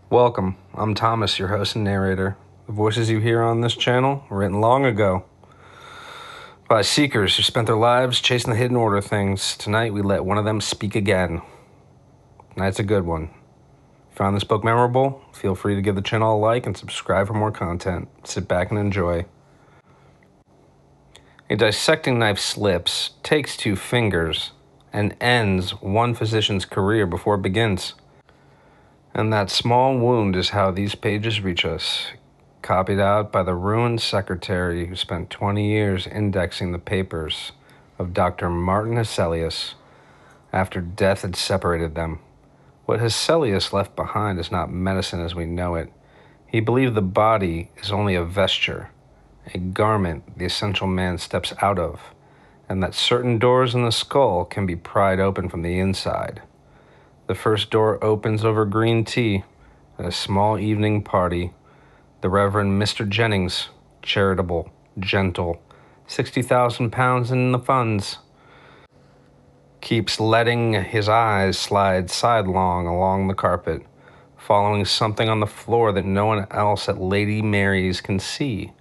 Welcome, I'm Thomas, your host and narrator. The voices you hear on this channel were written long ago by seekers who spent their lives chasing the hidden order things. Tonight we let one of them speak again. Tonight's a good one. If you found this book memorable, feel free to give the channel a like and subscribe for more content. Sit back and enjoy. A dissecting knife slips, takes 2 fingers, and ends one physician's career before it begins. And that small wound is how these pages reach us, copied out by the ruined secretary who spent 20 years indexing the papers of Dr. Martin HESSELIUS after death had separated them. What HESSELIUS left behind is not medicine as we know it. He believed the body is only a vesture, a garment the essential man steps out of, and that certain doors in the skull can be pried open from the inside. The first door opens over green tea at a small evening party. The Reverend Mr. Jennings, charitable, gentle, 60,000 pounds in the funds, keeps letting his eyes slide sidelong along the carpet, following something on the floor that no one else at Lady Mary's can see.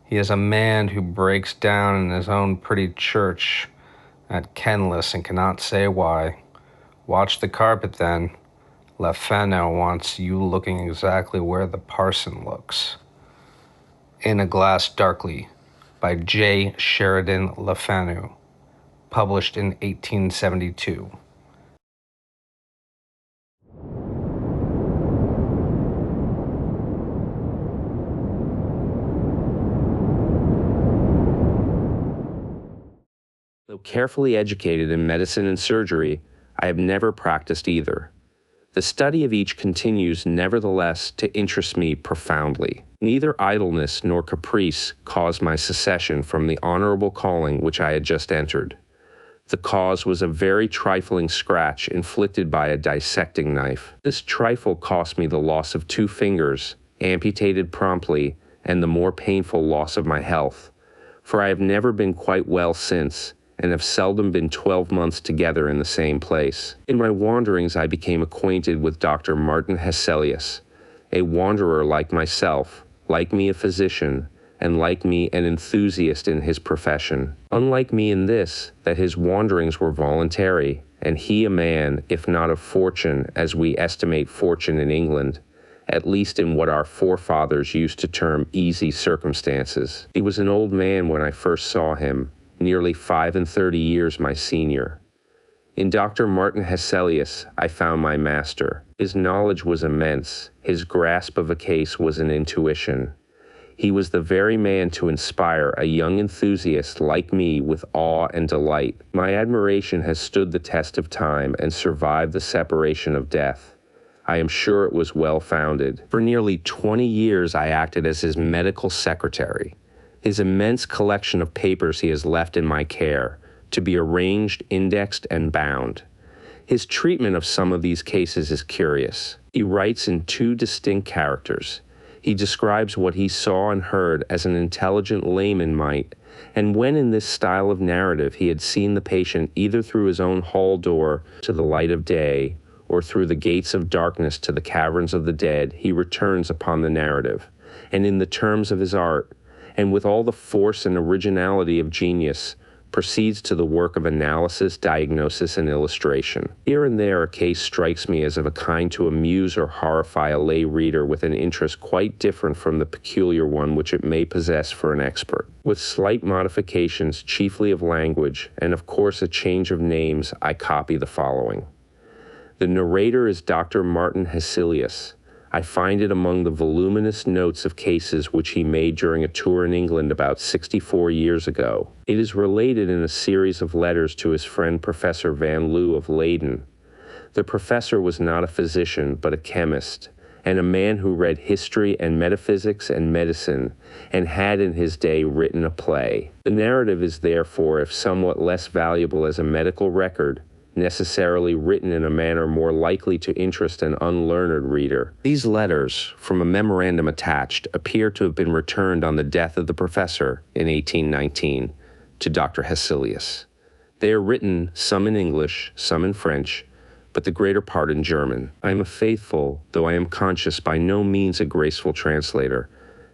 He is a man who breaks down in his own pretty church at Kenless and cannot say why. Watch the carpet then. Le Fanu wants you looking exactly where the parson looks. In a Glass Darkly by J. Sheridan Le Fanu, published in 1872. Though carefully educated in medicine and surgery, I have never practiced either. The study of each continues, nevertheless, to interest me profoundly. Neither idleness nor caprice caused my secession from the honorable calling which I had just entered. The cause was a very trifling scratch inflicted by a dissecting knife. This trifle cost me the loss of 2 fingers, amputated promptly, and the more painful loss of my health, for I have never been quite well since, and have seldom been 12 months together in the same place. In my wanderings I became acquainted with Dr. Martin HESSELIUS, a wanderer like myself, like me a physician, and like me an enthusiast in his profession. Unlike me in this, that his wanderings were voluntary, and he a man, if not of fortune, as we estimate fortune in England, at least in what our forefathers used to term easy circumstances. He was an old man when I first saw him, nearly 35 years my senior. In Dr. Martin HESSELIUS, I found my master. His knowledge was immense. His grasp of a case was an intuition. He was the very man to inspire a young enthusiast like me with awe and delight. My admiration has stood the test of time and survived the separation of death. I am sure it was well founded. For nearly 20 years I acted as his medical secretary. His immense collection of papers he has left in my care, to be arranged, indexed, and bound. His treatment of some of these cases is curious. He writes in 2 distinct characters. He describes what he saw and heard as an intelligent layman might, and when in this style of narrative he had seen the patient either through his own hall door to the light of day, or through the gates of darkness to the caverns of the dead, he returns upon the narrative, and in the terms of his art, and with all the force and originality of genius, proceeds to the work of analysis, diagnosis, and illustration. Here and there a case strikes me as of a kind to amuse or horrify a lay reader with an interest quite different from the peculiar one which it may possess for an expert. With slight modifications, chiefly of language, and of course a change of names, I copy the following. The narrator is Dr. Martin HESSELIUS. I find it among the voluminous notes of cases which he made during a tour in England about 64 years ago. It is related in a series of letters to his friend Professor Van Loo of Leyden. The professor was not a physician, but a chemist, and a man who read history and metaphysics and medicine, and had in his day written a play. The narrative is therefore, if somewhat less valuable as a medical record, necessarily written in a manner more likely to interest an unlearned reader. These letters, from a memorandum attached, appear to have been returned on the death of the professor in 1819 to Dr. HESSELIUS. They are written, some in English, some in French, but the greater part in German. I am a faithful, though I am conscious by no means a graceful translator,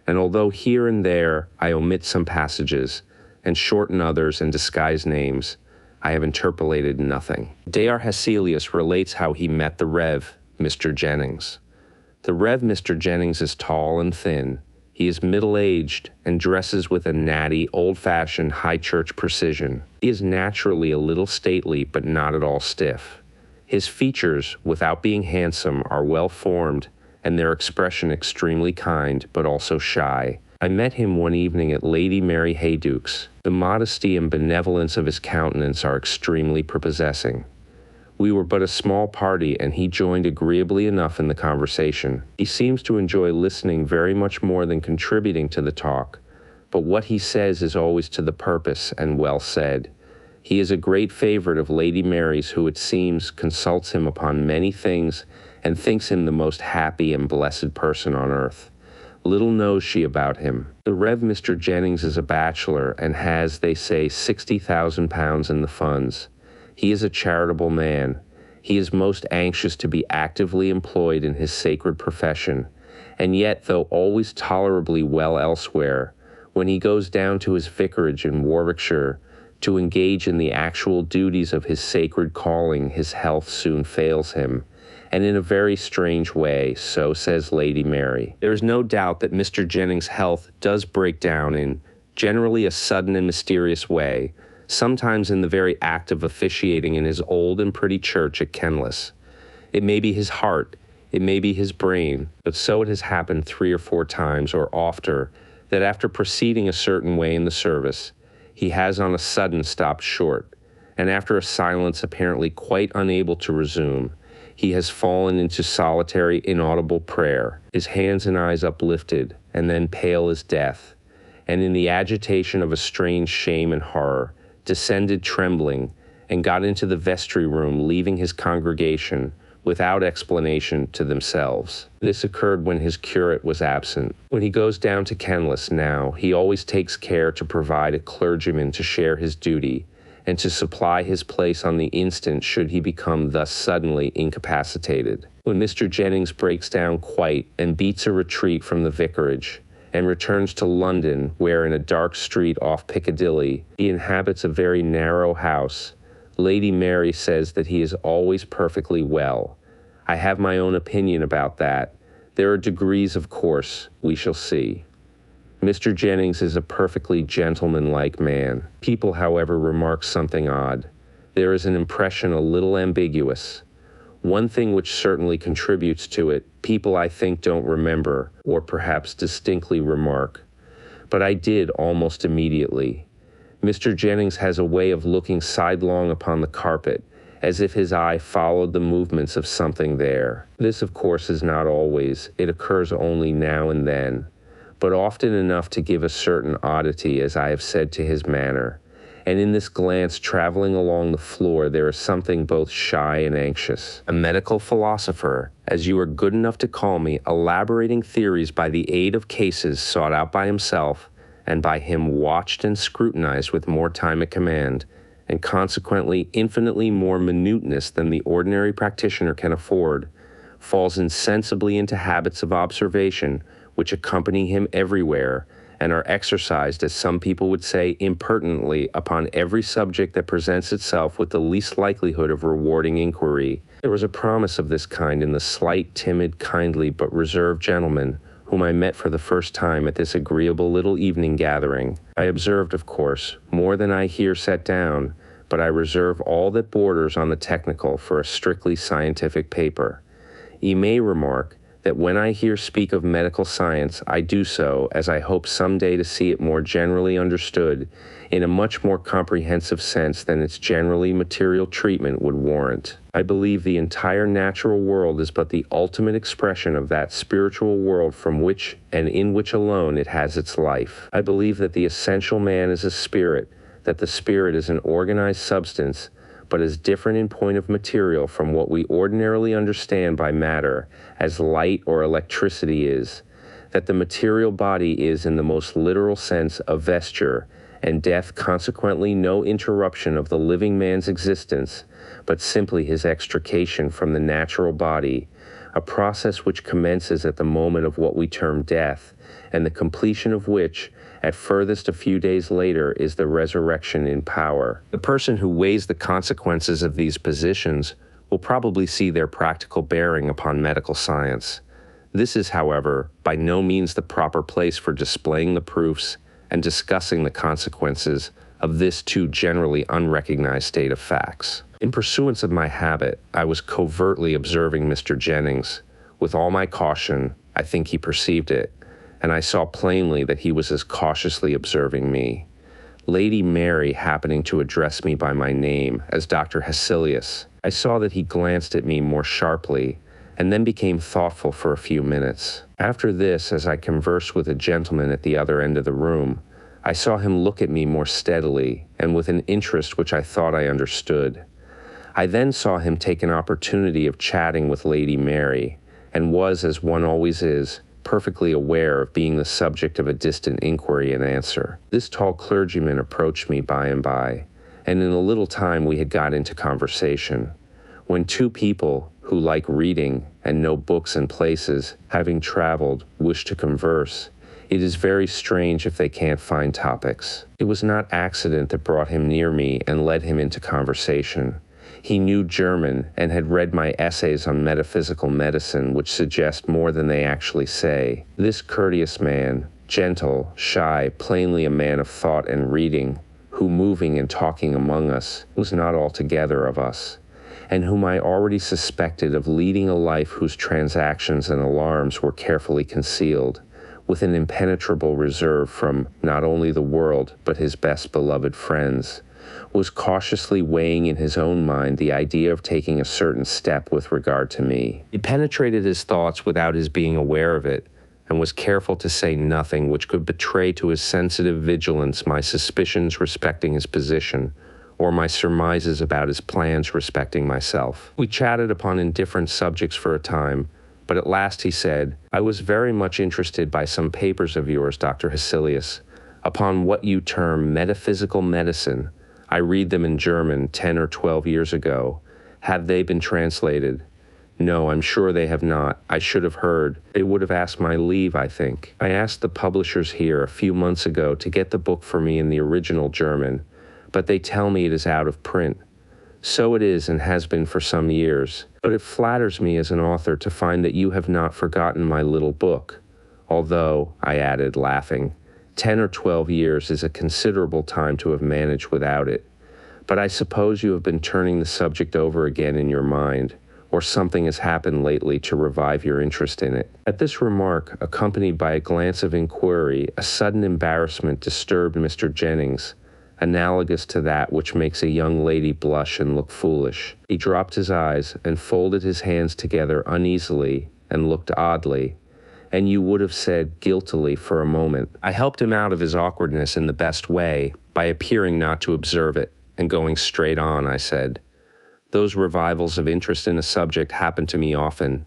and although here and there I omit some passages, and shorten others and disguise names, I have interpolated nothing. HESSELIUS relates how he met the Rev. Mr. Jennings. The Rev. Mr. Jennings is tall and thin. He is middle-aged and dresses with a natty, old-fashioned high church precision. He is naturally a little stately, but not at all stiff. His features, without being handsome, are well-formed, and their expression extremely kind, but also shy. I met him one evening at Lady Mary Hayduke's. The modesty and benevolence of his countenance are extremely prepossessing. We were but a small party, and he joined agreeably enough in the conversation. He seems to enjoy listening very much more than contributing to the talk, but what he says is always to the purpose and well said. He is a great favorite of Lady Mary's, who, it seems, consults him upon many things and thinks him the most happy and blessed person on earth. Little knows she about him. The Rev. Mr. Jennings is a bachelor and has, they say, £60,000 in the funds. He is a charitable man. He is most anxious to be actively employed in his sacred profession, and yet, though always tolerably well elsewhere, when he goes down to his vicarage in Warwickshire to engage in the actual duties of his sacred calling, his health soon fails him, and in a very strange way, so says Lady Mary. There is no doubt that Mr. Jennings' health does break down in generally a sudden and mysterious way, sometimes in the very act of officiating in his old and pretty church at Kenlis. It may be his heart, it may be his brain, but so it has happened 3 or 4 times or ofter that after proceeding a certain way in the service, he has on a sudden stopped short, and after a silence apparently quite unable to resume, he has fallen into solitary, inaudible prayer, his hands and eyes uplifted, and then pale as death, and in the agitation of a strange shame and horror, descended trembling, and got into the vestry room, leaving his congregation without explanation to themselves. This occurred when his curate was absent. When he goes down to Kenlis now, he always takes care to provide a clergyman to share his duty, and to supply his place on the instant should he become thus suddenly incapacitated. When Mr. Jennings breaks down quite and beats a retreat from the vicarage, and returns to London, where in a dark street off Piccadilly he inhabits a very narrow house, Lady Mary says that he is always perfectly well. I have my own opinion about that. There are degrees, of course. We shall see. Mr. Jennings is a perfectly gentlemanlike man. People, however, remark something odd. There is an impression a little ambiguous. One thing which certainly contributes to it, people I think don't remember, or perhaps distinctly remark. But I did almost immediately. Mr. Jennings has a way of looking sidelong upon the carpet, as if his eye followed the movements of something there. This, of course, is not always. It occurs only now and then, but often enough to give a certain oddity, as I have said, to his manner. And in this glance traveling along the floor there is something both shy and anxious. A medical philosopher, as you are good enough to call me, elaborating theories by the aid of cases sought out by himself, and by him watched and scrutinized with more time at command, and consequently infinitely more minuteness than the ordinary practitioner can afford, falls insensibly into habits of observation which accompany him everywhere, and are exercised, as some people would say, impertinently upon every subject that presents itself with the least likelihood of rewarding inquiry. There was a promise of this kind in the slight, timid, kindly, but reserved gentleman whom I met for the first time at this agreeable little evening gathering. I observed, of course, more than I here set down, but I reserve all that borders on the technical for a strictly scientific paper. Ye may remark that when I here speak of medical science, I do so, as I hope someday to see it more generally understood, in a much more comprehensive sense than its generally material treatment would warrant. I believe the entire natural world is but the ultimate expression of that spiritual world from which and in which alone it has its life. I believe that the essential man is a spirit, that the spirit is an organized substance, but is different in point of material from what we ordinarily understand by matter, as light or electricity is, that the material body is, in the most literal sense, a vesture, and death consequently no interruption of the living man's existence, but simply his extrication from the natural body, a process which commences at the moment of what we term death, and the completion of which, at furthest a few days later, is the resurrection in power. The person who weighs the consequences of these positions will probably see their practical bearing upon medical science. This is, however, by no means the proper place for displaying the proofs and discussing the consequences of this too generally unrecognized state of facts. In pursuance of my habit, I was covertly observing Mr. Jennings. With all my caution, I think he perceived it, and I saw plainly that he was as cautiously observing me. Lady Mary happening to address me by my name as Dr. HESSELIUS, I saw that he glanced at me more sharply, and then became thoughtful for a few minutes. After this, as I conversed with a gentleman at the other end of the room, I saw him look at me more steadily and with an interest which I thought I understood. I then saw him take an opportunity of chatting with Lady Mary, and was, as one always is, perfectly aware of being the subject of a distant inquiry and answer. This tall clergyman approached me by and by, and in a little time we had got into conversation. When two people who like reading and know books and places, having traveled, wish to converse, it is very strange if they can't find topics. It was not accident that brought him near me and led him into conversation. He knew German and had read my essays on metaphysical medicine, which suggest more than they actually say. This courteous man, gentle, shy, plainly a man of thought and reading, who moving and talking among us was not altogether of us, and whom I already suspected of leading a life whose transactions and alarms were carefully concealed, with an impenetrable reserve from not only the world but his best beloved friends, was cautiously weighing in his own mind the idea of taking a certain step with regard to me. He penetrated his thoughts without his being aware of it, and was careful to say nothing which could betray to his sensitive vigilance my suspicions respecting his position, or my surmises about his plans respecting myself. We chatted upon indifferent subjects for a time, but at last he said, "I was very much interested by some papers of yours, Dr. HESSELIUS, upon what you term metaphysical medicine. I read them in German 10 or 12 years ago. Have they been translated?" "No, I'm sure they have not. I should have heard. They would have asked my leave, I think. I asked the publishers here a few months ago to get the book for me in the original German, but they tell me it is out of print. So it is and has been for some years. But it flatters me as an author to find that you have not forgotten my little book. Although," I added, laughing, 10 or 12 years is a considerable time to have managed without it. But I suppose you have been turning the subject over again in your mind, or something has happened lately to revive your interest in it." At this remark, accompanied by a glance of inquiry, a sudden embarrassment disturbed Mr. Jennings, analogous to that which makes a young lady blush and look foolish. He dropped his eyes and folded his hands together uneasily and looked oddly, and you would have said guiltily for a moment. I helped him out of his awkwardness in the best way by appearing not to observe it, and going straight on, I said, "Those revivals of interest in a subject happen to me often.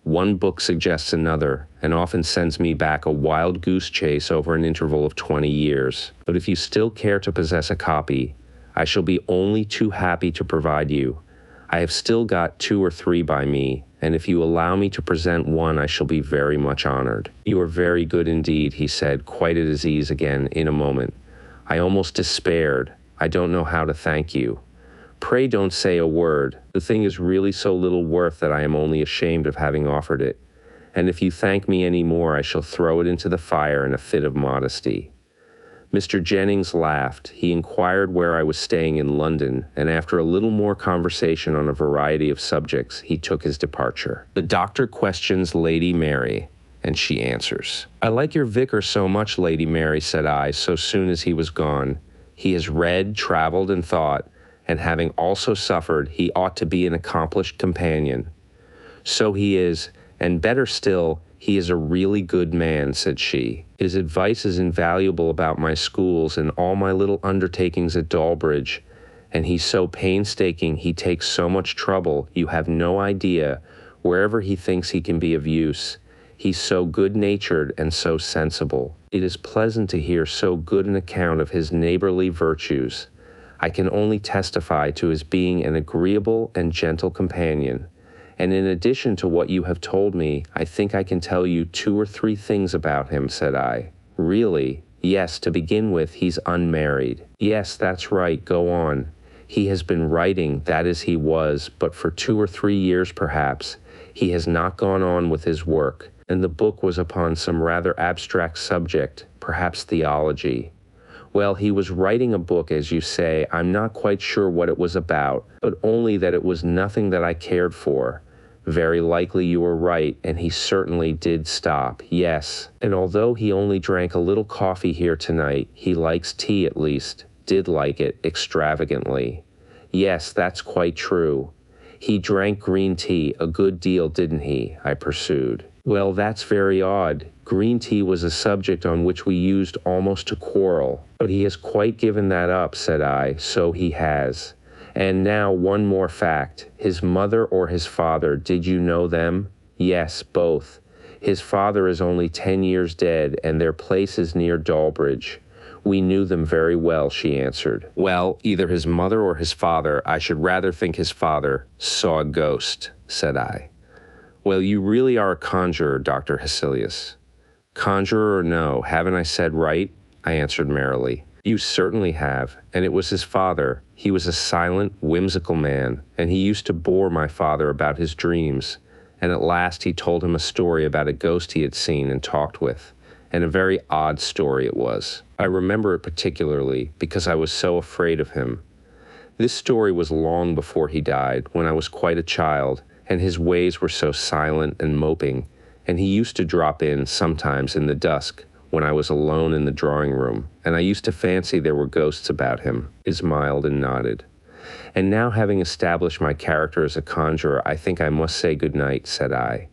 One book suggests another, and often sends me back a wild goose chase over an interval of 20 years. But if you still care to possess a copy, I shall be only too happy to provide you. I have still got 2 or 3 by me, and if you allow me to present one, I shall be very much honored." "You are very good indeed," he said, quite at his ease again in a moment. "I almost despaired. I don't know how to thank you." "Pray don't say a word. The thing is really so little worth that I am only ashamed of having offered it. And if you thank me any more, I shall throw it into the fire in a fit of modesty." Mr. Jennings laughed. He inquired where I was staying in London, and after a little more conversation on a variety of subjects, he took his departure. The doctor questions Lady Mary, and she answers. "I like your vicar so much, Lady Mary," said I, so soon as he was gone. "He has read, traveled, and thought, and having also suffered, he ought to be an accomplished companion." "So he is, and better still, he is a really good man," said she. "His advice is invaluable about my schools and all my little undertakings at Dawlbridge, and he's so painstaking, he takes so much trouble, you have no idea, wherever he thinks he can be of use. He's so good-natured and so sensible. It is pleasant to hear so good an account of his neighborly virtues. I can only testify to his being an agreeable and gentle companion. And in addition to what you have told me, I think I can tell you 2 or 3 things about him," said I. "Really? Yes, to begin with, he's unmarried." "Yes, that's right, go on." "He has been writing, that is he was, but for 2 or 3 years perhaps, he has not gone on with his work, and the book was upon some rather abstract subject, perhaps theology. Well, he was writing a book, as you say. I'm not quite sure what it was about, but only that it was nothing that I cared for. Very likely you were right, and he certainly did stop, yes. And although he only drank a little coffee here tonight, he likes tea at least, did like it extravagantly. Yes, that's quite true. He drank green tea a good deal, didn't he?" I pursued. "Well, that's very odd. Green tea was a subject on which we used almost to quarrel. But he has quite given that up," said I, "so he has. And now one more fact. His mother or his father, did you know them?" "Yes, both. His father is only 10 years dead, and their place is near Dalbridge. We knew them very well," she answered. "Well, either his mother or his father, I should rather think his father, saw a ghost," said I. "Well, you really are a conjurer, Dr. HESSELIUS." "Conjurer or no, haven't I said right?" I answered merrily. "You certainly have, and it was his father. He was a silent, whimsical man, and he used to bore my father about his dreams, and at last he told him a story about a ghost he had seen and talked with, and a very odd story it was. I remember it particularly because I was so afraid of him. This story was long before he died, when I was quite a child, and his ways were so silent and moping, and he used to drop in sometimes in the dusk, when I was alone in the drawing room, and I used to fancy there were ghosts about him." He smiled and nodded. "And now, having established my character as a conjurer, I think I must say good night," said I.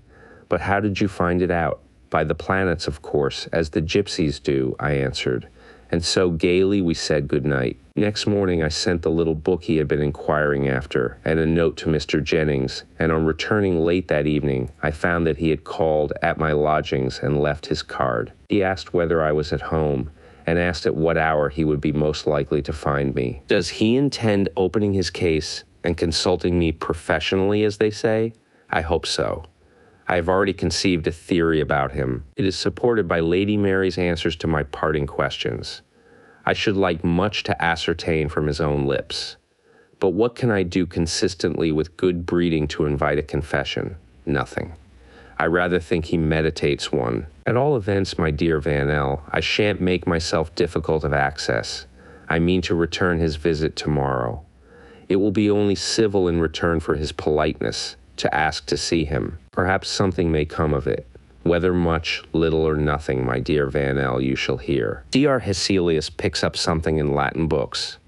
"But how did you find it out?" "By the planets, of course, as the gypsies do," I answered. And so gaily we said good night. Next morning I sent the little book he had been inquiring after, and a note to Mr. Jennings, and on returning late that evening, I found that he had called at my lodgings and left his card. He asked whether I was at home, and asked at what hour he would be most likely to find me. Does he intend opening his case and consulting me professionally, as they say? I hope so. I have already conceived a theory about him. It is supported by Lady Mary's answers to my parting questions. I should like much to ascertain from his own lips. But what can I do consistently with good breeding to invite a confession? Nothing. I rather think he meditates one. At all events, my dear Van L., I shan't make myself difficult of access. I mean to return his visit tomorrow. It will be only civil in return for his politeness, to ask to see him. Perhaps something may come of it. Whether much, little, or nothing, my dear Van L., you shall hear. Dr. HESSELIUS picks up something in Latin books.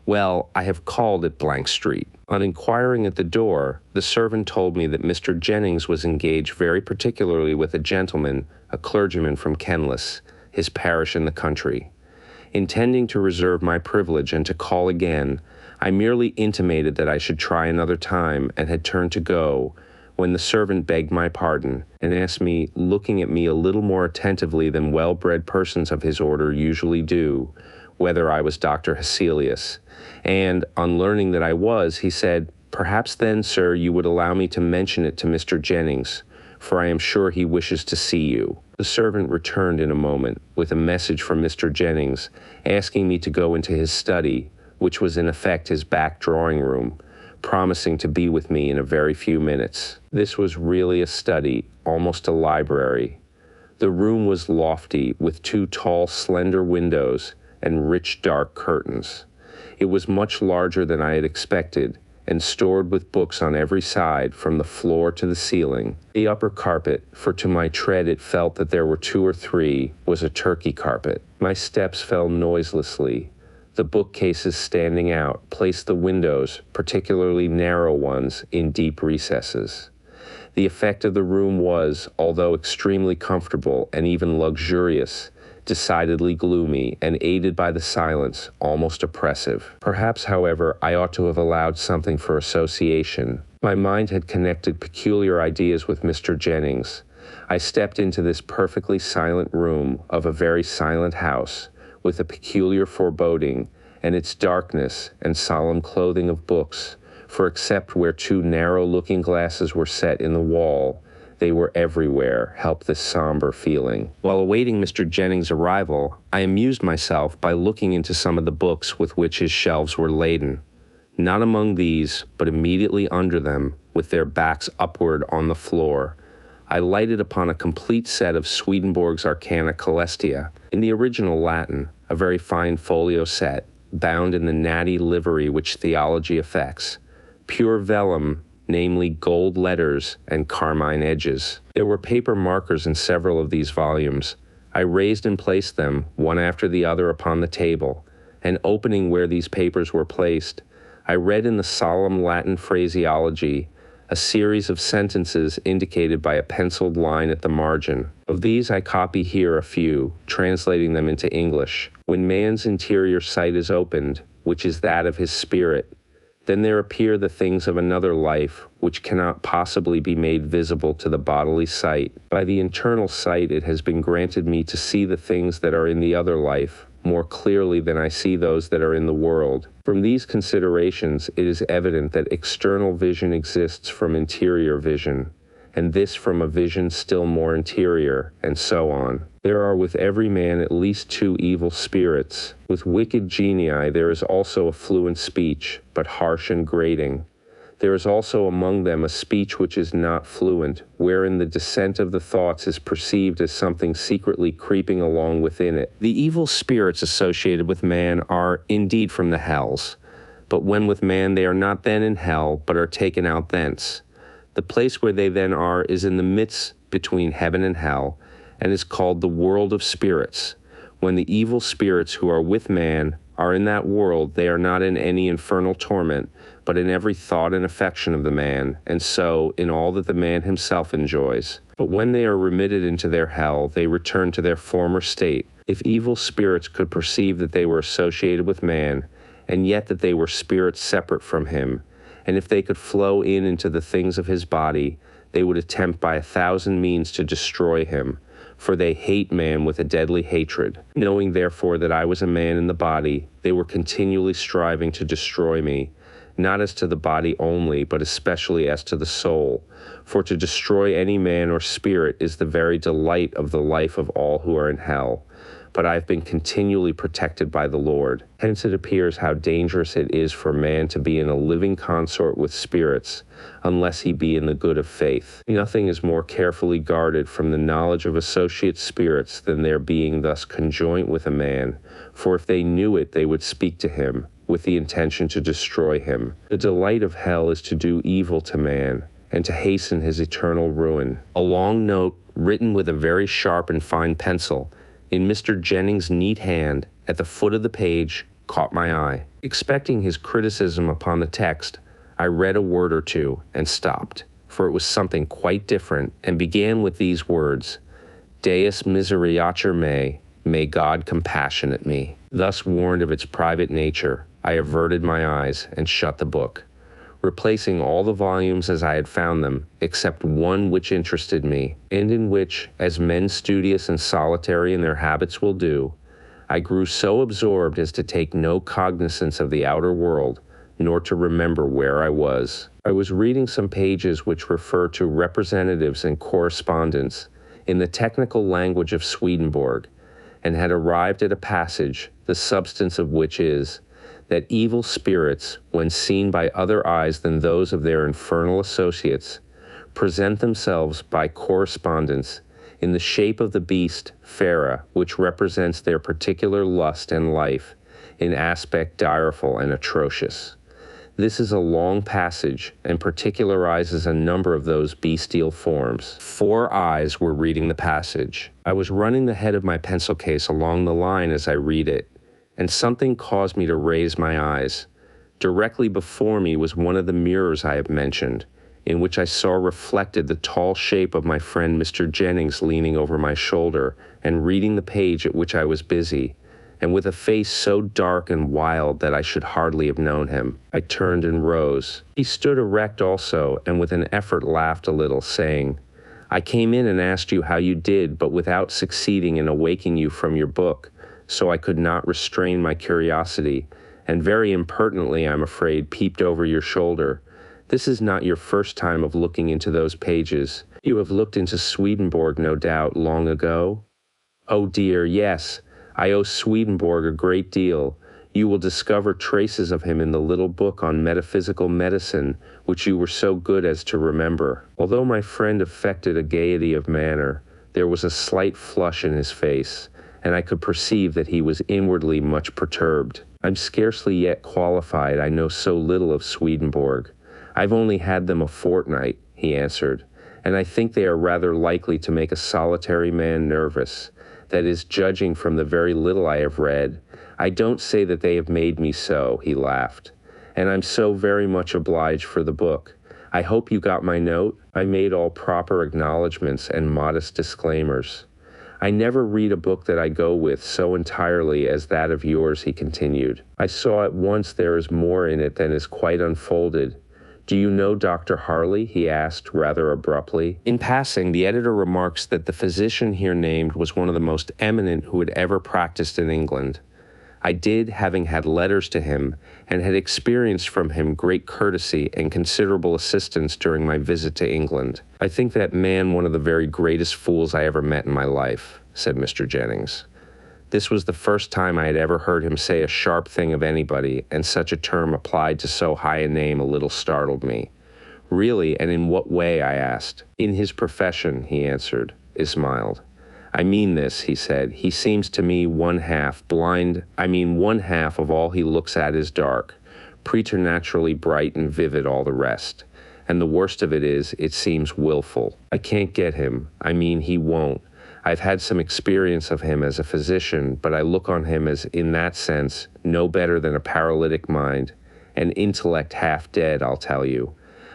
Well, I have called at Blank Street. On inquiring at the door, the servant told me that Mr. Jennings was engaged very particularly with a gentleman, a clergyman from Kenlis, his parish in the country. Intending to reserve my privilege and to call again, I merely intimated that I should try another time and had turned to go, when the servant begged my pardon and asked me, looking at me a little more attentively than well-bred persons of his order usually do, whether I was Dr. HESSELIUS. And, on learning that I was, he said, "Perhaps then, sir, you would allow me to mention it to Mr. Jennings, for I am sure he wishes to see you." The servant returned in a moment with a message from Mr. Jennings, asking me to go into his study, which was in effect his back drawing room, promising to be with me in a very few minutes. This was really a study, almost a library. The room was lofty, with 2 tall, slender windows and rich dark curtains. It was much larger than I had expected, and stored with books on every side, from the floor to the ceiling. The upper carpet, for to my tread it felt that there were 2 or 3, was a Turkey carpet. My steps fell noiselessly. The bookcases standing out placed the windows, particularly narrow ones, in deep recesses. The effect of the room was, although extremely comfortable and even luxurious, decidedly gloomy, and aided by the silence, almost oppressive. Perhaps, however, I ought to have allowed something for association. My mind had connected peculiar ideas with Mr. Jennings, I stepped into this perfectly silent room of a very silent house, with a peculiar foreboding, and its darkness and solemn clothing of books, for except where two narrow looking-glasses were set in the wall, they were everywhere, helped this somber feeling. While awaiting Mr. Jennings' arrival, I amused myself by looking into some of the books with which his shelves were laden. Not among these, but immediately under them, with their backs upward on the floor, I lighted upon a complete set of Swedenborg's Arcana Caelestia, in the original Latin, a very fine folio set, bound in the natty livery which theology affects, pure vellum, namely gold letters and carmine edges. There were paper markers in several of these volumes. I raised and placed them, one after the other, upon the table, and opening where these papers were placed, I read in the solemn Latin phraseology a series of sentences indicated by a penciled line at the margin. Of these I copy here a few, translating them into English. When man's interior sight is opened, which is that of his spirit, then there appear the things of another life, which cannot possibly be made visible to the bodily sight. By the internal sight it has been granted me to see the things that are in the other life, more clearly than I see those that are in the world. From these considerations, it is evident that external vision exists from interior vision, and this from a vision still more interior, and so on. There are with every man at least two evil spirits. With wicked genii there is also a fluent speech, but harsh and grating. There is also among them a speech which is not fluent, wherein the descent of the thoughts is perceived as something secretly creeping along within it. The evil spirits associated with man are indeed from the hells, but when with man they are not then in hell, but are taken out thence. The place where they then are is in the midst between heaven and hell, and is called the world of spirits. When the evil spirits who are with man are in that world, they are not in any infernal torment, but in every thought and affection of the man, and so in all that the man himself enjoys. But when they are remitted into their hell, they return to their former state. If evil spirits could perceive that they were associated with man, and yet that they were spirits separate from him, and if they could flow into the things of his body, they would attempt by 1,000 means to destroy him, for they hate man with a deadly hatred. Knowing therefore that I was a man in the body, they were continually striving to destroy me, not as to the body only, but especially as to the soul. For to destroy any man or spirit is the very delight of the life of all who are in hell. But I have been continually protected by the Lord. Hence it appears how dangerous it is for man to be in a living consort with spirits, unless he be in the good of faith. Nothing is more carefully guarded from the knowledge of associate spirits than their being thus conjoint with a man, for if they knew it, they would speak to him, with the intention to destroy him. The delight of hell is to do evil to man, and to hasten his eternal ruin. A long note, written with a very sharp and fine pencil, in Mr. Jennings' neat hand, at the foot of the page, caught my eye. Expecting his criticism upon the text, I read a word or two and stopped, for it was something quite different, and began with these words, Deus miseriatur me, may God compassionate me. Thus warned of its private nature, I averted my eyes and shut the book. Replacing all the volumes as I had found them, except one which interested me, and in which, as men studious and solitary in their habits will do, I grew so absorbed as to take no cognizance of the outer world, nor to remember where I was. I was reading some pages which refer to representatives and correspondence in the technical language of Swedenborg, and had arrived at a passage, the substance of which is, that evil spirits, when seen by other eyes than those of their infernal associates, present themselves by correspondence in the shape of the beast, Phara, which represents their particular lust and life, in aspect direful and atrocious. This is a long passage, and particularizes a number of those bestial forms. 4 eyes were reading the passage. I was running the head of my pencil case along the line as I read it, and something caused me to raise my eyes. Directly before me was one of the mirrors I have mentioned, in which I saw reflected the tall shape of my friend Mr. Jennings leaning over my shoulder and reading the page at which I was busy, and with a face so dark and wild that I should hardly have known him. I turned and rose. He stood erect also, and with an effort laughed a little, saying, I came in and asked you how you did, but without succeeding in awaking you from your book, so I could not restrain my curiosity, and very impertinently, I'm afraid, peeped over your shoulder. This is not your first time of looking into those pages. You have looked into Swedenborg, no doubt, long ago? Oh dear, yes. I owe Swedenborg a great deal. You will discover traces of him in the little book on metaphysical medicine, which you were so good as to remember. Although my friend affected a gaiety of manner, there was a slight flush in his face, and I could perceive that he was inwardly much perturbed. I'm scarcely yet qualified, I know so little of Swedenborg. I've only had them a fortnight, he answered, and I think they are rather likely to make a solitary man nervous. That is, judging from the very little I have read. I don't say that they have made me so, he laughed. And I'm so very much obliged for the book. I hope you got my note. I made all proper acknowledgments and modest disclaimers. I never read a book that I go with so entirely as that of yours, he continued. I saw at once there is more in it than is quite unfolded. Do you know Dr. Harley? He asked, rather abruptly. In passing, the editor remarks that the physician here named was one of the most eminent who had ever practiced in England. I did, having had letters to him, and had experienced from him great courtesy and considerable assistance during my visit to England. I think that man one of the very greatest fools I ever met in my life, said Mr. Jennings. This was the first time I had ever heard him say a sharp thing of anybody, and such a term applied to so high a name a little startled me. Really, and in what way, I asked. In his profession, he answered. He smiled. I mean this, he said. He seems to me one half of all he looks at is dark, preternaturally bright and vivid all the rest. And the worst of it is, it seems willful. I can't get him. He won't. I've had some experience of him as a physician, but I look on him as, in that sense, no better than a paralytic mind, an intellect half dead, I'll tell you.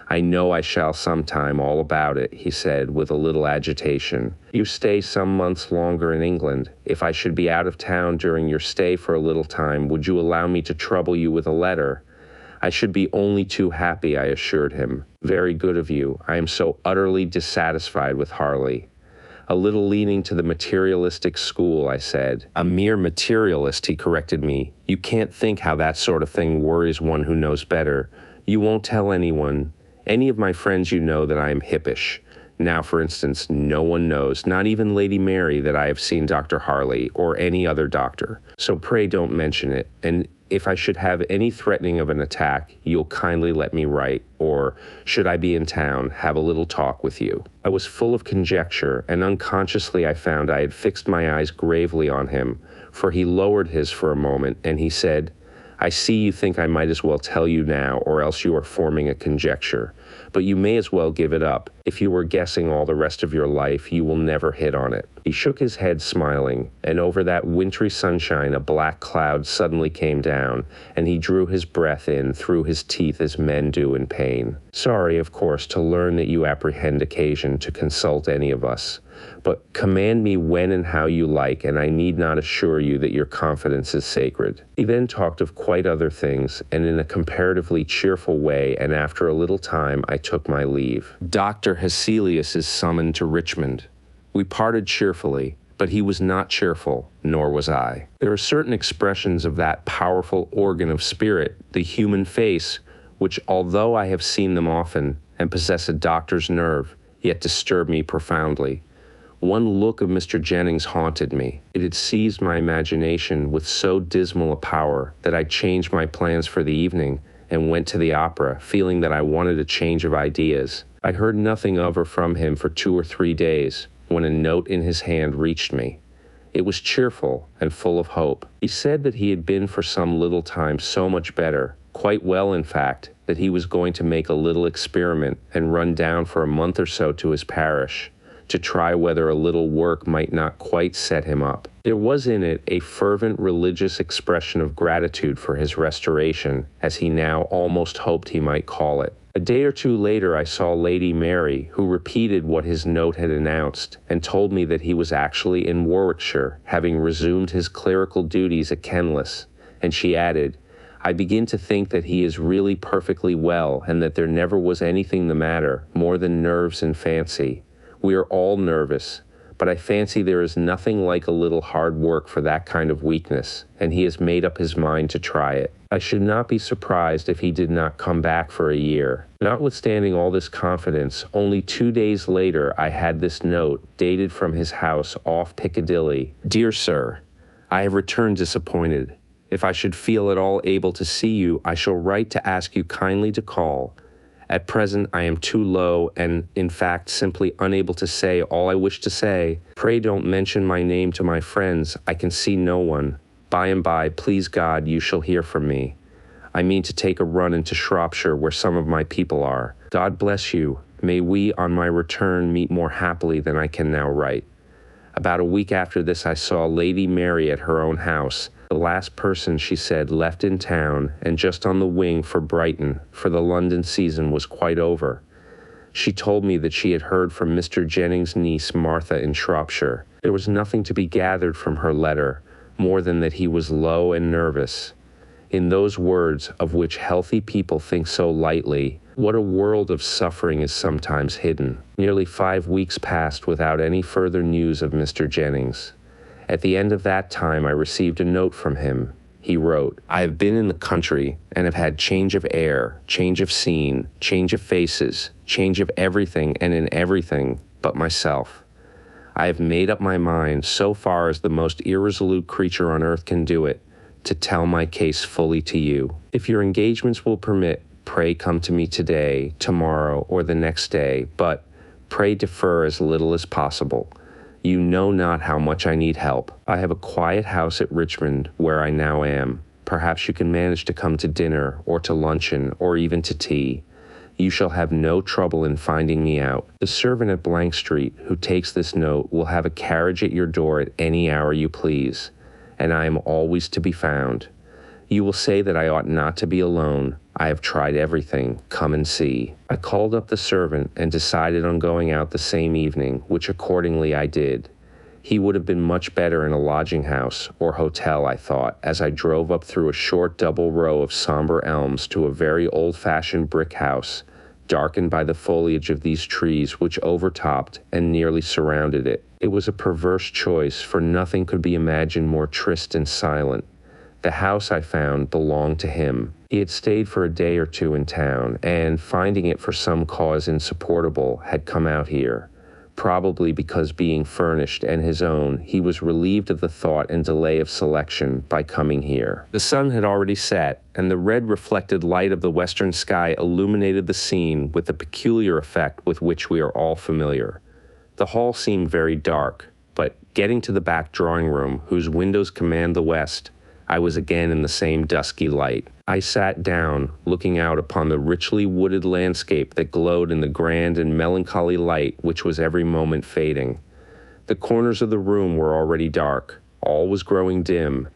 I know I shall sometime all about it, he said, with a little agitation. You stay some months longer in England. If I should be out of town during your stay for a little time, would you allow me to trouble you with a letter? I should be only too happy, I assured him. Very good of you. I am so utterly dissatisfied with Harley. A little leaning to the materialistic school, I said. A mere materialist, he corrected me. You can't think how that sort of thing worries one who knows better. You won't tell anyone. Any of my friends you know that I am hippish. Now, for instance, no one knows, not even Lady Mary, that I have seen Dr. Harley or any other doctor. So pray don't mention it. And if I should have any threatening of an attack, you'll kindly let me write, or, should I be in town, have a little talk with you. I was full of conjecture, and unconsciously I found I had fixed my eyes gravely on him, for he lowered his for a moment, and he said, I see you think I might as well tell you now, or else you are forming a conjecture. But you may as well give it up. If you were guessing all the rest of your life, you will never hit on it. He shook his head, smiling, and over that wintry sunshine a black cloud suddenly came down, and he drew his breath in through his teeth as men do in pain. Sorry, of course, to learn that you apprehend occasion to consult any of us. But command me when and how you like, and I need not assure you that your confidence is sacred. He then talked of quite other things, and in a comparatively cheerful way, and after a little time I took my leave. Dr. HESSELIUS is summoned to Richmond. We parted cheerfully, but he was not cheerful, nor was I. There are certain expressions of that powerful organ of spirit, the human face, which, although I have seen them often, and possess a doctor's nerve, yet disturb me profoundly. One look of Mr. Jennings haunted me. It had seized my imagination with so dismal a power that I changed my plans for the evening and went to the opera, feeling that I wanted a change of ideas. I heard nothing of or from him for 2 or 3 days, when a note in his hand reached me. It was cheerful and full of hope. He said that he had been for some little time so much better, quite well in fact, that he was going to make a little experiment and run down for a month or so to his parish, to try whether a little work might not quite set him up. There was in it a fervent religious expression of gratitude for his restoration, as he now almost hoped he might call it. A day or 2 later I saw Lady Mary, who repeated what his note had announced, and told me that he was actually in Warwickshire, having resumed his clerical duties at Kenlis, and she added, I begin to think that he is really perfectly well, and that there never was anything the matter, more than nerves and fancy. We are all nervous, but I fancy there is nothing like a little hard work for that kind of weakness, and he has made up his mind to try it. I should not be surprised if he did not come back for a year. Notwithstanding all this confidence, only 2 days later I had this note, dated from his house off Piccadilly. Dear Sir, I have returned disappointed. If I should feel at all able to see you, I shall write to ask you kindly to call. At present, I am too low and, in fact, simply unable to say all I wish to say. Pray don't mention my name to my friends. I can see no one. By and by, please God, you shall hear from me. I mean to take a run into Shropshire where some of my people are. God bless you. May we, on my return, meet more happily than I can now write. About a week after this, I saw Lady Mary at her own house. The last person, she said, left in town, and just on the wing for Brighton, for the London season was quite over. She told me that she had heard from Mr. Jennings' niece, Martha, in Shropshire. There was nothing to be gathered from her letter, more than that he was low and nervous. In those words, of which healthy people think so lightly, what a world of suffering is sometimes hidden. Nearly 5 weeks passed without any further news of Mr. Jennings. At the end of that time, I received a note from him. He wrote, I have been in the country and have had change of air, change of scene, change of faces, change of everything and in everything but myself. I have made up my mind, so far as the most irresolute creature on earth can do it, to tell my case fully to you. If your engagements will permit, pray come to me today, tomorrow, or the next day, but pray defer as little as possible. You know not how much I need help. I have a quiet house at Richmond where I now am. Perhaps you can manage to come to dinner, or to luncheon, or even to tea. You shall have no trouble in finding me out. The servant at Blank Street, who takes this note, will have a carriage at your door at any hour you please, and I am always to be found. You will say that I ought not to be alone. I have tried everything. Come and see. I called up the servant and decided on going out the same evening, which accordingly I did. He would have been much better in a lodging house or hotel, I thought, as I drove up through a short double row of somber elms to a very old-fashioned brick house, darkened by the foliage of these trees which overtopped and nearly surrounded it. It was a perverse choice, for nothing could be imagined more triste and silent. The house, I found, belonged to him. He had stayed for a day or two in town, and, finding it for some cause insupportable, had come out here. Probably because, being furnished and his own, he was relieved of the thought and delay of selection by coming here. The sun had already set, and the red reflected light of the western sky illuminated the scene with the peculiar effect with which we are all familiar. The hall seemed very dark, but, getting to the back drawing room, whose windows command the west, I was again in the same dusky light. I sat down, looking out upon the richly wooded landscape that glowed in the grand and melancholy light which was every moment fading. The corners of the room were already dark, all was growing dim,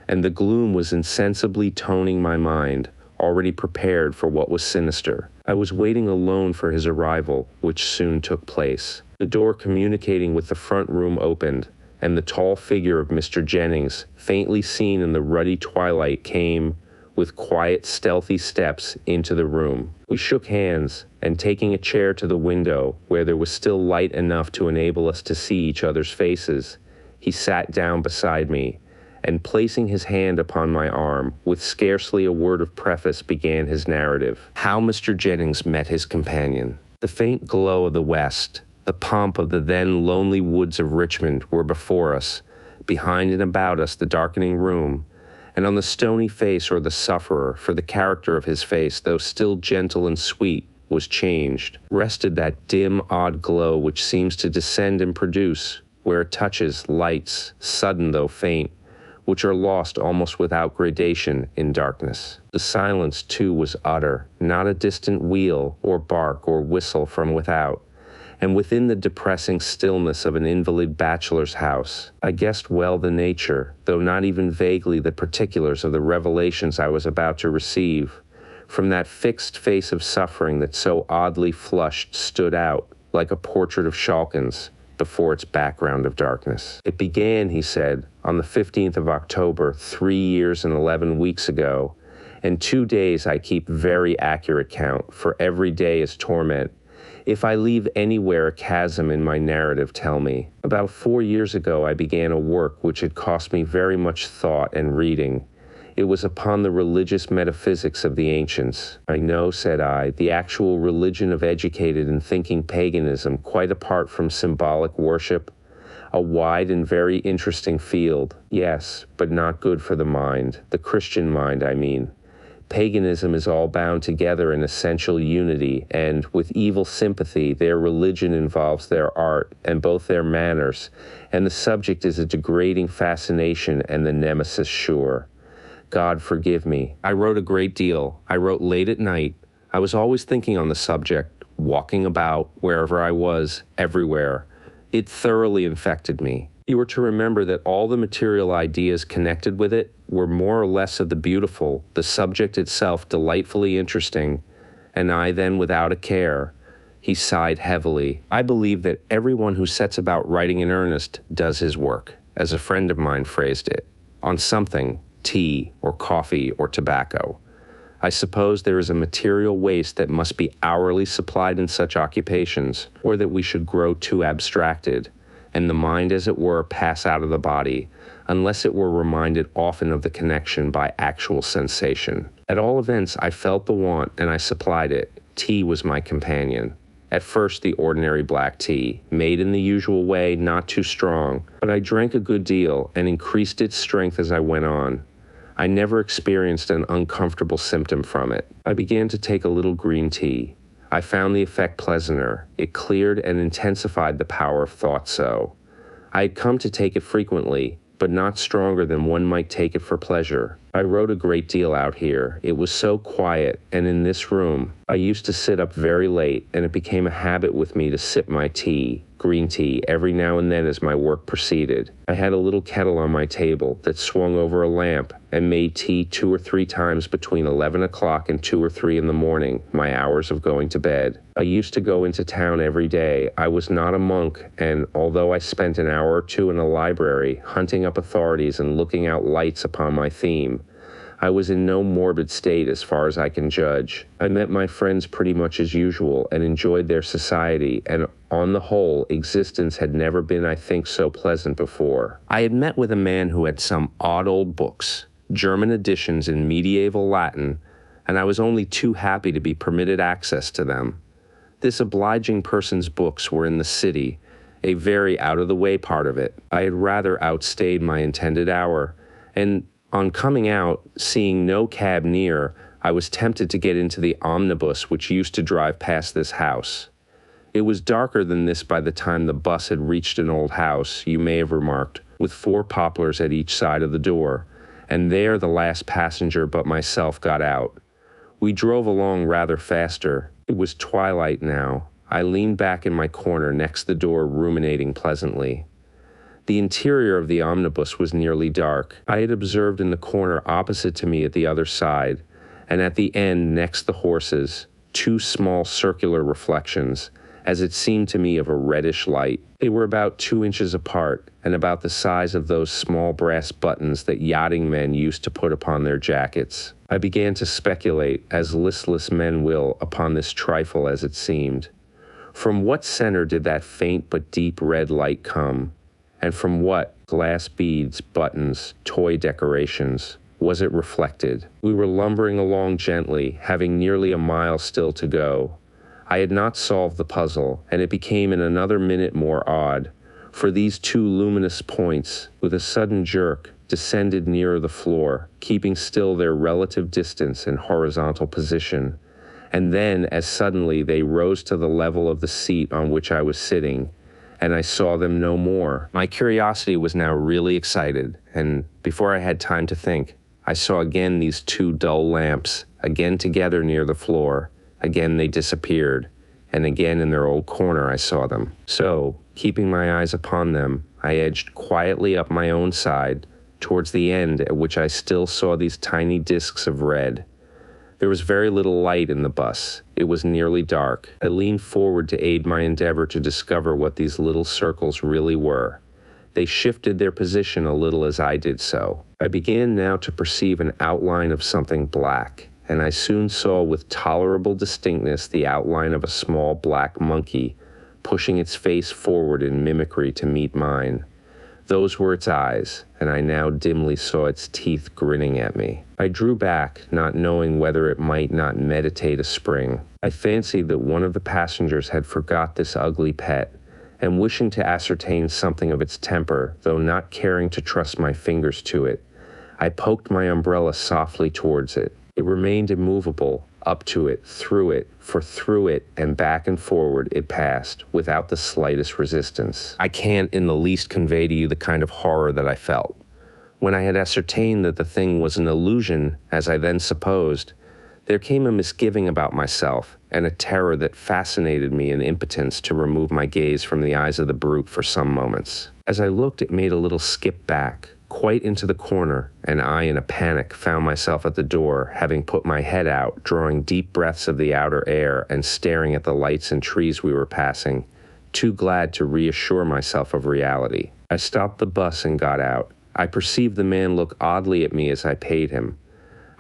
and the gloom was insensibly toning my mind, already prepared for what was sinister. I was waiting alone for his arrival, which soon took place. The door communicating with the front room opened, and the tall figure of Mr. Jennings, faintly seen in the ruddy twilight, came, with quiet, stealthy steps, into the room. We shook hands, and taking a chair to the window, where there was still light enough to enable us to see each other's faces, he sat down beside me, and placing his hand upon my arm, with scarcely a word of preface began his narrative. How Mr. Jennings met his companion. The faint glow of the west, the pomp of the then lonely woods of Richmond were before us, behind and about us the darkening room, and on the stony face or the sufferer, for the character of his face, though still gentle and sweet, was changed, rested that dim, odd glow which seems to descend and produce, where it touches, lights, sudden though faint, which are lost almost without gradation in darkness. The silence, too, was utter, not a distant wheel or bark or whistle from without, and within the depressing stillness of an invalid bachelor's house, I guessed well the nature, though not even vaguely the particulars of the revelations I was about to receive, from that fixed face of suffering that so oddly flushed stood out, like a portrait of Schalken's, before its background of darkness. It began, he said, on the 15th of October, 3 years and 11 weeks ago, and 2 days I keep very accurate count, for every day is torment. If I leave anywhere a chasm in my narrative, tell me. About 4 years ago, I began a work which had cost me very much thought and reading. It was upon the religious metaphysics of the ancients. I know, said I, the actual religion of educated and thinking paganism, quite apart from symbolic worship. A wide and very interesting field, yes, but not good for the mind, the Christian mind, I mean. Paganism is all bound together in essential unity, and, with evil sympathy, their religion involves their art, and both their manners, and the subject is a degrading fascination and the nemesis sure. God forgive me. I wrote a great deal. I wrote late at night. I was always thinking on the subject, walking about, wherever I was, everywhere. It thoroughly infected me. You were to remember that all the material ideas connected with it were more or less of the beautiful, the subject itself delightfully interesting, and I then without a care. He sighed heavily. I believe that everyone who sets about writing in earnest does his work, as a friend of mine phrased it, on something, tea or coffee or tobacco. I suppose there is a material waste that must be hourly supplied in such occupations, or that we should grow too abstracted, and the mind, as it were, pass out of the body, unless it were reminded often of the connection by actual sensation. At all events, I felt the want, and I supplied it. Tea was my companion. At first, the ordinary black tea, made in the usual way, not too strong, but I drank a good deal, and increased its strength as I went on. I never experienced an uncomfortable symptom from it. I began to take a little green tea. I found the effect pleasanter. It cleared and intensified the power of thought so. I had come to take it frequently, but not stronger than one might take it for pleasure. I wrote a great deal out here. It was so quiet, and in this room, I used to sit up very late, and it became a habit with me to sip my tea, green tea, every now and then as my work proceeded. I had a little kettle on my table that swung over a lamp and made tea 2 or 3 times between 11 o'clock and 2 or 3 in the morning, my hours of going to bed. I used to go into town every day. I was not a monk, and although I spent an hour or 2 in a library, hunting up authorities and looking out lights upon my theme, I was in no morbid state as far as I can judge. I met my friends pretty much as usual and enjoyed their society, and on the whole, existence had never been, I think, so pleasant before. I had met with a man who had some odd old books, German editions in medieval Latin, and I was only too happy to be permitted access to them. This obliging person's books were in the city, a very out-of-the-way part of it. I had rather outstayed my intended hour, and on coming out, seeing no cab near, I was tempted to get into the omnibus which used to drive past this house. It was darker than this by the time the bus had reached an old house, you may have remarked, with 4 poplars at each side of the door, and there the last passenger but myself got out. We drove along rather faster. It was twilight now. I leaned back in my corner next the door, ruminating pleasantly. The interior of the omnibus was nearly dark. I had observed in the corner opposite to me at the other side, and at the end next the horses, 2 small circular reflections, as it seemed to me of a reddish light. They were about 2 inches apart, and about the size of those small brass buttons that yachting men used to put upon their jackets. I began to speculate, as listless men will, upon this trifle as it seemed. From what center did that faint but deep red light come? And from what glass beads, buttons, toy decorations was it reflected? We were lumbering along gently, having nearly a mile still to go. I had not solved the puzzle, and it became in another minute more odd, for these 2 luminous points, with a sudden jerk, descended nearer the floor, keeping still their relative distance and horizontal position, and then, as suddenly, they rose to the level of the seat on which I was sitting, and I saw them no more. My curiosity was now really excited, and before I had time to think, I saw again these 2 dull lamps, again together near the floor. Again they disappeared, and again in their old corner I saw them. So, keeping my eyes upon them, I edged quietly up my own side, towards the end at which I still saw these tiny discs of red. There was very little light in the bus. It was nearly dark. I leaned forward to aid my endeavor to discover what these little circles really were. They shifted their position a little as I did so. I began now to perceive an outline of something black, and I soon saw with tolerable distinctness the outline of a small black monkey, pushing its face forward in mimicry to meet mine. Those were its eyes, and I now dimly saw its teeth grinning at me. I drew back, not knowing whether it might not meditate a spring. I fancied that one of the passengers had forgot this ugly pet, and wishing to ascertain something of its temper, though not caring to trust my fingers to it, I poked my umbrella softly towards it. It remained immovable, up to it, for through it and back and forward it passed, without the slightest resistance. I can't in the least convey to you the kind of horror that I felt. When I had ascertained that the thing was an illusion, as I then supposed, there came a misgiving about myself, and a terror that fascinated me in impotence to remove my gaze from the eyes of the brute for some moments. As I looked, it made a little skip back, quite into the corner, and I, in a panic, found myself at the door, having put my head out, drawing deep breaths of the outer air, and staring at the lights and trees we were passing, too glad to reassure myself of reality. I stopped the bus and got out. I perceived the man look oddly at me as I paid him.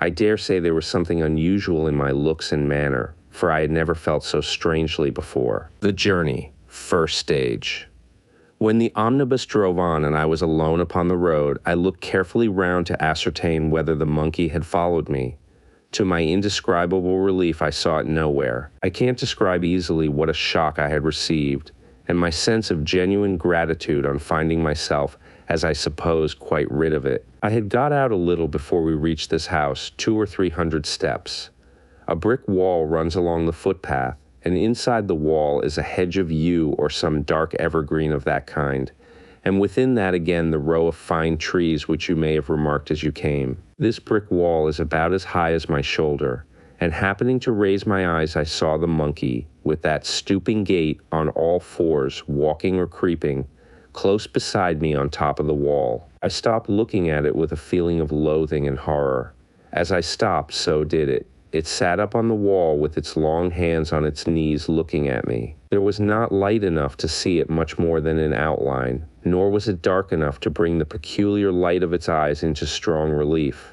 I dare say there was something unusual in my looks and manner, for I had never felt so strangely before. The journey, first stage. When the omnibus drove on and I was alone upon the road, I looked carefully round to ascertain whether the monkey had followed me. To my indescribable relief, I saw it nowhere. I can't describe easily what a shock I had received, and my sense of genuine gratitude on finding myself, as I supposed, quite rid of it. I had got out a little before we reached this house, 200 or 300 steps. A brick wall runs along the footpath, and inside the wall is a hedge of yew or some dark evergreen of that kind, and within that again the row of fine trees which you may have remarked as you came. This brick wall is about as high as my shoulder, and happening to raise my eyes I saw the monkey, with that stooping gait, on all fours, walking or creeping, close beside me on top of the wall. I stopped looking at it with a feeling of loathing and horror. As I stopped, so did it. It sat up on the wall with its long hands on its knees looking at me. There was not light enough to see it much more than in outline, nor was it dark enough to bring the peculiar light of its eyes into strong relief.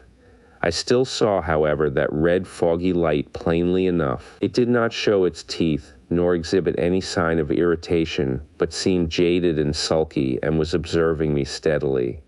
I still saw, however, that red foggy light plainly enough. It did not show its teeth, nor exhibit any sign of irritation, but seemed jaded and sulky, and was observing me steadily.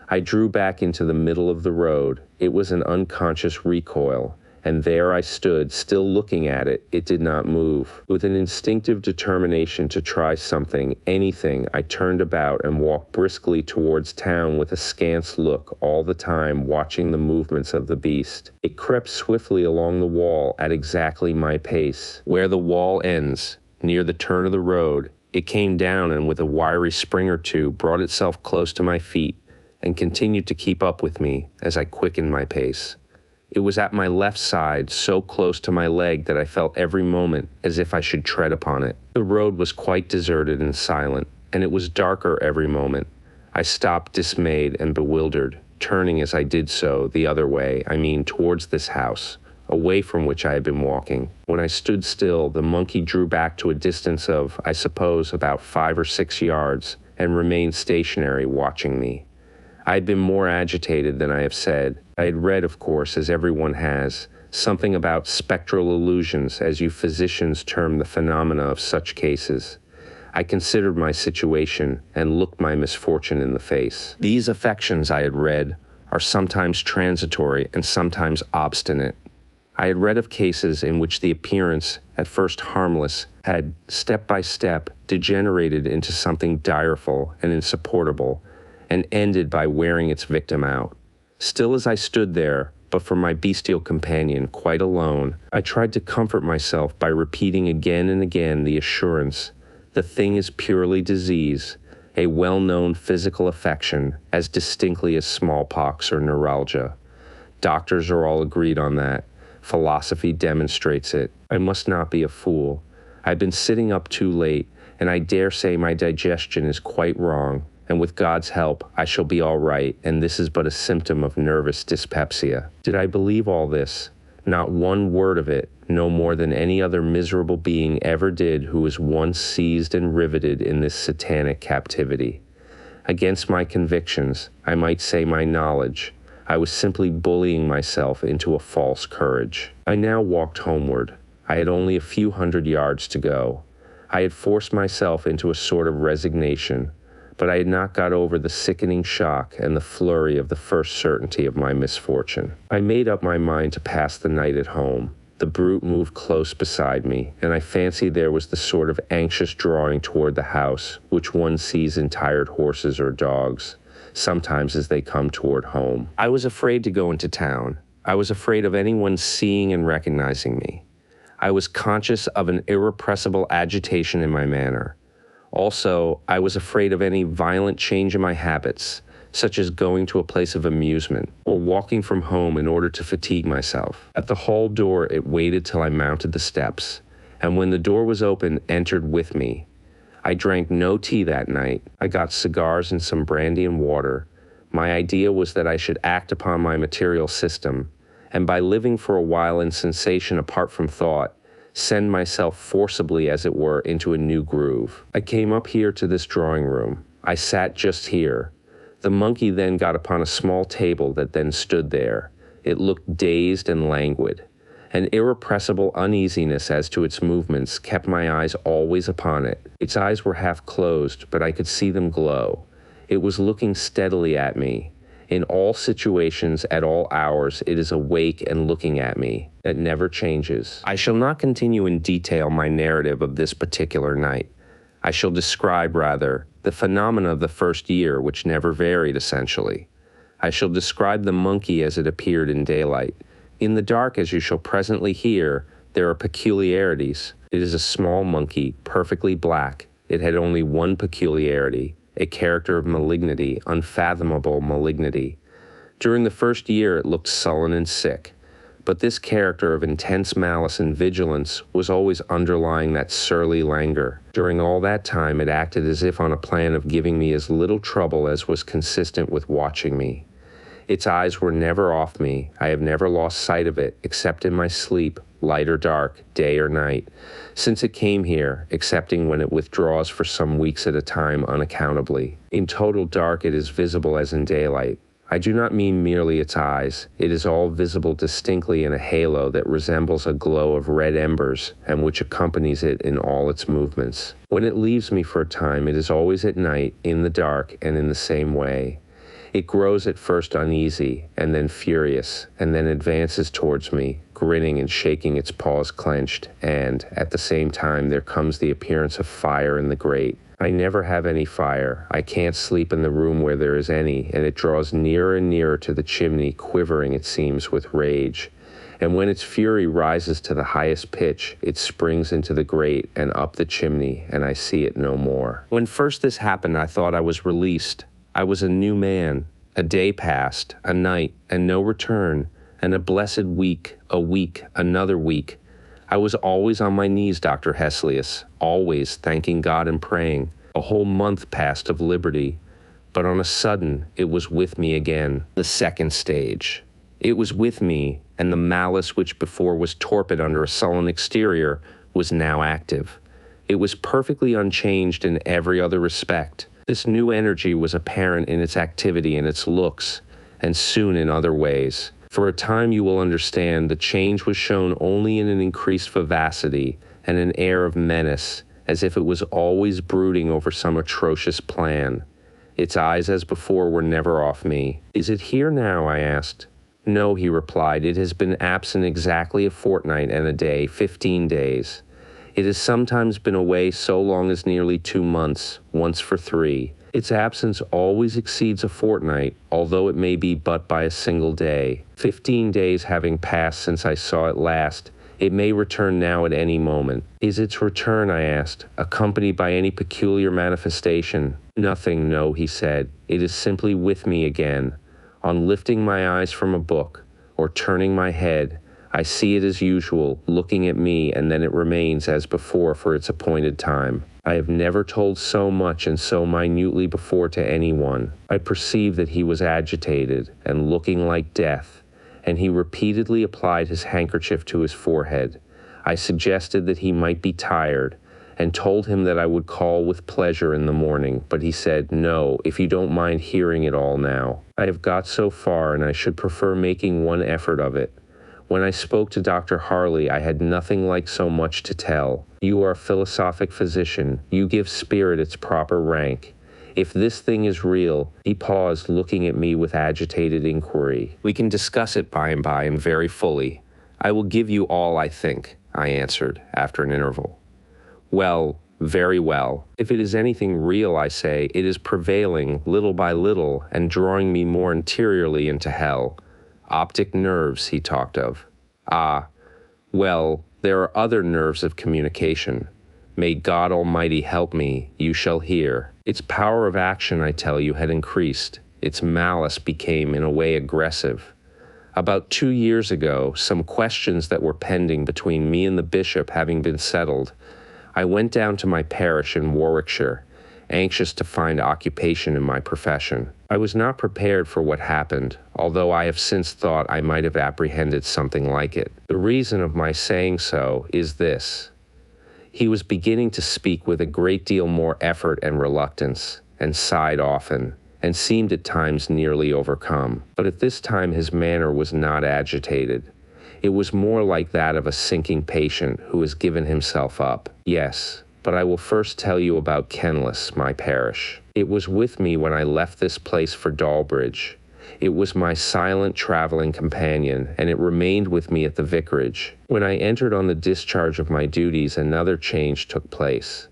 I drew back into the middle of the road. It was an unconscious recoil, and there I stood, still looking at it. It did not move. With an instinctive determination to try something, anything, I turned about and walked briskly towards town with a scant look, all the time watching the movements of the beast. It crept swiftly along the wall at exactly my pace. Where the wall ends, near the turn of the road, it came down and with a wiry spring or two brought itself close to my feet and continued to keep up with me as I quickened my pace. It was at my left side, so close to my leg that I felt every moment as if I should tread upon it. The road was quite deserted and silent, and it was darker every moment. I stopped dismayed and bewildered, turning as I did so the other way, towards this house, away from which I had been walking. When I stood still, the monkey drew back to a distance of, I suppose, about 5 or 6 yards, and remained stationary, watching me. I had been more agitated than I have said. I had read, of course, as everyone has, something about spectral illusions, as you physicians term the phenomena of such cases. I considered my situation and looked my misfortune in the face. These affections, I had read, are sometimes transitory and sometimes obstinate. I had read of cases in which the appearance, at first harmless, had, step by step, degenerated into something direful and insupportable, and ended by wearing its victim out. Still as I stood there, but for my bestial companion, quite alone, I tried to comfort myself by repeating again and again the assurance, the thing is purely disease, a well-known physical affection, as distinctly as smallpox or neuralgia. Doctors are all agreed on that. Philosophy demonstrates it. I must not be a fool. I've been sitting up too late, and I dare say my digestion is quite wrong. And with God's help, I shall be all right, and this is but a symptom of nervous dyspepsia. Did I believe all this? Not one word of it, no more than any other miserable being ever did who was once seized and riveted in this satanic captivity. Against my convictions, I might say my knowledge, I was simply bullying myself into a false courage. I now walked homeward. I had only a few hundred yards to go. I had forced myself into a sort of resignation, but I had not got over the sickening shock and the flurry of the first certainty of my misfortune. I made up my mind to pass the night at home. The brute moved close beside me, and I fancied there was the sort of anxious drawing toward the house which one sees in tired horses or dogs, sometimes as they come toward home. I was afraid to go into town. I was afraid of anyone seeing and recognizing me. I was conscious of an irrepressible agitation in my manner. Also, I was afraid of any violent change in my habits, such as going to a place of amusement or walking from home in order to fatigue myself. At the hall door, it waited till I mounted the steps, and when the door was open, entered with me. I drank no tea that night. I got cigars and some brandy and water. My idea was that I should act upon my material system, and by living for a while in sensation apart from thought, send myself forcibly, as it were, into a new groove. I came up here to this drawing room. I sat just here. The monkey then got upon a small table that then stood there. It looked dazed and languid. An irrepressible uneasiness as to its movements kept my eyes always upon it. Its eyes were half closed, but I could see them glow. It was looking steadily at me. In all situations, at all hours, it is awake and looking at me. It never changes. I shall not continue in detail my narrative of this particular night. I shall describe, rather, the phenomena of the first year, which never varied, essentially. I shall describe the monkey as it appeared in daylight. In the dark, as you shall presently hear, there are peculiarities. It is a small monkey, perfectly black. It had only one peculiarity, a character of malignity, unfathomable malignity. During the first year, it looked sullen and sick. But this character of intense malice and vigilance was always underlying that surly languor. During all that time, it acted as if on a plan of giving me as little trouble as was consistent with watching me. Its eyes were never off me. I have never lost sight of it, except in my sleep, light or dark, day or night, since it came here, excepting when it withdraws for some weeks at a time unaccountably. In total dark it is visible as in daylight. I do not mean merely its eyes. It is all visible distinctly in a halo that resembles a glow of red embers, and which accompanies it in all its movements. When it leaves me for a time, it is always at night, in the dark, and in the same way. It grows at first uneasy, and then furious, and then advances towards me, grinning and shaking its paws clenched, and, at the same time, there comes the appearance of fire in the grate. I never have any fire. I can't sleep in the room where there is any, and it draws nearer and nearer to the chimney, quivering, it seems, with rage. And when its fury rises to the highest pitch, it springs into the grate and up the chimney, and I see it no more. When first this happened, I thought I was released. I was a new man. A day passed, a night, and no return, and a blessed week, a week, another week. I was always on my knees, Dr. HESSELIUS, always thanking God and praying. A whole month passed of liberty, but on a sudden it was with me again, the second stage. It was with me, and the malice which before was torpid under a sullen exterior was now active. It was perfectly unchanged in every other respect. This new energy was apparent in its activity and its looks, and soon in other ways. For a time, you will understand, the change was shown only in an increased vivacity and an air of menace, as if it was always brooding over some atrocious plan. Its eyes, as before, were never off me. "Is it here now?" I asked. "No," he replied. "It has been absent exactly a fortnight and a day, 15 days. It has sometimes been away so long as nearly 2 months, once for 3. Its absence always exceeds a fortnight, although it may be but by a single day. 15 days having passed since I saw it last, it may return now at any moment." "Is its return," I asked, "accompanied by any peculiar manifestation?" "Nothing, no," he said. "It is simply with me again. On lifting my eyes from a book, or turning my head, I see it as usual, looking at me, and then it remains as before for its appointed time. I have never told so much and so minutely before to anyone. I perceived that he was agitated and looking like death, and he repeatedly applied his handkerchief to his forehead. I suggested that he might be tired, and told him that I would call with pleasure in the morning, but he said, "No, if you don't mind hearing it all now. I have got so far, and I should prefer making one effort of it. When I spoke to Dr. Harley, I had nothing like so much to tell. You are a philosophic physician. You give spirit its proper rank. If this thing is real," he paused, looking at me with agitated inquiry. "We can discuss it by and by and very fully. I will give you all I think," I answered, after an interval. "Well, very well. If it is anything real, I say, it is prevailing little by little and drawing me more interiorly into hell. Optic nerves, he talked of. Ah, well, there are other nerves of communication. May God Almighty help me, you shall hear. Its power of action, I tell you, had increased. Its malice became, in a way, aggressive. About 2 years ago, some questions that were pending between me and the bishop having been settled, I went down to my parish in Warwickshire, anxious to find occupation in my profession. I was not prepared for what happened, although I have since thought I might have apprehended something like it. The reason of my saying so is this. He was beginning to speak with a great deal more effort and reluctance, and sighed often, and seemed at times nearly overcome. But at this time his manner was not agitated. It was more like that of a sinking patient who has given himself up. Yes, but I will first tell you about Kenlis, my parish. It was with me when I left this place for Dalbridge. It was my silent traveling companion, and it remained with me at the vicarage. When I entered on the discharge of my duties, another change took place.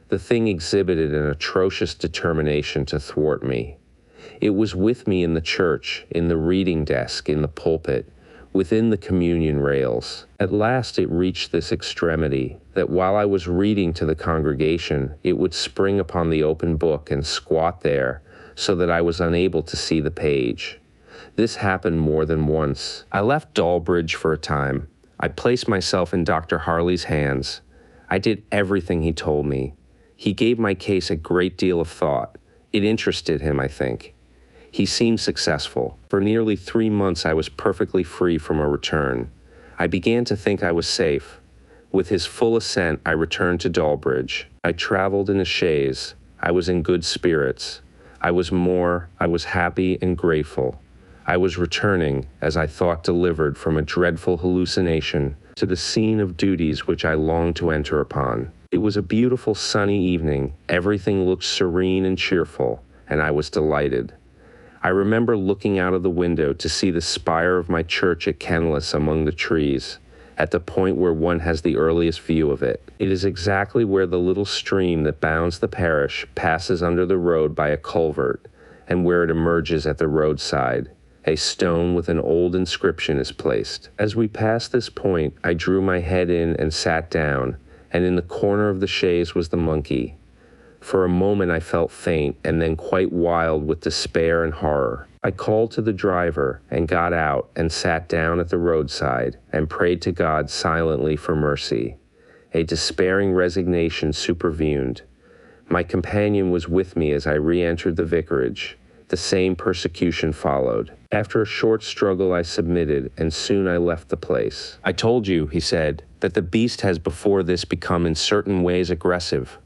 The thing exhibited an atrocious determination to thwart me. It was with me in the church, in the reading desk, in the pulpit, within the communion rails. At last it reached this extremity, that while I was reading to the congregation, it would spring upon the open book and squat there, so that I was unable to see the page. This happened more than once. I left Dalbridge for a time. I placed myself in Dr. Harley's hands. I did everything he told me. He gave my case a great deal of thought. It interested him, I think. He seemed successful. For nearly 3 months I was perfectly free from a return. I began to think I was safe. With his full assent, I returned to Dalbridge. I traveled in a chaise. I was in good spirits. I was happy and grateful. I was returning, as I thought delivered from a dreadful hallucination, to the scene of duties which I longed to enter upon. It was a beautiful sunny evening. Everything looked serene and cheerful, and I was delighted. I remember looking out of the window to see the spire of my church at Kenlis among the trees, at the point where one has the earliest view of it. It is exactly where the little stream that bounds the parish passes under the road by a culvert, and where it emerges at the roadside. A stone with an old inscription is placed. As we passed this point, I drew my head in and sat down, and in the corner of the chaise was the monkey. For a moment I felt faint, and then quite wild with despair and horror. I called to the driver, and got out, and sat down at the roadside, and prayed to God silently for mercy. A despairing resignation supervened. My companion was with me as I re-entered the vicarage. The same persecution followed. After a short struggle I submitted, and soon I left the place. "I told you," he said, "that the beast has before this become in certain ways aggressive.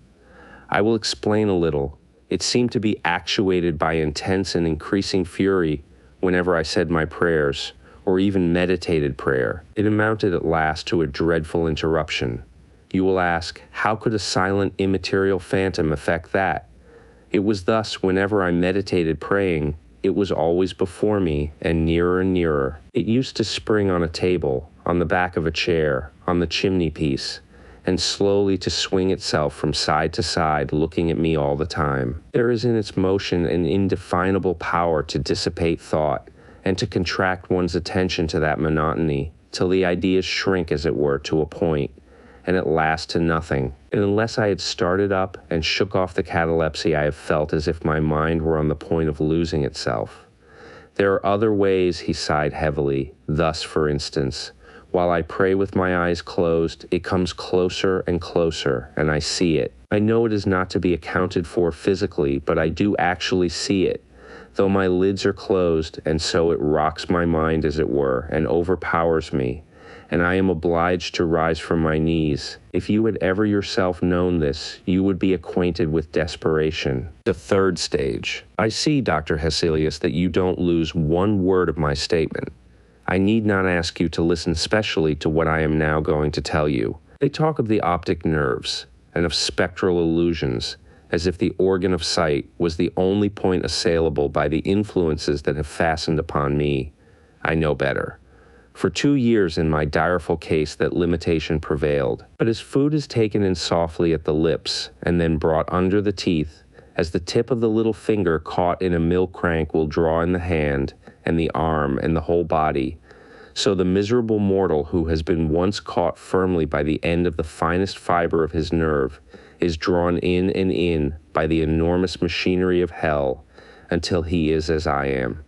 I will explain a little. It seemed to be actuated by intense and increasing fury whenever I said my prayers, or even meditated prayer. It amounted at last to a dreadful interruption. You will ask, how could a silent, immaterial phantom affect that? It was thus whenever I meditated praying, it was always before me and nearer. It used to spring on a table, on the back of a chair, on the chimney piece, and slowly to swing itself from side to side, looking at me all the time. There is in its motion an indefinable power to dissipate thought, and to contract one's attention to that monotony, till the ideas shrink, as it were, to a point, and at last to nothing. And unless I had started up and shook off the catalepsy, I have felt as if my mind were on the point of losing itself. There are other ways," he sighed heavily. "Thus, for instance, while I pray with my eyes closed, it comes closer and closer, and I see it. I know it is not to be accounted for physically, but I do actually see it, though my lids are closed, and so it rocks my mind, as it were, and overpowers me, and I am obliged to rise from my knees. If you had ever yourself known this, you would be acquainted with desperation. The third stage. I see, Dr. HESSELIUS, that you don't lose one word of my statement. I need not ask you to listen specially to what I am now going to tell you. They talk of the optic nerves and of spectral illusions, as if the organ of sight was the only point assailable by the influences that have fastened upon me. I know better. For 2 years in my direful case that limitation prevailed. But as food is taken in softly at the lips and then brought under the teeth, as the tip of the little finger caught in a milk crank will draw in the hand and the arm and the whole body, so the miserable mortal who has been once caught firmly by the end of the finest fiber of his nerve is drawn in and in by the enormous machinery of hell until he is as I am.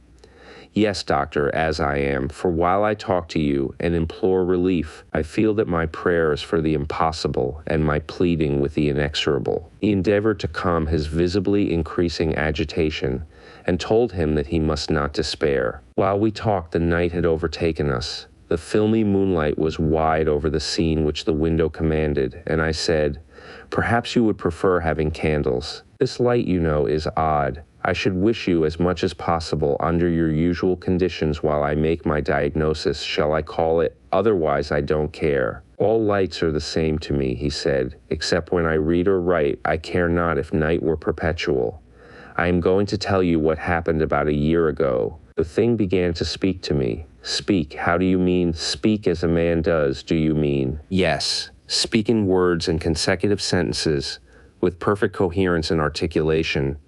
Yes, doctor, as I am, for while I talk to you and implore relief, I feel that my prayer is for the impossible and my pleading with the inexorable. He endeavored to calm his visibly increasing agitation and told him that he must not despair. While we talked, the night had overtaken us. The filmy moonlight was wide over the scene which the window commanded, and I said, "Perhaps you would prefer having candles. This light, you know, is odd. I should wish you as much as possible under your usual conditions while I make my diagnosis, shall I call it? Otherwise, I don't care. All lights are the same to me," he said, "except when I read or write. I care not if night were perpetual. I am going to tell you what happened about a year ago. The thing began to speak to me. Speak, how do you mean? Speak as a man does, do you mean? Yes, speak in words and consecutive sentences, with perfect coherence and articulation.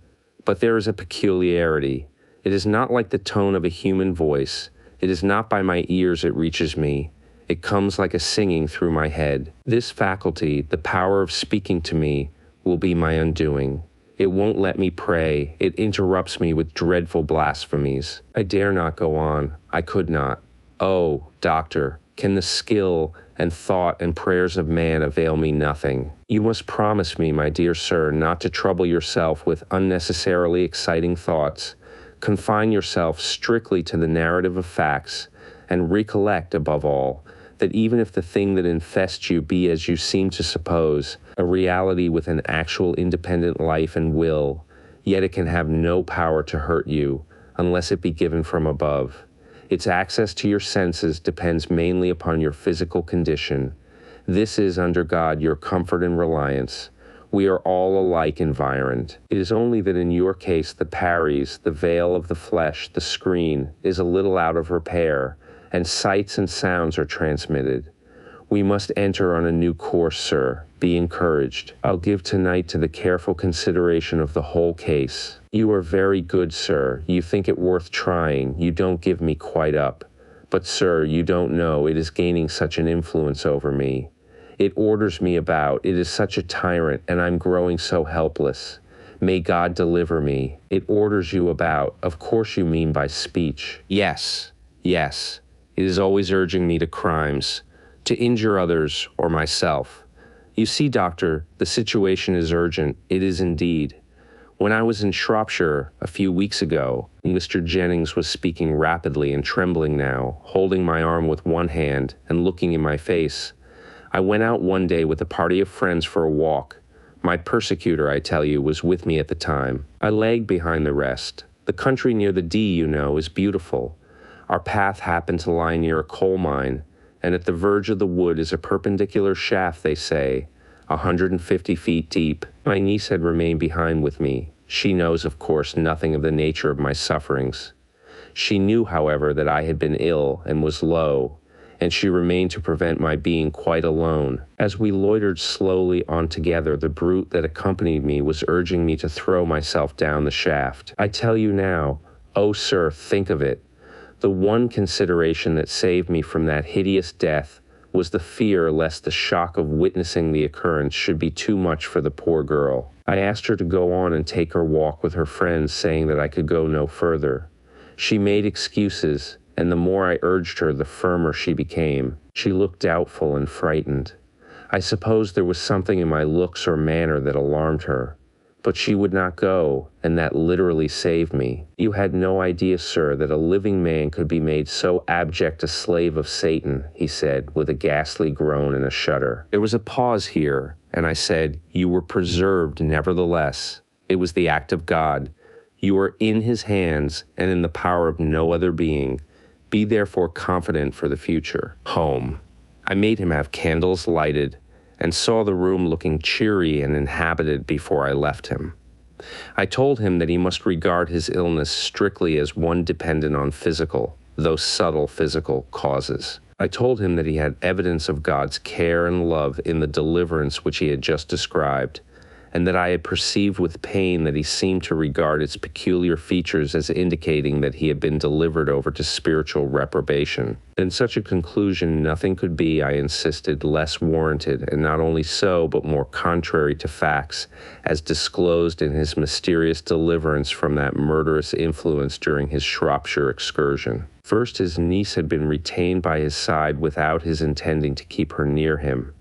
But there is a peculiarity. It is not like the tone of a human voice. It is not by my ears it reaches me. It comes like a singing through my head. This faculty, the power of speaking to me, will be my undoing. It won't let me pray. It interrupts me with dreadful blasphemies. I dare not go on. I could not. Oh, doctor, can the skill and thought and prayers of man avail me nothing? You must promise me, my dear sir, not to trouble yourself with unnecessarily exciting thoughts. Confine yourself strictly to the narrative of facts, and recollect, above all, that even if the thing that infests you be, as you seem to suppose, a reality with an actual independent life and will, yet it can have no power to hurt you, unless it be given from above. Its access to your senses depends mainly upon your physical condition. This is, under God, your comfort and reliance. We are all alike environed. It is only that in your case the paries, the veil of the flesh, the screen, is a little out of repair, and sights and sounds are transmitted. We must enter on a new course, sir. Be encouraged. I'll give tonight to the careful consideration of the whole case. You are very good, sir. You think it worth trying. You don't give me quite up. But, sir, you don't know. It is gaining such an influence over me. It orders me about. It is such a tyrant, and I'm growing so helpless. May God deliver me. It orders you about. Of course you mean by speech. Yes, yes. It is always urging me to crimes, to injure others or myself. You see, doctor, the situation is urgent. It is indeed. When I was in Shropshire a few weeks ago, Mr. Jennings was speaking rapidly and trembling now, holding my arm with one hand and looking in my face. I went out one day with a party of friends for a walk. My persecutor, I tell you, was with me at the time. I lagged behind the rest. The country near the Dee, you know, is beautiful. Our path happened to lie near a coal mine, and at the verge of the wood is a perpendicular shaft, they say, 150 feet deep. My niece had remained behind with me. She knows, of course, nothing of the nature of my sufferings. She knew, however, that I had been ill and was low, and she remained to prevent my being quite alone. As we loitered slowly on together, the brute that accompanied me was urging me to throw myself down the shaft. I tell you now, oh, sir, think of it. The one consideration that saved me from that hideous death was the fear lest the shock of witnessing the occurrence should be too much for the poor girl. I asked her to go on and take her walk with her friends, saying that I could go no further. She made excuses, and the more I urged her, the firmer she became. She looked doubtful and frightened. I suppose there was something in my looks or manner that alarmed her. But she would not go, and that literally saved me. You had no idea, sir, that a living man could be made so abject a slave of Satan, he said, with a ghastly groan and a shudder. There was a pause here, and I said, you were preserved nevertheless. It was the act of God. You were in his hands and in the power of no other being. Be therefore confident for the future. Home. I made him have candles lighted, and saw the room looking cheery and inhabited before I left him. I told him that he must regard his illness strictly as one dependent on physical, though subtle physical, causes. I told him that he had evidence of God's care and love in the deliverance which he had just described, and that I had perceived with pain that he seemed to regard its peculiar features as indicating that he had been delivered over to spiritual reprobation. In such a conclusion, nothing could be, I insisted, less warranted, and not only so, but more contrary to facts, as disclosed in his mysterious deliverance from that murderous influence during his Shropshire excursion. First, his niece had been retained by his side without his intending to keep her near him.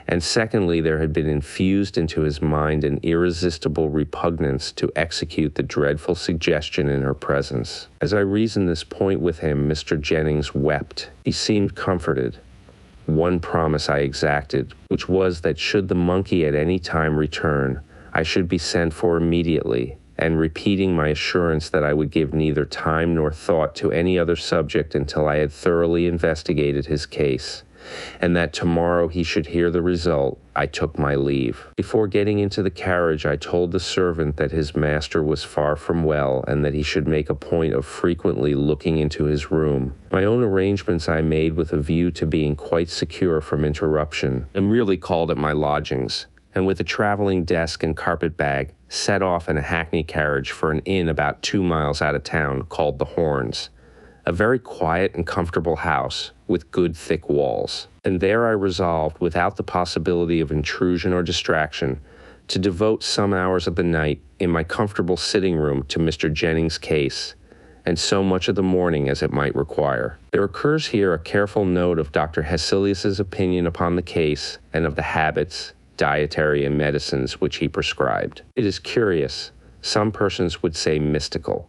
And secondly, there had been infused into his mind an irresistible repugnance to execute the dreadful suggestion in her presence. As I reasoned this point with him, Mr. Jennings wept. He seemed comforted. One promise I exacted, which was that should the monkey at any time return, I should be sent for immediately, and repeating my assurance that I would give neither time nor thought to any other subject until I had thoroughly investigated his case, and that tomorrow he should hear the result, I took my leave. Before getting into the carriage, I told the servant that his master was far from well, and that he should make a point of frequently looking into his room. My own arrangements I made with a view to being quite secure from interruption, and merely called at my lodgings, and with a traveling desk and carpet bag, set off in a hackney carriage for an inn about 2 miles out of town called the Horns, a very quiet and comfortable house with good thick walls. And there I resolved, without the possibility of intrusion or distraction, to devote some hours of the night in my comfortable sitting room to Mr. Jennings' case, and so much of the morning as it might require. There occurs here a careful note of Dr. HESSELIUS's opinion upon the case and of the habits, dietary, and medicines which he prescribed. It is curious, some persons would say mystical,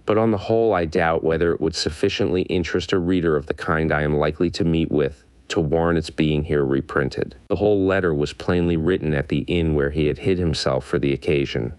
but on the whole I doubt whether it would sufficiently interest a reader of the kind I am likely to meet with to warrant its being here reprinted. The whole letter was plainly written at the inn where he had hid himself for the occasion.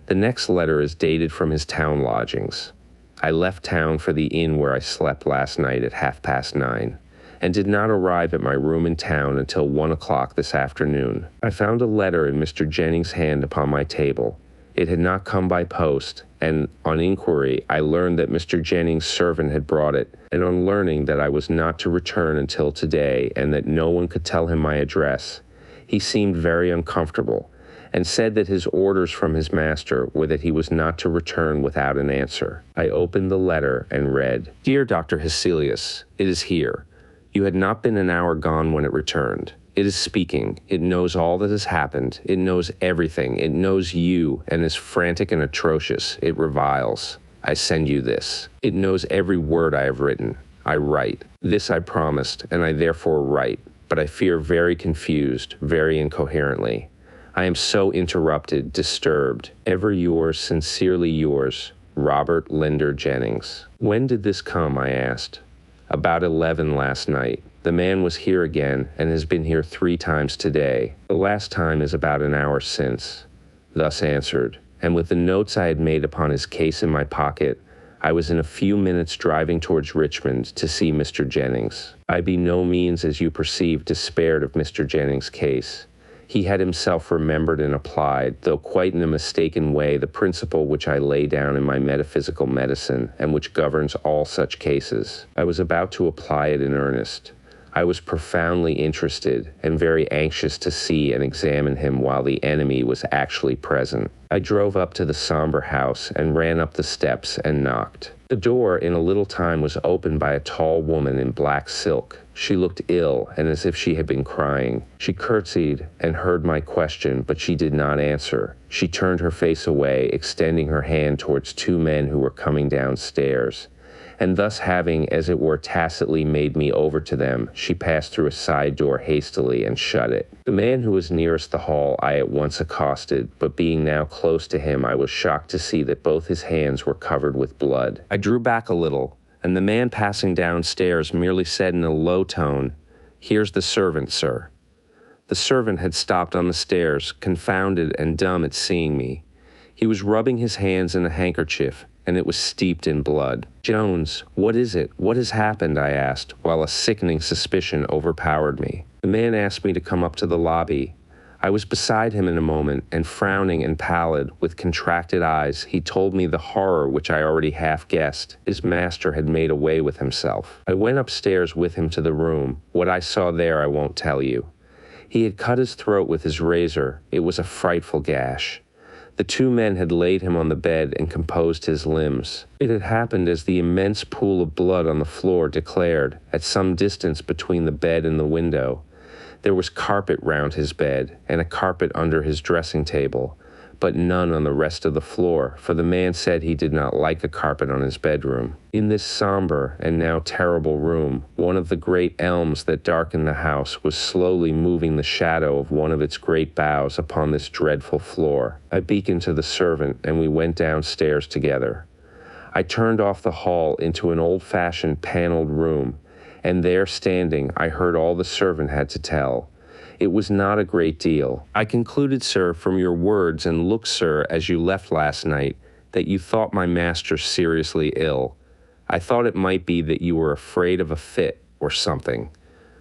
The next letter is dated from his town lodgings. I left town for the inn where I slept last night at 9:30, and did not arrive at my room in town until 1 o'clock this afternoon. I found a letter in Mr. Jennings' hand upon my table. It had not come by post, and on inquiry I learned that Mr. Jennings' servant had brought it, and on learning that I was not to return until today and that no one could tell him my address, he seemed very uncomfortable, and said that his orders from his master were that he was not to return without an answer. I opened the letter and read, "Dear Dr. HESSELIUS, it is here. You had not been an hour gone when it returned. It is speaking. It knows all that has happened. It knows everything. It knows you, and is frantic and atrocious. It reviles. I send you this. It knows every word I have written. I write. This I promised, and I therefore write, but I fear very confused, very incoherently. I am so interrupted, disturbed. Ever yours, sincerely yours, Robert Linder Jennings." "When did this come?" I asked. "About 11 last night. The man was here again, and has been here 3 times today. The last time is about an hour since." Thus answered, and with the notes I had made upon his case in my pocket, I was in a few minutes driving towards Richmond to see Mr. Jennings. I by no means, as you perceive, despaired of Mr. Jennings' case. He had himself remembered and applied, though quite in a mistaken way, the principle which I lay down in my metaphysical medicine, and which governs all such cases. I was about to apply it in earnest. I was profoundly interested, and very anxious to see and examine him while the enemy was actually present. I drove up to the somber house, and ran up the steps and knocked. The door in a little time was opened by a tall woman in black silk. She looked ill, and as if she had been crying. She curtsied and heard my question, but she did not answer. She turned her face away, extending her hand towards 2 men who were coming downstairs, and thus having, as it were, tacitly made me over to them, she passed through a side door hastily and shut it. The man who was nearest the hall I at once accosted, but being now close to him, I was shocked to see that both his hands were covered with blood. I drew back a little, and the man passing downstairs merely said in a low tone, "Here's the servant, sir." The servant had stopped on the stairs, confounded and dumb at seeing me. He was rubbing his hands in a handkerchief, and it was steeped in blood. "Jones, what is it? What has happened?" I asked, while a sickening suspicion overpowered me. The man asked me to come up to the lobby. I was beside him in a moment, and frowning and pallid, with contracted eyes, he told me the horror which I already half guessed. His master had made away with himself. I went upstairs with him to the room. What I saw there I won't tell you. He had cut his throat with his razor. It was a frightful gash. The two men had laid him on the bed and composed his limbs. It had happened as the immense pool of blood on the floor declared, at some distance between the bed and the window. There was carpet round his bed, and a carpet under his dressing table, but none on the rest of the floor, for the man said he did not like a carpet on his bedroom. In this somber and now terrible room, one of the great elms that darkened the house was slowly moving the shadow of one of its great boughs upon this dreadful floor. I beckoned to the servant, and we went downstairs together. I turned off the hall into an old-fashioned paneled room, and there standing I heard all the servant had to tell. It was not a great deal. "I concluded, sir, from your words and looks, sir, as you left last night, that you thought my master seriously ill. I thought it might be that you were afraid of a fit or something.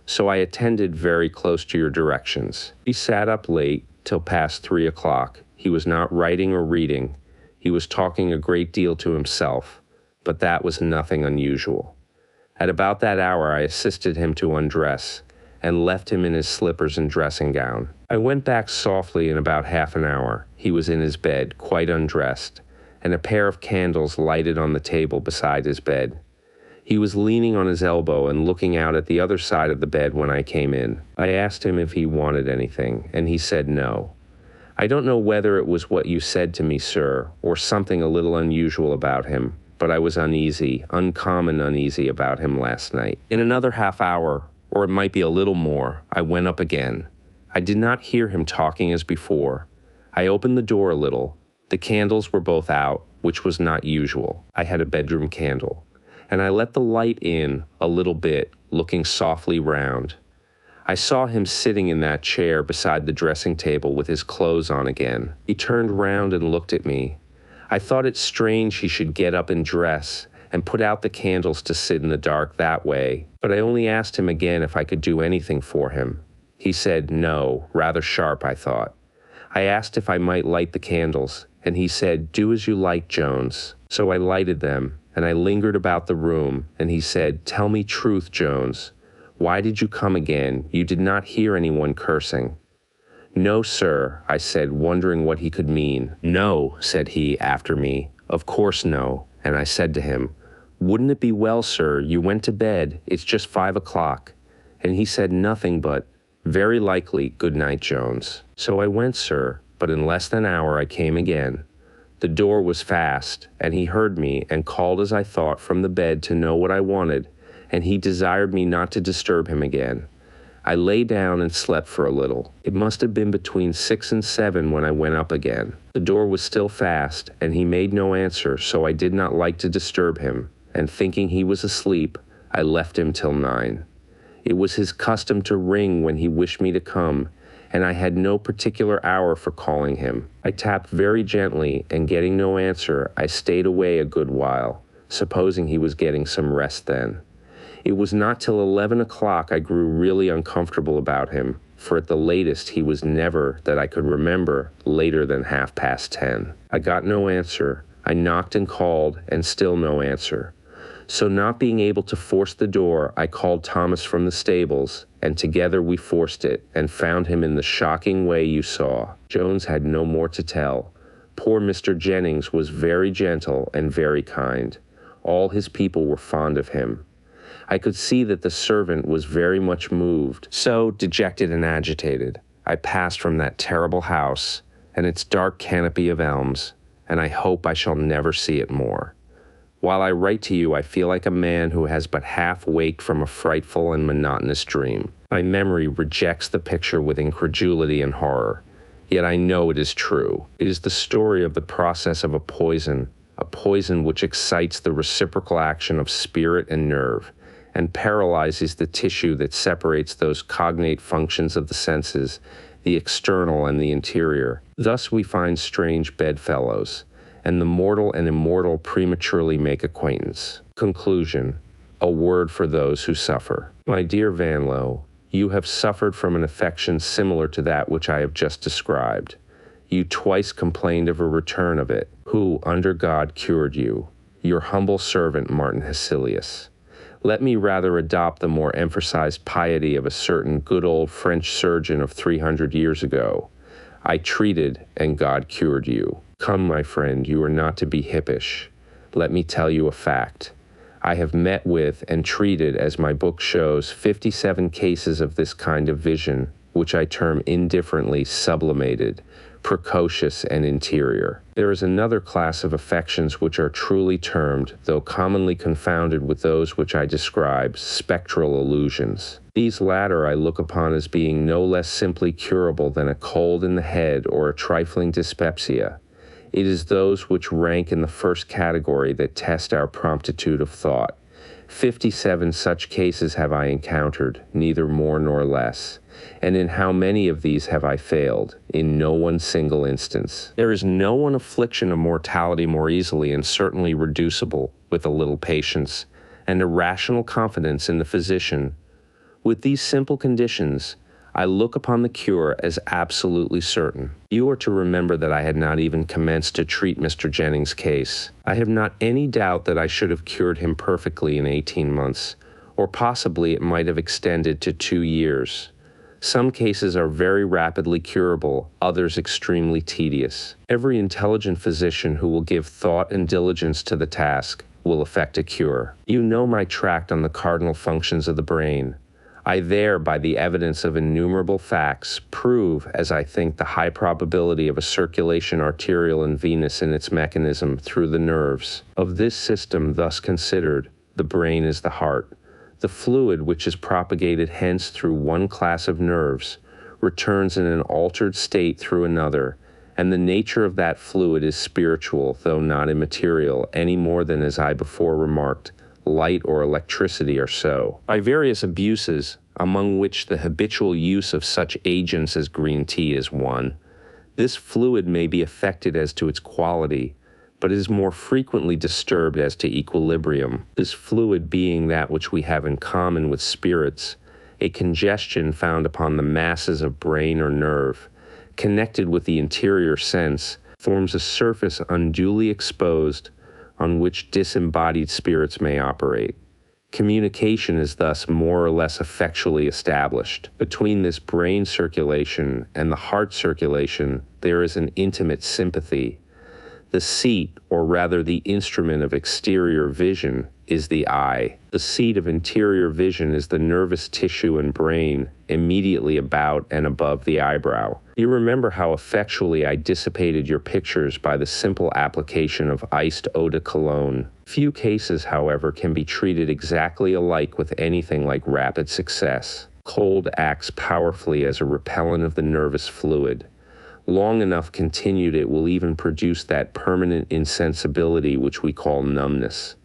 So I attended very close to your directions." He sat up late till past 3 o'clock. He was not writing or reading. He was talking a great deal to himself, but that was nothing unusual. At about that hour I assisted him to undress, and left him in his slippers and dressing gown. I went back softly in about half an hour. He was in his bed, quite undressed, and a pair of candles lighted on the table beside his bed. He was leaning on his elbow and looking out at the other side of the bed when I came in. I asked him if he wanted anything, and he said no. I don't know whether it was what you said to me, sir, or something a little unusual about him, but I was uneasy, uncommon uneasy about him last night. In another half hour, or it might be a little more, I went up again. I did not hear him talking as before. I opened the door a little. The candles were both out, which was not usual. I had a bedroom candle, and I let the light in a little bit, looking softly round. I saw him sitting in that chair beside the dressing table with his clothes on again. He turned round and looked at me. I thought it strange he should get up and dress, and put out the candles to sit in the dark that way, but I only asked him again if I could do anything for him. He said no, rather sharp, I thought. I asked if I might light the candles, and he said, "Do as you like, Jones." So I lighted them, and I lingered about the room, and he said, "Tell me truth, Jones. Why did you come again? You did not hear anyone cursing." "No, sir," I said, wondering what he could mean. "No," said he after me. "Of course no." And I said to him, "Wouldn't it be well, sir, you went to bed, it's just 5 o'clock. And he said nothing but, "Very likely, good night, Jones." So I went, sir, but in less than an hour I came again. The door was fast, and he heard me and called as I thought from the bed to know what I wanted, and he desired me not to disturb him again. I lay down and slept for a little. It must have been between 6 and 7 when I went up again. The door was still fast, and he made no answer, so I did not like to disturb him, and thinking he was asleep, I left him till 9. It was his custom to ring when he wished me to come, and I had no particular hour for calling him. I tapped very gently, and getting no answer, I stayed away a good while, supposing he was getting some rest then. It was not till 11 o'clock I grew really uncomfortable about him, for at the latest he was never, that I could remember, later than 10:30. I got no answer. I knocked and called, and still no answer. So not being able to force the door, I called Thomas from the stables, and together we forced it, and found him in the shocking way you saw. Jones had no more to tell. Poor Mr. Jennings was very gentle and very kind. All his people were fond of him. I could see that the servant was very much moved. So, dejected and agitated, I passed from that terrible house and its dark canopy of elms, and I hope I shall never see it more. While I write to you, I feel like a man who has but half waked from a frightful and monotonous dream. My memory rejects the picture with incredulity and horror, yet I know it is true. It is the story of the process of a poison which excites the reciprocal action of spirit and nerve, and paralyzes the tissue that separates those cognate functions of the senses, the external and the interior. Thus we find strange bedfellows, and the mortal and immortal prematurely make acquaintance. Conclusion. A word for those who suffer. My dear Vanlo, you have suffered from an affection similar to that which I have just described. You twice complained of a return of it. Who, under God, cured you? Your humble servant, Martin HESSELIUS. Let me rather adopt the more emphasized piety of a certain good old French surgeon of 300 years ago. I treated, and God cured you. Come, my friend, you are not to be hippish. Let me tell you a fact. I have met with and treated, as my book shows, 57 cases of this kind of vision, which I term indifferently sublimated, precocious, and interior. There is another class of affections which are truly termed, though commonly confounded with those which I describe, spectral illusions. These latter I look upon as being no less simply curable than a cold in the head or a trifling dyspepsia. It is those which rank in the first category that test our promptitude of thought. 57 such cases have I encountered, neither more nor less. And in how many of these have I failed? In no one single instance. There is no one affliction of mortality more easily and certainly reducible, with a little patience, and a rational confidence in the physician. With these simple conditions, I look upon the cure as absolutely certain. You are to remember that I had not even commenced to treat Mr. Jennings' case. I have not any doubt that I should have cured him perfectly in 18 months, or possibly it might have extended to 2 years. Some cases are very rapidly curable, others extremely tedious. Every intelligent physician who will give thought and diligence to the task will effect a cure. You know my tract on the cardinal functions of the brain. I there, by the evidence of innumerable facts, prove, as I think, the high probability of a circulation arterial and venous in its mechanism through the nerves. Of this system thus considered, the brain is the heart. The fluid which is propagated hence through one class of nerves returns in an altered state through another, and the nature of that fluid is spiritual, though not immaterial, any more than, as I before remarked, light or electricity are so. By various abuses, among which the habitual use of such agents as green tea is one, this fluid may be affected as to its quality, but is more frequently disturbed as to equilibrium. This fluid being that which we have in common with spirits, a congestion found upon the masses of brain or nerve, connected with the interior sense, forms a surface unduly exposed on which disembodied spirits may operate. Communication is thus more or less effectually established. Between this brain circulation and the heart circulation, there is an intimate sympathy. The seat, or rather the instrument of exterior vision, is the eye. The seat of interior vision is the nervous tissue and brain immediately about and above the eyebrow. You remember how effectually I dissipated your pictures by the simple application of iced eau de cologne. Few cases, however, can be treated exactly alike with anything like rapid success. Cold acts powerfully as a repellent of the nervous fluid. Long enough continued, it will even produce that permanent insensibility which we call numbness,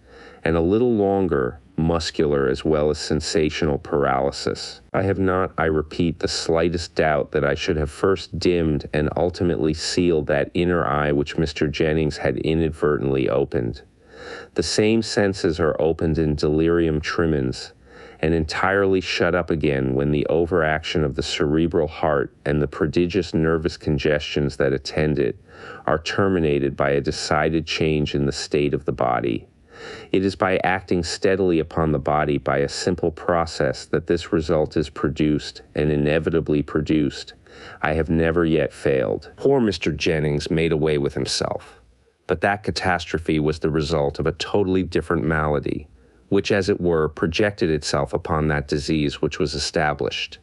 and a little longer, muscular as well as sensational paralysis. I have not, I repeat, the slightest doubt that I should have first dimmed and ultimately sealed that inner eye which Mr. Jennings had inadvertently opened. The same senses are opened in delirium tremens, and entirely shut up again when the overaction of the cerebral heart and the prodigious nervous congestions that attend it are terminated by a decided change in the state of the body. It is by acting steadily upon the body by a simple process that this result is produced, and inevitably produced. I have never yet failed. Poor Mr. Jennings made away with himself, but that catastrophe was the result of a totally different malady, which, as it were, projected itself upon that disease which was established.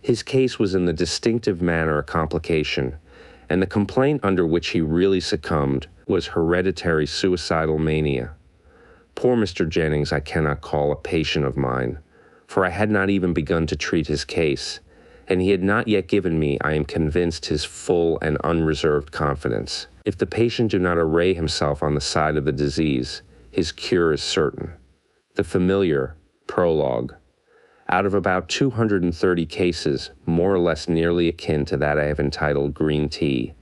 His case was in the distinctive manner a complication, and the complaint under which he really succumbed was hereditary suicidal mania. Poor Mr. Jennings I cannot call a patient of mine, for I had not even begun to treat his case, and he had not yet given me, I am convinced, his full and unreserved confidence. If the patient do not array himself on the side of the disease, his cure is certain. The familiar prologue. Out of about 230 cases, more or less nearly akin to that I have entitled Green Tea,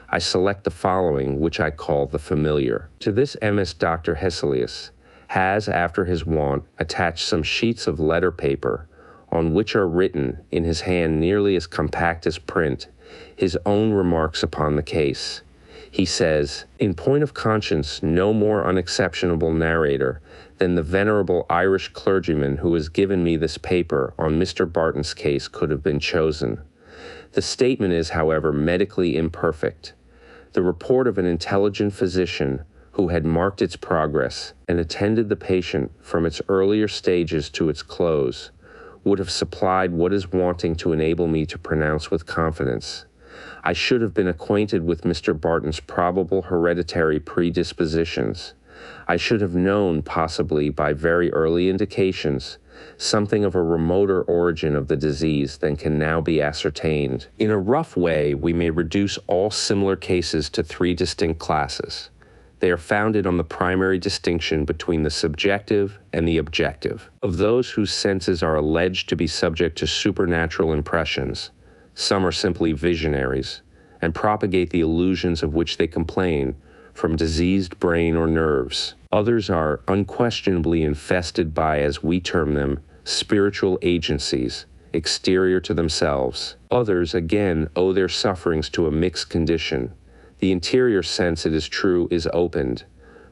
I select the following, which I call the familiar. To this MS Dr. HESSELIUS has, after his wont, attached some sheets of letter paper, on which are written, in his hand nearly as compact as print, his own remarks upon the case. He says, in point of conscience, no more unexceptionable narrator than the venerable Irish clergyman who has given me this paper on Mr. Barton's case could have been chosen. The statement is, however, medically imperfect. The report of an intelligent physician who had marked its progress and attended the patient from its earlier stages to its close would have supplied what is wanting to enable me to pronounce with confidence. I should have been acquainted with Mr. Barton's probable hereditary predispositions. I should have known, possibly by very early indications, something of a remoter origin of the disease than can now be ascertained. In a rough way, we may reduce all similar cases to three distinct classes. They are founded on the primary distinction between the subjective and the objective. Of those whose senses are alleged to be subject to supernatural impressions, some are simply visionaries, and propagate the illusions of which they complain from diseased brain or nerves. Others are unquestionably infested by, as we term them, spiritual agencies, exterior to themselves. Others, again, owe their sufferings to a mixed condition. The interior sense, it is true, is opened,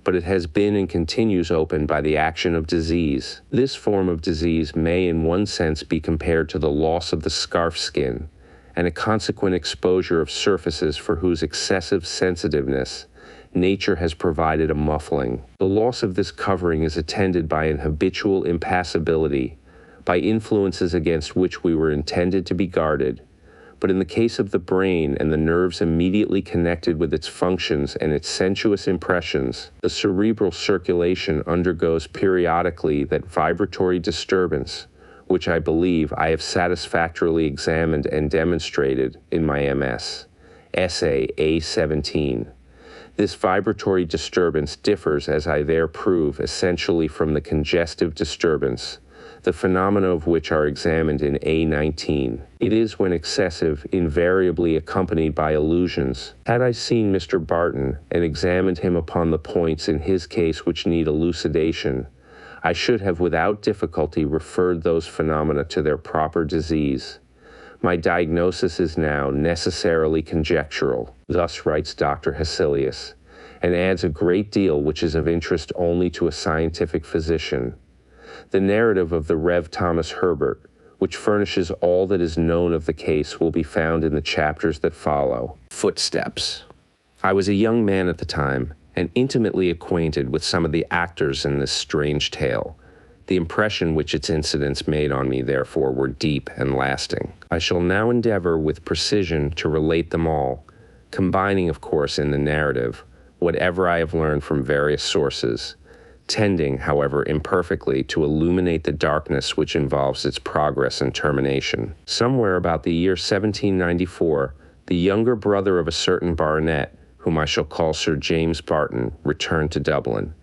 but it has been and continues opened by the action of disease. This form of disease may in one sense be compared to the loss of the scarf skin, and a consequent exposure of surfaces for whose excessive sensitiveness nature has provided a muffling. The loss of this covering is attended by an habitual impassibility, by influences against which we were intended to be guarded. But in the case of the brain and the nerves immediately connected with its functions and its sensuous impressions, the cerebral circulation undergoes periodically that vibratory disturbance, which I believe I have satisfactorily examined and demonstrated in my MS. Essay A17. This vibratory disturbance differs, as I there prove, essentially from the congestive disturbance, the phenomena of which are examined in A19. It is, when excessive, invariably accompanied by illusions. Had I seen Mr. Barton and examined him upon the points in his case which need elucidation, I should have without difficulty referred those phenomena to their proper disease. My diagnosis is now necessarily conjectural, thus writes Dr. HESSELIUS, and adds a great deal which is of interest only to a scientific physician. The narrative of the Rev. Thomas Herbert, which furnishes all that is known of the case, will be found in the chapters that follow. Footsteps. I was a young man at the time, and intimately acquainted with some of the actors in this strange tale. The impression which its incidents made on me, therefore, were deep and lasting. I shall now endeavor with precision to relate them all, combining, of course, in the narrative, whatever I have learned from various sources, tending, however, imperfectly to illuminate the darkness which involves its progress and termination. Somewhere about the year 1794, the younger brother of a certain baronet, whom I shall call Sir James Barton, returned to Dublin.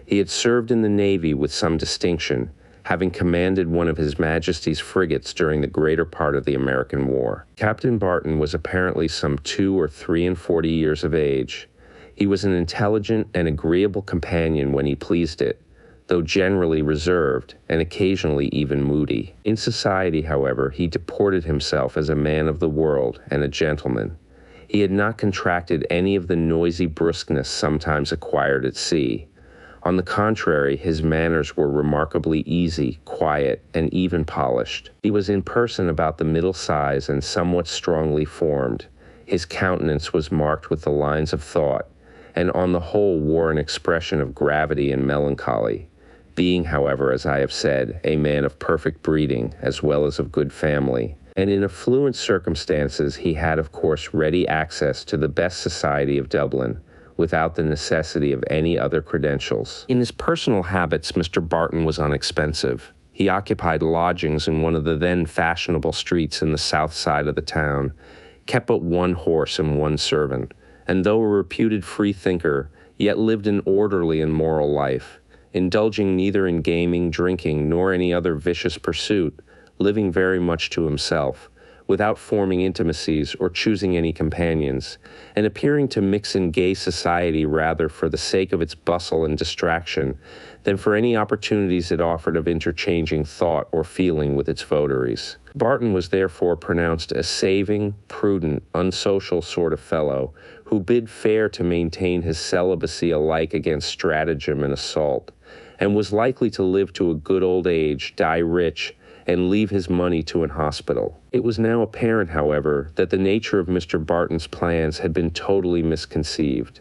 He had served in the Navy with some distinction, having commanded one of His Majesty's frigates during the greater part of the American War. Captain Barton was apparently some 2 or 43 years of age. He was an intelligent and agreeable companion when he pleased it, though generally reserved, and occasionally even moody. In society, however, he deported himself as a man of the world and a gentleman. He had not contracted any of the noisy brusqueness sometimes acquired at sea. On the contrary, his manners were remarkably easy, quiet, and even polished. He was in person about the middle size and somewhat strongly formed. His countenance was marked with the lines of thought, and on the whole wore an expression of gravity and melancholy, being, however, as I have said, a man of perfect breeding as well as of good family. And in affluent circumstances he had, of course, ready access to the best society of Dublin, without the necessity of any other credentials. In his personal habits, Mr. Barton was unexpensive. He occupied lodgings in one of the then fashionable streets in the south side of the town, kept but one horse and one servant, and though a reputed freethinker, yet lived an orderly and moral life, indulging neither in gaming, drinking, nor any other vicious pursuit, living very much to himself, without forming intimacies or choosing any companions, and appearing to mix in gay society rather for the sake of its bustle and distraction than for any opportunities it offered of interchanging thought or feeling with its votaries. Barton was therefore pronounced a saving, prudent, unsocial sort of fellow, who bid fair to maintain his celibacy alike against stratagem and assault, and was likely to live to a good old age, die rich, and leave his money to an hospital. It was now apparent, however, that the nature of Mr. Barton's plans had been totally misconceived.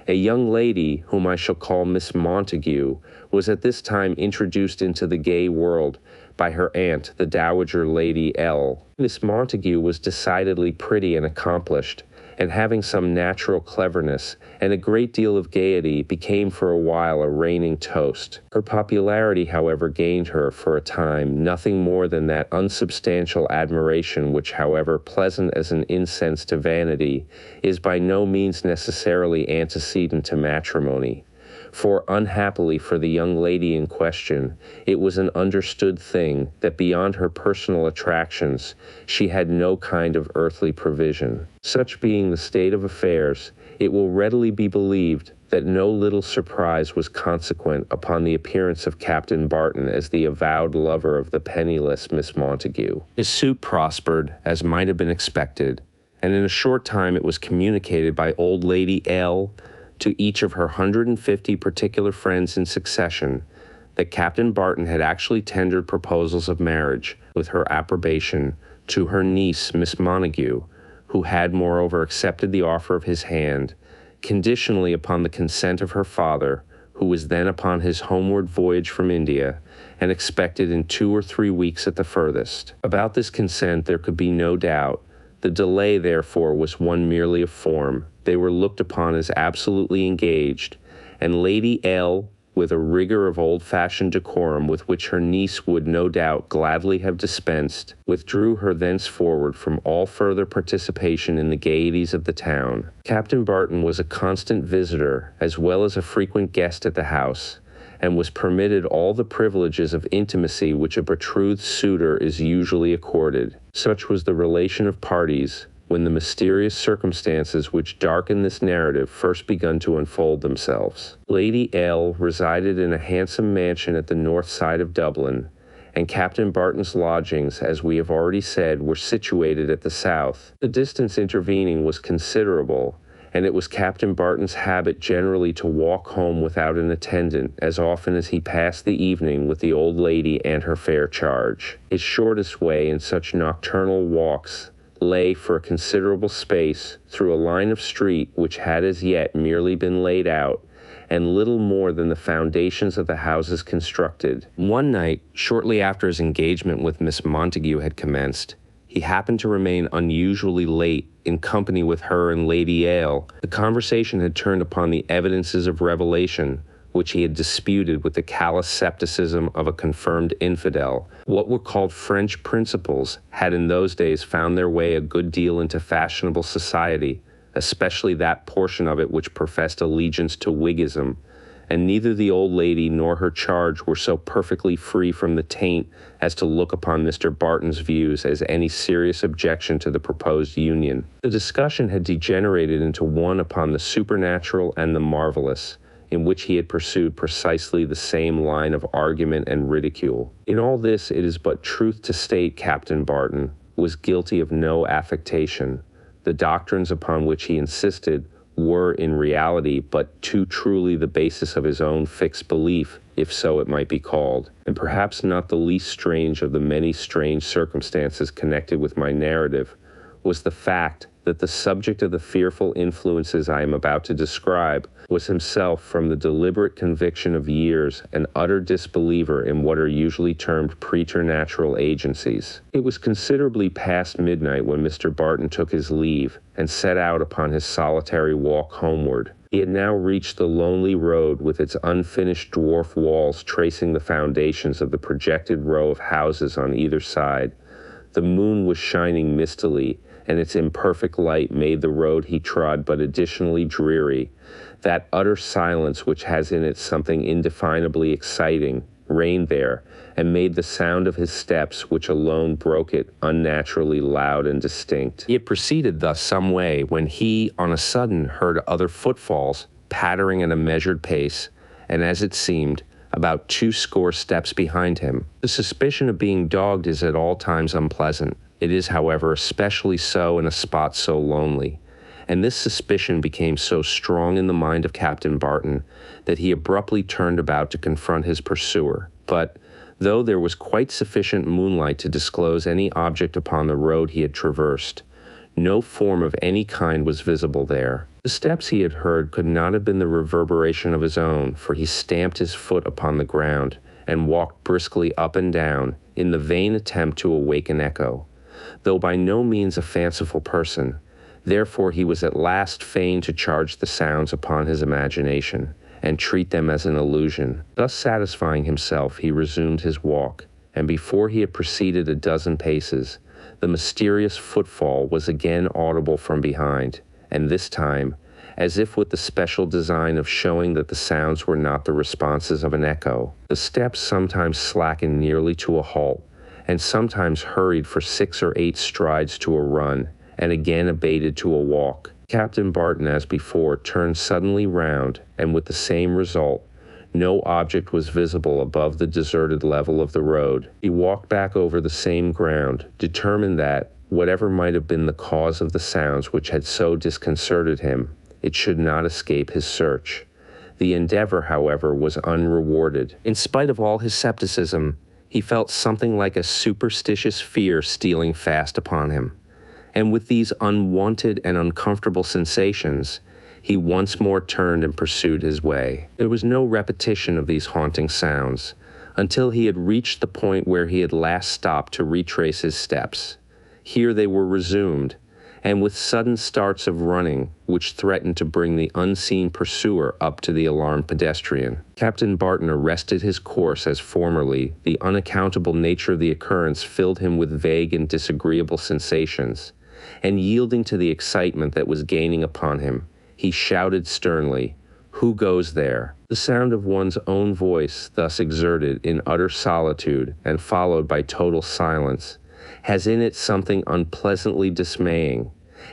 A young lady, whom I shall call Miss Montague, was at this time introduced into the gay world by her aunt, the Dowager Lady L. Miss Montague was decidedly pretty and accomplished, and having some natural cleverness and a great deal of gaiety, became for a while a reigning toast. Her popularity, however, gained her, for a time, nothing more than that unsubstantial admiration which, however pleasant as an incense to vanity, is by no means necessarily antecedent to matrimony. For, unhappily for the young lady in question, it was an understood thing that beyond her personal attractions, she had no kind of earthly provision. Such being the state of affairs, it will readily be believed that no little surprise was consequent upon the appearance of Captain Barton as the avowed lover of the penniless Miss Montague. His suit prospered, as might have been expected, and in a short time it was communicated by old Lady L. to each of her 150 particular friends in succession that Captain Barton had actually tendered proposals of marriage, with her approbation, to her niece, Miss Montague, who had moreover accepted the offer of his hand, conditionally upon the consent of her father, who was then upon his homeward voyage from India, and expected in 2 or 3 weeks at the furthest. About this consent there could be no doubt. The delay, therefore, was one merely of form. They were looked upon as absolutely engaged, and Lady L., with a rigor of old-fashioned decorum with which her niece would no doubt gladly have dispensed, withdrew her thenceforward from all further participation in the gaieties of the town. Captain Barton was a constant visitor, as well as a frequent guest at the house, and was permitted all the privileges of intimacy which a betrothed suitor is usually accorded. Such was the relation of parties, when the mysterious circumstances which darken this narrative first begun to unfold themselves. Lady L. resided in a handsome mansion at the north side of Dublin, and Captain Barton's lodgings, as we have already said, were situated at the south. The distance intervening was considerable, and it was Captain Barton's habit generally to walk home without an attendant as often as he passed the evening with the old lady and her fair charge. His shortest way in such nocturnal walks lay for a considerable space through a line of street which had as yet merely been laid out, and little more than the foundations of the houses constructed. One night, shortly after his engagement with Miss Montague had commenced, he happened to remain unusually late in company with her and Lady Ale. The conversation had turned upon the evidences of revelation, which he had disputed with the callous scepticism of a confirmed infidel. What were called French principles had in those days found their way a good deal into fashionable society, especially that portion of it which professed allegiance to Whiggism, and neither the old lady nor her charge were so perfectly free from the taint as to look upon Mr. Barton's views as any serious objection to the proposed union. The discussion had degenerated into one upon the supernatural and the marvelous, in which he had pursued precisely the same line of argument and ridicule. In all this, it is but truth to state Captain Barton was guilty of no affectation. The doctrines upon which he insisted were in reality but too truly the basis of his own fixed belief, if so it might be called. And perhaps not the least strange of the many strange circumstances connected with my narrative was the fact that the subject of the fearful influences I am about to describe was himself, from the deliberate conviction of years, an utter disbeliever in what are usually termed preternatural agencies. It was considerably past midnight when Mr. Barton took his leave and set out upon his solitary walk homeward. He had now reached the lonely road with its unfinished dwarf walls tracing the foundations of the projected row of houses on either side. The moon was shining mistily, and its imperfect light made the road he trod but additionally dreary. That utter silence which has in it something indefinably exciting reigned there, and made the sound of his steps, which alone broke it, unnaturally loud and distinct. He had proceeded thus some way when he, on a sudden, heard other footfalls, pattering at a measured pace, and as it seemed, about 20 steps behind him. The suspicion of being dogged is at all times unpleasant. It is, however, especially so in a spot so lonely, and this suspicion became so strong in the mind of Captain Barton that he abruptly turned about to confront his pursuer. But, though there was quite sufficient moonlight to disclose any object upon the road he had traversed, no form of any kind was visible there. The steps he had heard could not have been the reverberation of his own, for he stamped his foot upon the ground and walked briskly up and down in the vain attempt to awake an echo. Though by no means a fanciful person, therefore he was at last fain to charge the sounds upon his imagination, and treat them as an illusion. Thus satisfying himself, he resumed his walk, and before he had proceeded a dozen paces, the mysterious footfall was again audible from behind, and this time, as if with the special design of showing that the sounds were not the responses of an echo, the steps sometimes slackened nearly to a halt, and sometimes hurried for 6 or 8 strides to a run, and again abated to a walk. Captain Barton, as before, turned suddenly round, and with the same result. No object was visible above the deserted level of the road. He walked back over the same ground, determined that, whatever might have been the cause of the sounds which had so disconcerted him, it should not escape his search. The endeavor, however, was unrewarded. In spite of all his skepticism, he felt something like a superstitious fear stealing fast upon him. And with these unwanted and uncomfortable sensations, he once more turned and pursued his way. There was no repetition of these haunting sounds until he had reached the point where he had last stopped to retrace his steps. Here they were resumed, and with sudden starts of running, which threatened to bring the unseen pursuer up to the alarmed pedestrian. Captain Barton arrested his course as formerly. The unaccountable nature of the occurrence filled him with vague and disagreeable sensations, and yielding to the excitement that was gaining upon him, he shouted sternly, "Who goes there?" The sound of one's own voice, thus exerted in utter solitude and followed by total silence, has in it something unpleasantly dismaying,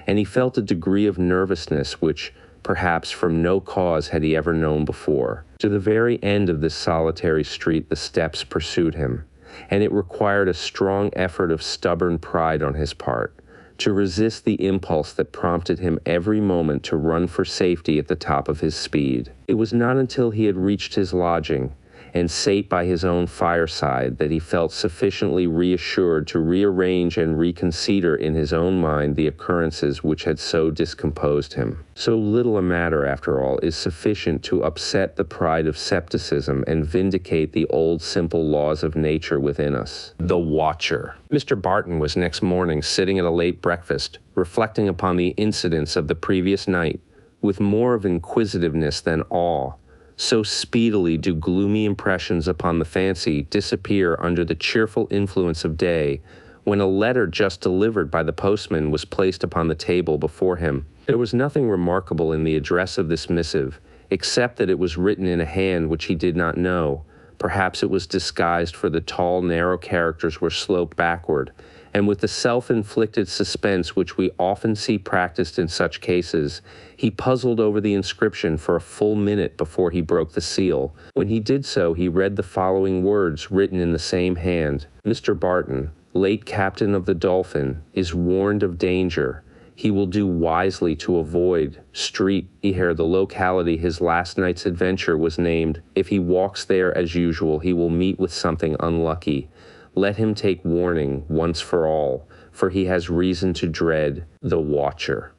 and he felt a degree of nervousness which, perhaps from no cause had he ever known before. To the very end of this solitary street the steps pursued him, and it required a strong effort of stubborn pride on his part to resist the impulse that prompted him every moment to run for safety at the top of his speed. It was not until he had reached his lodging and sate by his own fireside that he felt sufficiently reassured to rearrange and reconsider in his own mind the occurrences which had so discomposed him. So little a matter, after all, is sufficient to upset the pride of skepticism and vindicate the old simple laws of nature within us. The Watcher. Mr. Barton was next morning sitting at a late breakfast, reflecting upon the incidents of the previous night, with more of inquisitiveness than awe. So speedily do gloomy impressions upon the fancy disappear under the cheerful influence of day, when a letter just delivered by the postman was placed upon the table before him. There was nothing remarkable in the address of this missive, except that it was written in a hand which he did not know. Perhaps it was disguised, for the tall, narrow characters were sloped backward, and with the self-inflicted suspense which we often see practiced in such cases, he puzzled over the inscription for a full minute before he broke the seal. When he did so, he read the following words written in the same hand: "Mr. Barton, late captain of the Dolphin, is warned of danger. He will do wisely to avoid street here the locality his last night's adventure was named. If he walks there as usual, he will meet with something unlucky. Let him take warning once for all, for he has reason to dread the Watcher.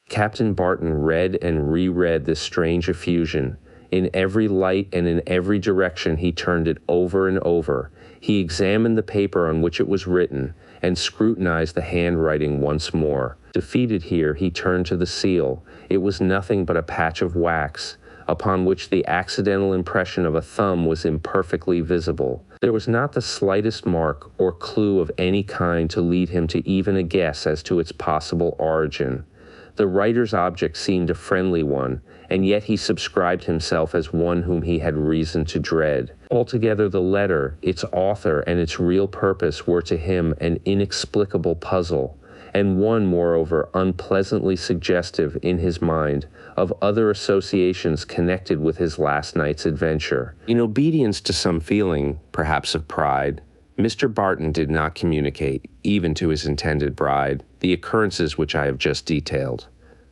Captain Barton read and reread this strange effusion. In every light and in every direction he turned it over and over. He examined the paper on which it was written, and scrutinized the handwriting once more. Defeated here, he turned to the seal. It was nothing but a patch of wax, upon which the accidental impression of a thumb was imperfectly visible. There was not the slightest mark or clue of any kind to lead him to even a guess as to its possible origin. The writer's object seemed a friendly one, and yet he subscribed himself as one whom he had reason to dread. Altogether, the letter, its author, and its real purpose were to him an inexplicable puzzle, and one, moreover, unpleasantly suggestive in his mind of other associations connected with his last night's adventure. In obedience to some feeling, perhaps of pride, Mr. Barton did not communicate, even to his intended bride, the occurrences which I have just detailed.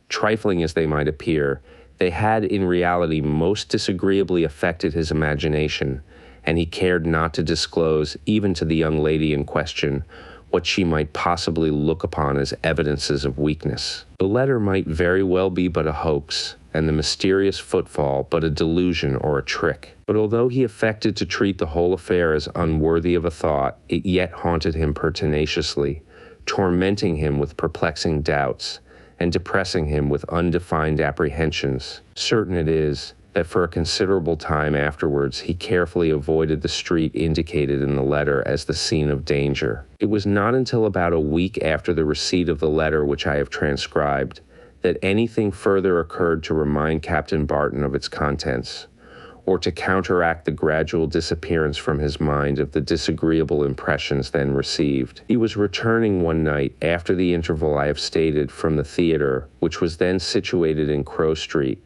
Trifling as they might appear, they had in reality most disagreeably affected his imagination, and he cared not to disclose, even to the young lady in question, what she might possibly look upon as evidences of weakness. The letter might very well be but a hoax, and the mysterious footfall but a delusion or a trick. But although he affected to treat the whole affair as unworthy of a thought, it yet haunted him pertinaciously, tormenting him with perplexing doubts, and depressing him with undefined apprehensions. Certain it is that for a considerable time afterwards he carefully avoided the street indicated in the letter as the scene of danger. It was not until about a week after the receipt of the letter which I have transcribed that anything further occurred to remind Captain Barton of its contents, or to counteract the gradual disappearance from his mind of the disagreeable impressions then received. He was returning one night, after the interval I have stated, from the theatre, which was then situated in Crow Street,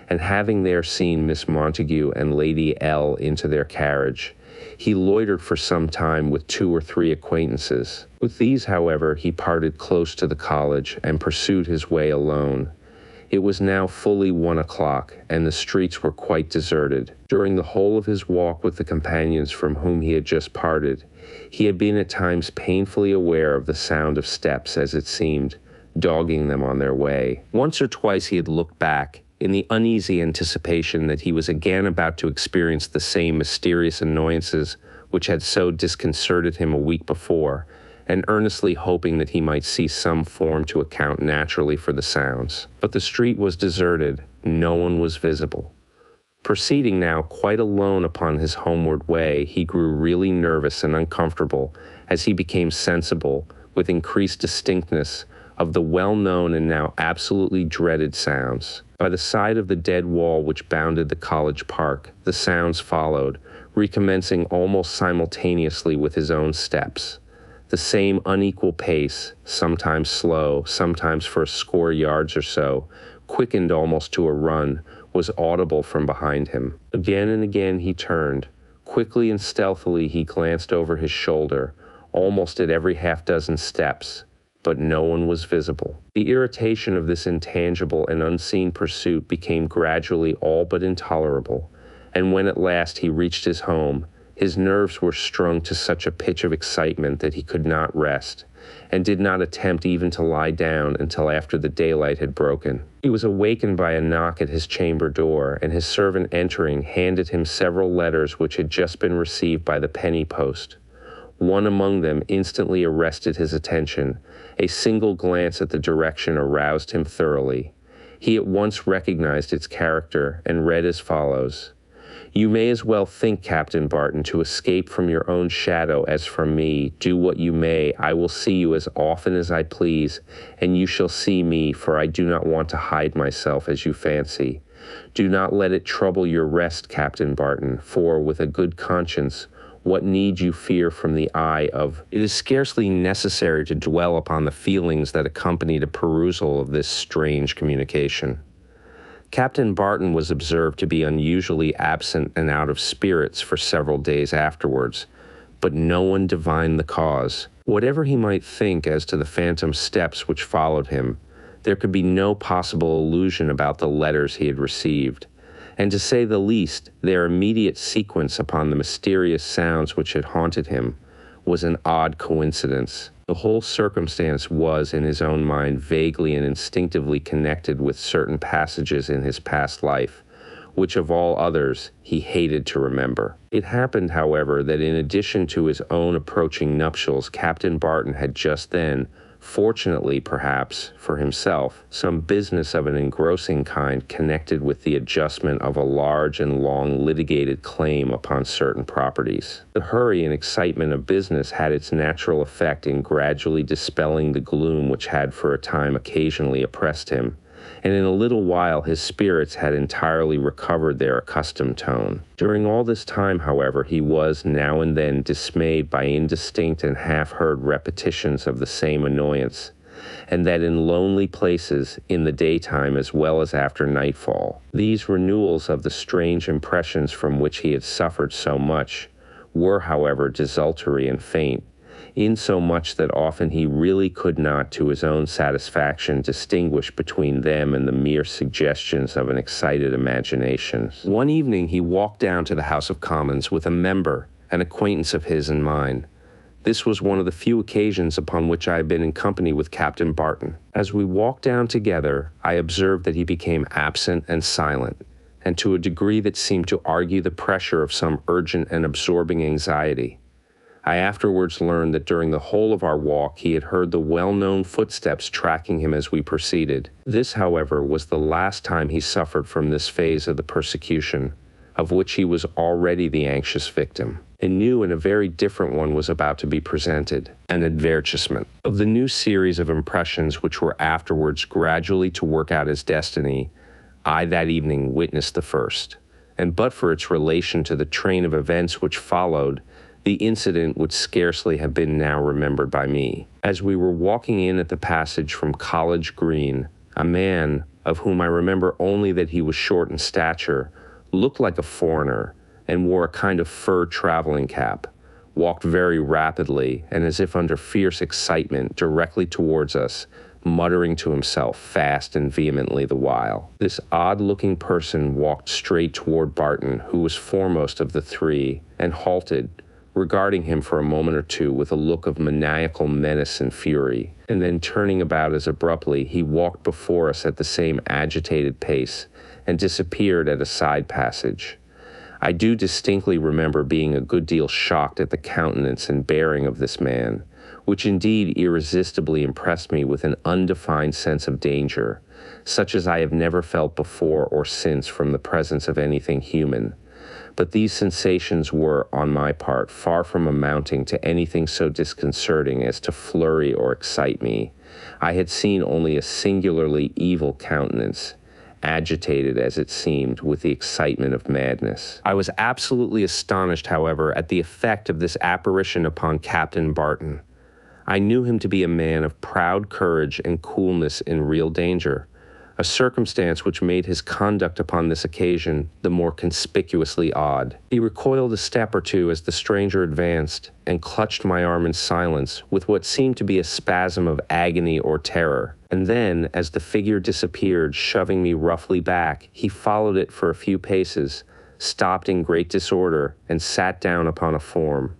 and having there seen Miss Montague and Lady L. into their carriage, he loitered for some time with 2 or 3 acquaintances. With these, however, he parted close to the college, and pursued his way alone. It was now fully 1 o'clock, and the streets were quite deserted. During the whole of his walk with the companions from whom he had just parted, he had been at times painfully aware of the sound of steps, as it seemed, dogging them on their way. Once or twice he had looked back, in the uneasy anticipation that he was again about to experience the same mysterious annoyances which had so disconcerted him a week before, and earnestly hoping that he might see some form to account naturally for the sounds. But the street was deserted, no one was visible. Proceeding now quite alone upon his homeward way, he grew really nervous and uncomfortable as he became sensible, with increased distinctness, of the well-known and now absolutely dreaded sounds. By the side of the dead wall which bounded the college park, the sounds followed, recommencing almost simultaneously with his own steps. The same unequal pace, sometimes slow, sometimes for a score yards or so, quickened almost to a run, was audible from behind him. Again and again he turned. Quickly and stealthily he glanced over his shoulder, almost at every half-dozen steps, but no one was visible. The irritation of this intangible and unseen pursuit became gradually all but intolerable, and when at last he reached his home, his nerves were strung to such a pitch of excitement that he could not rest, and did not attempt even to lie down until after the daylight had broken. He was awakened by a knock at his chamber door, and his servant entering handed him several letters which had just been received by the penny post. One among them instantly arrested his attention. A single glance at the direction aroused him thoroughly. He at once recognized its character and read as follows: "You may as well think, Captain Barton, to escape from your own shadow as from me. Do what you may, I will see you as often as I please, and you shall see me, for I do not want to hide myself as you fancy. Do not let it trouble your rest, Captain Barton, for, with a good conscience, what need you fear from the eye of—" It is scarcely necessary to dwell upon the feelings that accompanied a perusal of this strange communication. Captain Barton was observed to be unusually absent and out of spirits for several days afterwards, but no one divined the cause. Whatever he might think as to the phantom steps which followed him, there could be no possible illusion about the letters he had received, and to say the least, their immediate sequence upon the mysterious sounds which had haunted him was an odd coincidence. The whole circumstance was, in his own mind, vaguely and instinctively connected with certain passages in his past life, which of all others he hated to remember. It happened, however, that in addition to his own approaching nuptials, Captain Barton had just then, fortunately perhaps for himself, some business of an engrossing kind connected with the adjustment of a large and long litigated claim upon certain properties. The hurry and excitement of business had its natural effect in gradually dispelling the gloom which had for a time occasionally oppressed him, and in a little while his spirits had entirely recovered their accustomed tone. During all this time, however, he was now and then dismayed by indistinct and half-heard repetitions of the same annoyance, and that in lonely places, in the daytime as well as after nightfall. These renewals of the strange impressions from which he had suffered so much were, however, desultory and faint, insomuch that often he really could not, to his own satisfaction, distinguish between them and the mere suggestions of an excited imagination. One evening he walked down to the House of Commons with a member, an acquaintance of his and mine. This was one of the few occasions upon which I had been in company with Captain Barton. As we walked down together, I observed that he became absent and silent, and to a degree that seemed to argue the pressure of some urgent and absorbing anxiety. I afterwards learned that during the whole of our walk he had heard the well-known footsteps tracking him as we proceeded. This, however, was the last time he suffered from this phase of the persecution, of which he was already the anxious victim. A new and a very different one was about to be presented, an advertisement. Of the new series of impressions which were afterwards gradually to work out his destiny, I that evening witnessed the first, and but for its relation to the train of events which followed, the incident would scarcely have been now remembered by me. As we were walking in at the passage from College Green, a man, of whom I remember only that he was short in stature, looked like a foreigner, and wore a kind of fur traveling cap, walked very rapidly, and as if under fierce excitement, directly towards us, muttering to himself fast and vehemently the while. This odd-looking person walked straight toward Barton, who was foremost of the three, and halted, regarding him for a moment or two with a look of maniacal menace and fury, and then turning about as abruptly, he walked before us at the same agitated pace, and disappeared at a side passage. I do distinctly remember being a good deal shocked at the countenance and bearing of this man, which indeed irresistibly impressed me with an undefined sense of danger, such as I have never felt before or since from the presence of anything human. But these sensations were, on my part, far from amounting to anything so disconcerting as to flurry or excite me. I had seen only a singularly evil countenance, agitated, as it seemed, with the excitement of madness. I was absolutely astonished, however, at the effect of this apparition upon Captain Barton. I knew him to be a man of proud courage and coolness in real danger, a circumstance which made his conduct upon this occasion the more conspicuously odd. He recoiled a step or two as the stranger advanced, and clutched my arm in silence with what seemed to be a spasm of agony or terror. And then, as the figure disappeared, shoving me roughly back, he followed it for a few paces, stopped in great disorder, and sat down upon a form.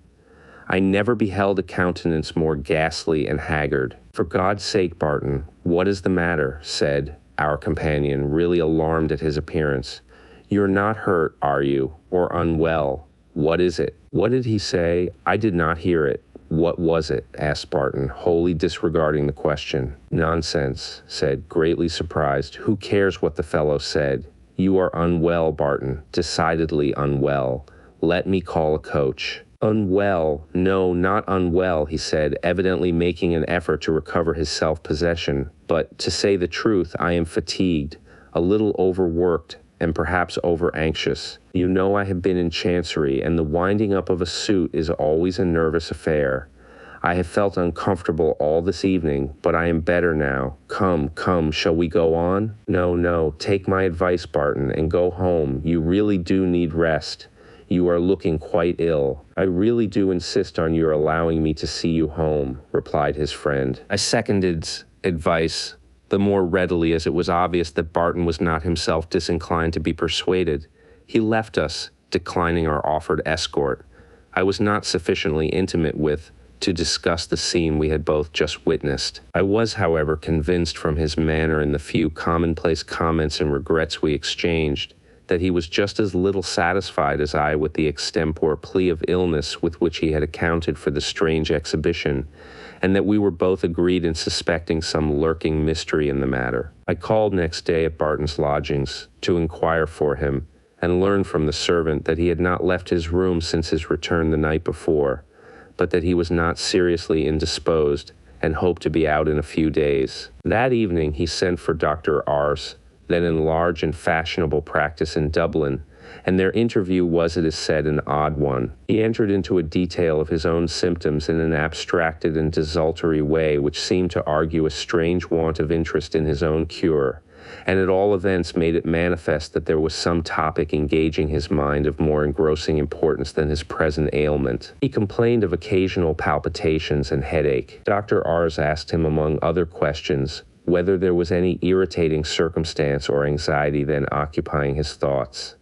I never beheld a countenance more ghastly and haggard. "For God's sake, Barton, what is the matter?" said our companion, really alarmed at his appearance. "You're not hurt, are you, or unwell? What is it?" "What did he say? I did not hear it." "What was it?" asked Barton, wholly disregarding the question. "Nonsense," said, greatly surprised. "Who cares what the fellow said? You are unwell, Barton, decidedly unwell. Let me call a coach." "Unwell? No, not unwell," he said, evidently making an effort to recover his self-possession. "But, to say the truth, I am fatigued, a little overworked, and perhaps over-anxious. You know I have been in Chancery, and the winding up of a suit is always a nervous affair. I have felt uncomfortable all this evening, but I am better now. Come, come, shall we go on?" No, take my advice, Barton, and go home. You really do need rest. You are looking quite ill. "I really do insist on your allowing me to see you home," replied his friend. I seconded advice, the more readily as it was obvious that Barton was not himself disinclined to be persuaded. He left us, declining our offered escort. I was not sufficiently intimate with, to discuss the scene we had both just witnessed. I was, however, convinced from his manner and the few commonplace comments and regrets we exchanged that he was just as little satisfied as I with the extempore plea of illness with which he had accounted for the strange exhibition, and that we were both agreed in suspecting some lurking mystery in the matter. I called next day at Barton's lodgings to inquire for him, and learned from the servant that he had not left his room since his return the night before, but that he was not seriously indisposed and hoped to be out in a few days. That evening he sent for Dr. R's, then in large and fashionable practice in Dublin, and their interview was, it is said, an odd one. He entered into a detail of his own symptoms in an abstracted and desultory way which seemed to argue a strange want of interest in his own cure, and at all events made it manifest that there was some topic engaging his mind of more engrossing importance than his present ailment. He complained of occasional palpitations and headache. Dr. R's asked him, among other questions, whether there was any irritating circumstance or anxiety then occupying his thoughts.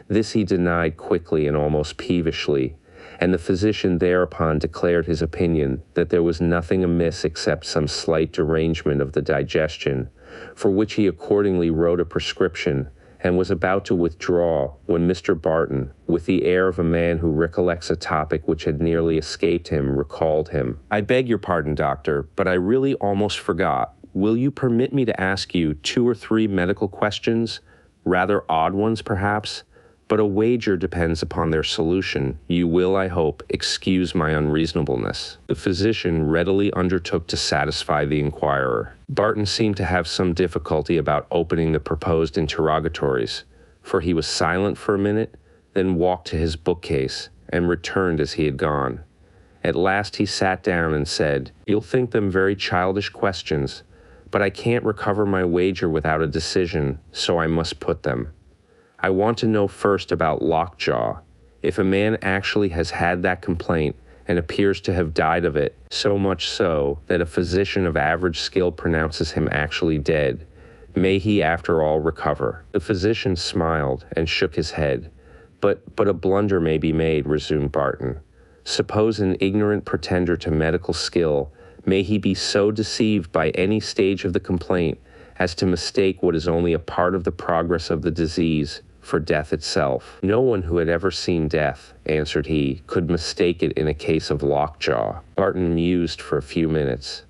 This he denied quickly and almost peevishly, and the physician thereupon declared his opinion that there was nothing amiss except some slight derangement of the digestion, for which he accordingly wrote a prescription, and was about to withdraw when Mr. Barton, with the air of a man who recollects a topic which had nearly escaped him, recalled him. "I beg your pardon, doctor, but I really almost forgot. Will you permit me to ask you 2 or 3 medical questions? Rather odd ones, perhaps, but a wager depends upon their solution. You will, I hope, excuse my unreasonableness." The physician readily undertook to satisfy the inquirer. Barton seemed to have some difficulty about opening the proposed interrogatories, for he was silent for a minute, then walked to his bookcase, and returned as he had gone. At last he sat down and said, "You'll think them very childish questions, but I can't recover my wager without a decision, so I must put them. I want to know first about lockjaw. If a man actually has had that complaint and appears to have died of it, so much so that a physician of average skill pronounces him actually dead, may he after all recover?" The physician smiled and shook his head. But a blunder may be made," resumed Barton. "Suppose an ignorant pretender to medical skill, may he be so deceived by any stage of the complaint as to mistake what is only a part of the progress of the disease for death itself?" "No one who had ever seen death," answered he, "could mistake it in a case of lockjaw." Barton mused for a few minutes.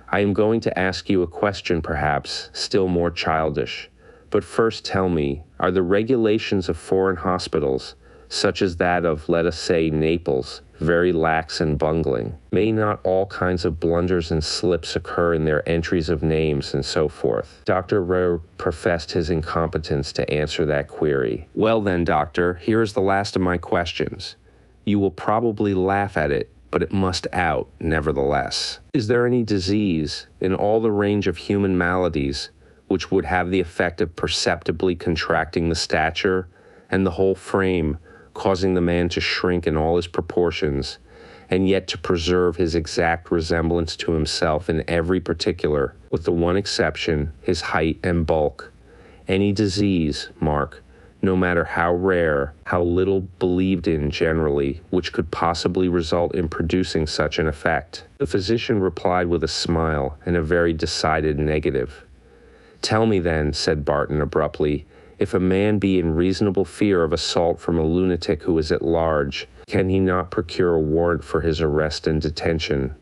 "I am going to ask you a question, perhaps still more childish. But first tell me, are the regulations of foreign hospitals, such as that of, let us say, Naples, very lax and bungling? May not all kinds of blunders and slips occur in their entries of names and so forth?" Dr. Rowe professed his incompetence to answer that query. "Well then, doctor, here is the last of my questions. You will probably laugh at it, but it must out, nevertheless. Is there any disease, in all the range of human maladies, which would have the effect of perceptibly contracting the stature and the whole frame, causing the man to shrink in all his proportions, and yet to preserve his exact resemblance to himself in every particular, with the one exception, his height and bulk? Any disease, mark, no matter how rare, how little believed in generally, which could possibly result in producing such an effect?" The physician replied with a smile and a very decided negative. "Tell me then," said Barton abruptly, "if a man be in reasonable fear of assault from a lunatic who is at large, can he not procure a warrant for his arrest and detention?"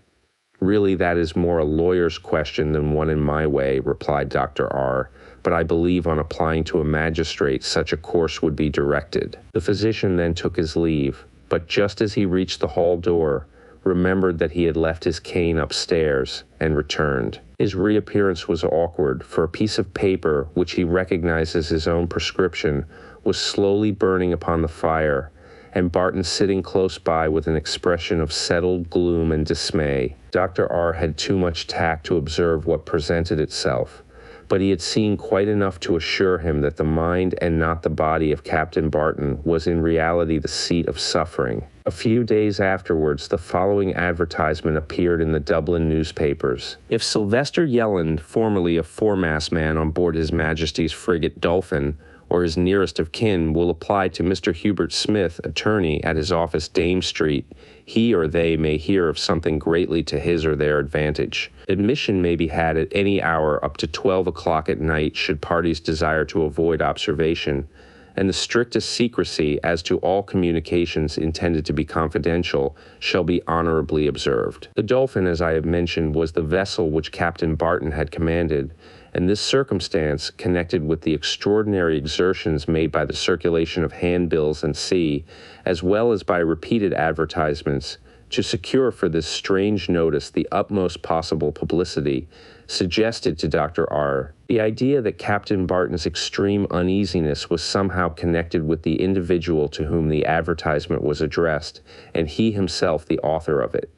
"Really, that is more a lawyer's question than one in my way," replied Dr. R., "but I believe on applying to a magistrate such a course would be directed." The physician then took his leave, but just as he reached the hall door, remembered that he had left his cane upstairs, and returned. His reappearance was awkward, for a piece of paper, which he recognized as his own prescription, was slowly burning upon the fire, and Barton sitting close by with an expression of settled gloom and dismay. Dr. R. had too much tact to observe what presented itself, but he had seen quite enough to assure him that the mind and not the body of Captain Barton was in reality the seat of suffering. A few days afterwards, the following advertisement appeared in the Dublin newspapers. "If Sylvester Yelland, formerly a foremast man on board His Majesty's frigate Dolphin, or his nearest of kin will apply to Mr. Hubert Smith, attorney, at his office Dame Street, he or they may hear of something greatly to his or their advantage. Admission may be had at any hour up to 12 o'clock at night should parties desire to avoid observation, and the strictest secrecy as to all communications intended to be confidential shall be honorably observed. The Dolphin, as I have mentioned, was the vessel which Captain Barton had commanded, and this circumstance, connected with the extraordinary exertions made by the circulation of handbills and sea, as well as by repeated advertisements, to secure for this strange notice the utmost possible publicity, suggested to Dr. R. the idea that Captain Barton's extreme uneasiness was somehow connected with the individual to whom the advertisement was addressed, and he himself the author of it.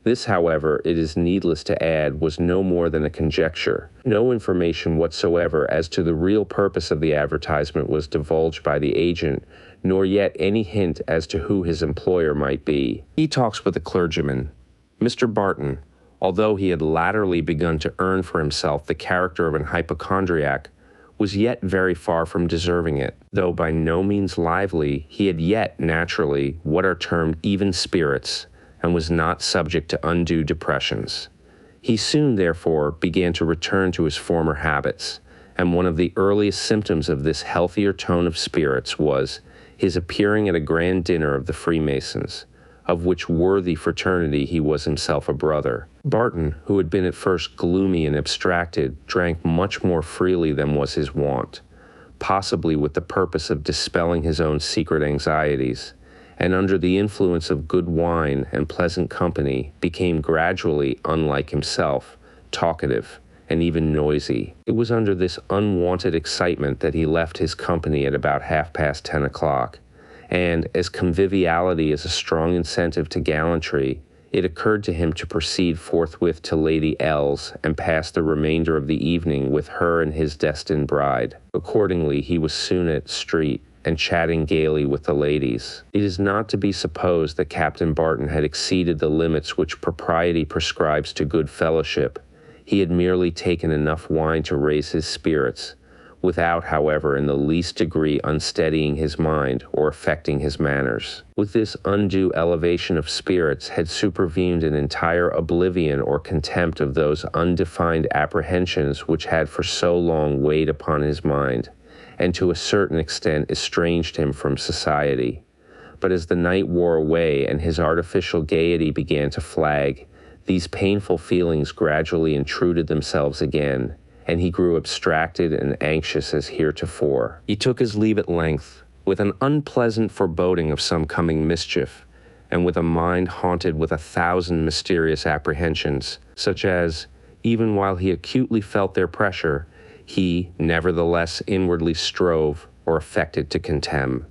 This, however, it is needless to add, was no more than a conjecture. No information whatsoever as to the real purpose of the advertisement was divulged by the agent, nor yet any hint as to who his employer might be. He talks with the clergyman. Mr. Barton, although he had latterly begun to earn for himself the character of an hypochondriac, was yet very far from deserving it. Though by no means lively, he had yet, naturally, what are termed even spirits, and was not subject to undue depressions. He soon, therefore, began to return to his former habits, and one of the earliest symptoms of this healthier tone of spirits was his appearing at a grand dinner of the Freemasons, of which worthy fraternity he was himself a brother. Barton, who had been at first gloomy and abstracted, drank much more freely than was his wont, possibly with the purpose of dispelling his own secret anxieties, and under the influence of good wine and pleasant company became gradually, unlike himself, talkative and even noisy. It was under this unwonted excitement that he left his company at about 10:30 o'clock, and as conviviality is a strong incentive to gallantry, it occurred to him to proceed forthwith to Lady L's and pass the remainder of the evening with her and his destined bride. Accordingly, he was soon at street, and chatting gaily with the ladies. It is not to be supposed that Captain Barton had exceeded the limits which propriety prescribes to good fellowship. He had merely taken enough wine to raise his spirits, without, however, in the least degree unsteadying his mind or affecting his manners. With this undue elevation of spirits had supervened an entire oblivion or contempt of those undefined apprehensions which had for so long weighed upon his mind, and to a certain extent estranged him from society. But as the night wore away and his artificial gaiety began to flag, these painful feelings gradually intruded themselves again, and he grew abstracted and anxious as heretofore. He took his leave at length, with an unpleasant foreboding of some coming mischief, and with a mind haunted with 1,000 mysterious apprehensions, such as, even while he acutely felt their pressure, he, nevertheless, inwardly strove or affected to contemn.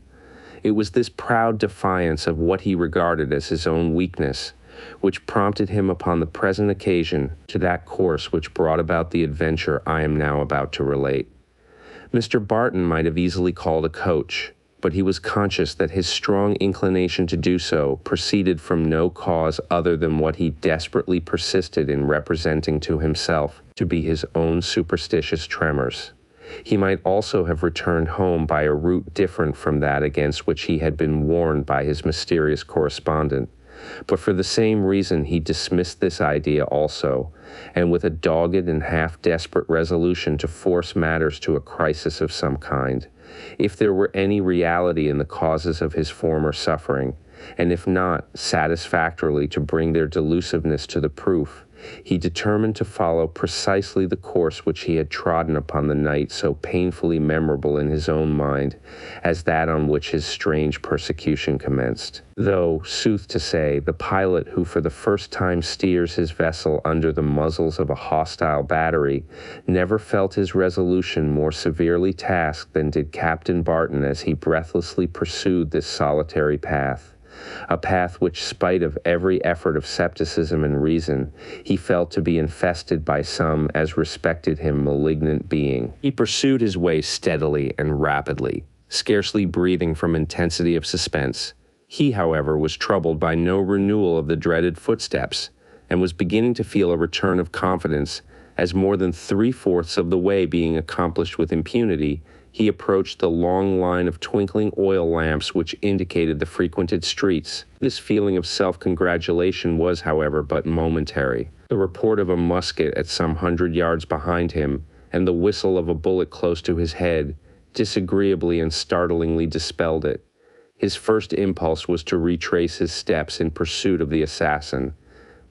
It was this proud defiance of what he regarded as his own weakness, which prompted him upon the present occasion to that course which brought about the adventure I am now about to relate. Mr. Barton might have easily called a coach, but he was conscious that his strong inclination to do so proceeded from no cause other than what he desperately persisted in representing to himself to be his own superstitious tremors. He might also have returned home by a route different from that against which he had been warned by his mysterious correspondent, but for the same reason he dismissed this idea also, and with a dogged and half-desperate resolution to force matters to a crisis of some kind, if there were any reality in the causes of his former suffering, and if not, satisfactorily to bring their delusiveness to the proof, he determined to follow precisely the course which he had trodden upon the night so painfully memorable in his own mind as that on which his strange persecution commenced. Though, sooth to say, the pilot who for the first time steers his vessel under the muzzles of a hostile battery never felt his resolution more severely tasked than did Captain Barton as he breathlessly pursued this solitary path. A path which, spite of every effort of scepticism and reason, he felt to be infested by some, as respected him, malignant being. He pursued his way steadily and rapidly, scarcely breathing from intensity of suspense. He, however, was troubled by no renewal of the dreaded footsteps, and was beginning to feel a return of confidence, as more than 3/4 of the way being accomplished with impunity, He approached the long line of twinkling oil lamps which indicated the frequented streets. This feeling of self-congratulation was, however, but momentary. The report of a musket at some 100 yards behind him, and the whistle of a bullet close to his head, disagreeably and startlingly dispelled it. His first impulse was to retrace his steps in pursuit of the assassin,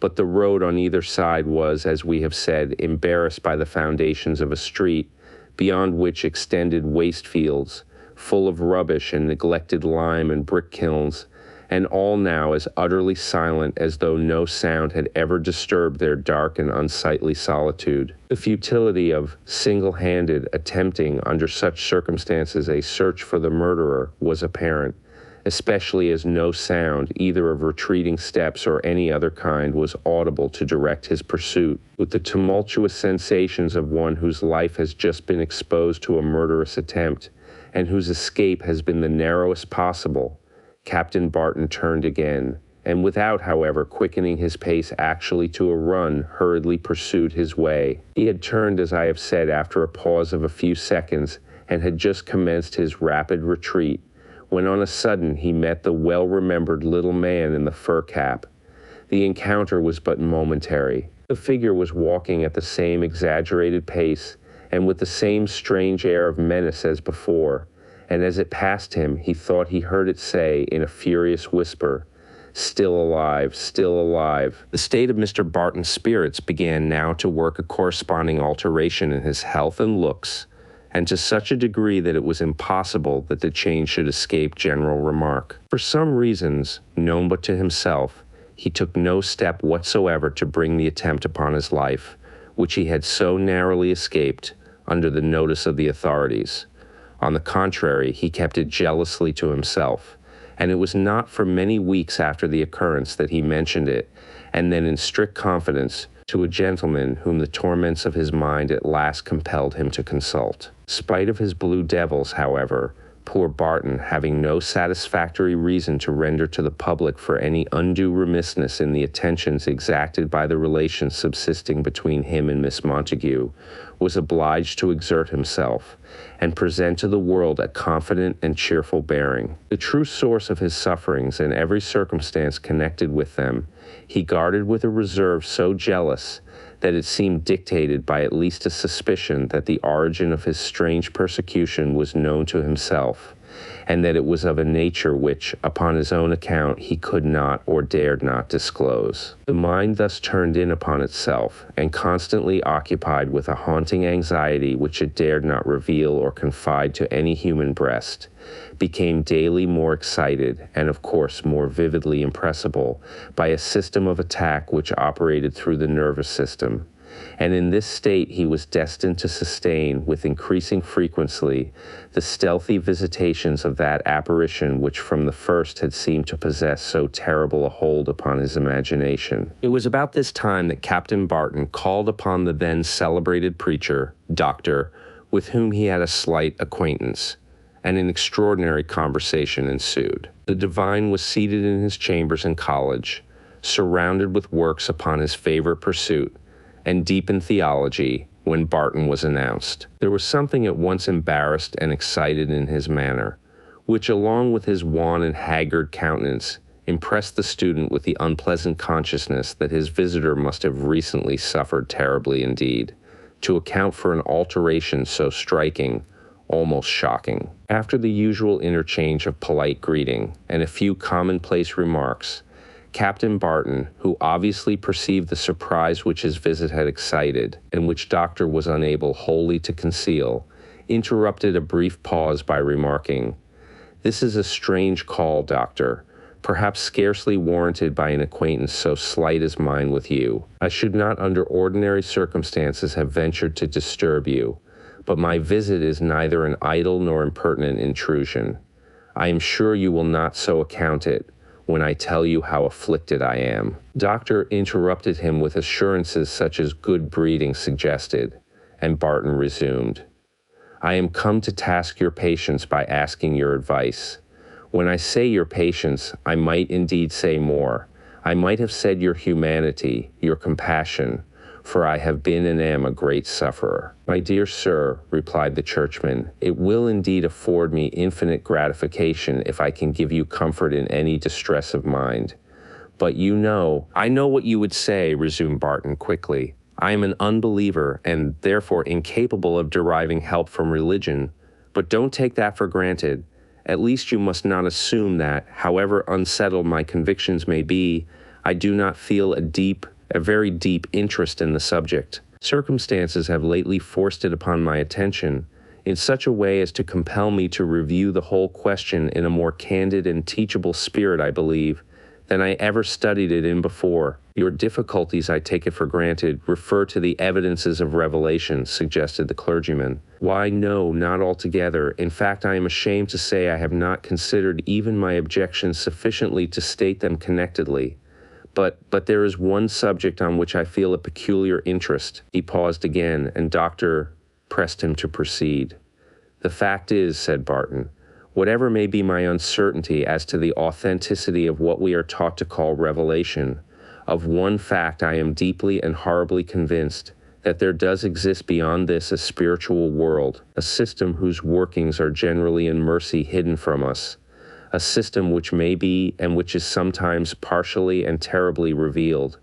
but the road on either side was, as we have said, embarrassed by the foundations of a street, beyond which extended waste fields, full of rubbish and neglected lime and brick kilns, and all now as utterly silent as though no sound had ever disturbed their dark and unsightly solitude. The futility of single-handed attempting under such circumstances a search for the murderer was apparent, especially as no sound, either of retreating steps or any other kind, was audible to direct his pursuit. With the tumultuous sensations of one whose life has just been exposed to a murderous attempt, and whose escape has been the narrowest possible, Captain Barton turned again, and without, however, quickening his pace actually to a run, hurriedly pursued his way. He had turned, as I have said, after a pause of a few seconds, and had just commenced his rapid retreat, when on a sudden he met the well-remembered little man in the fur cap. The encounter was but momentary. The figure was walking at the same exaggerated pace, and with the same strange air of menace as before, and as it passed him, he thought he heard it say in a furious whisper, "Still alive, still alive." The state of Mr. Barton's spirits began now to work a corresponding alteration in his health and looks, and to such a degree that it was impossible that the change should escape general remark. For some reasons, known but to himself, he took no step whatsoever to bring the attempt upon his life, which he had so narrowly escaped, under the notice of the authorities. On the contrary, he kept it jealously to himself, and it was not for many weeks after the occurrence that he mentioned it, and then in strict confidence, to a gentleman whom the torments of his mind at last compelled him to consult. Spite of his blue devils, however, poor Barton, having no satisfactory reason to render to the public for any undue remissness in the attentions exacted by the relations subsisting between him and Miss Montague, was obliged to exert himself, and present to the world a confident and cheerful bearing. The true source of his sufferings and every circumstance connected with them, he guarded with a reserve so jealous that it seemed dictated by at least a suspicion that the origin of his strange persecution was known to himself, and that it was of a nature which, upon his own account, he could not or dared not disclose. The mind thus turned in upon itself, and constantly occupied with a haunting anxiety which it dared not reveal or confide to any human breast, became daily more excited, and of course more vividly impressible, by a system of attack which operated through the nervous system. And in this state he was destined to sustain, with increasing frequency, the stealthy visitations of that apparition which from the first had seemed to possess so terrible a hold upon his imagination. It was about this time that Captain Barton called upon the then celebrated preacher, Doctor, with whom he had a slight acquaintance, and an extraordinary conversation ensued. The divine was seated in his chambers in college, surrounded with works upon his favorite pursuit, and deep in theology, when Barton was announced. There was something at once embarrassed and excited in his manner, which, along with his wan and haggard countenance, impressed the student with the unpleasant consciousness that his visitor must have recently suffered terribly indeed, to account for an alteration so striking, almost shocking. After the usual interchange of polite greeting and a few commonplace remarks, Captain Barton, who obviously perceived the surprise which his visit had excited, and which Doctor was unable wholly to conceal, interrupted a brief pause by remarking, "This is a strange call, Doctor, perhaps scarcely warranted by an acquaintance so slight as mine with you. I should not under ordinary circumstances have ventured to disturb you, but my visit is neither an idle nor impertinent intrusion. I am sure you will not so account it, when I tell you how afflicted I am." Doctor interrupted him with assurances such as good breeding suggested, and Barton resumed, "I am come to task your patience by asking your advice. When I say your patience, I might indeed say more. I might have said your humanity, your compassion, for I have been and am a great sufferer. My dear sir, replied the churchman, it will indeed afford me infinite gratification if I can give you comfort in any distress of mind. But you know— I know what you would say, resumed Barton quickly. I am an unbeliever and therefore incapable of deriving help from religion, but don't take that for granted. At least you must not assume that, however unsettled my convictions may be, I do not feel a very deep interest in the subject. Circumstances have lately forced it upon my attention in such a way as to compel me to review the whole question in a more candid and teachable spirit, I believe, than I ever studied it in before. Your difficulties, I take it for granted, refer to the evidences of revelation, suggested the clergyman. Why, no, not altogether. In fact, I am ashamed to say I have not considered even my objections sufficiently to state them connectedly. But there is one subject on which I feel a peculiar interest. He paused again, and Doctor pressed him to proceed. The fact is, said Barton, whatever may be my uncertainty as to the authenticity of what we are taught to call revelation, of one fact I am deeply and horribly convinced, that there does exist beyond this a spiritual world, a system whose workings are generally in mercy hidden from us, a system which may be and which is sometimes partially and terribly revealed.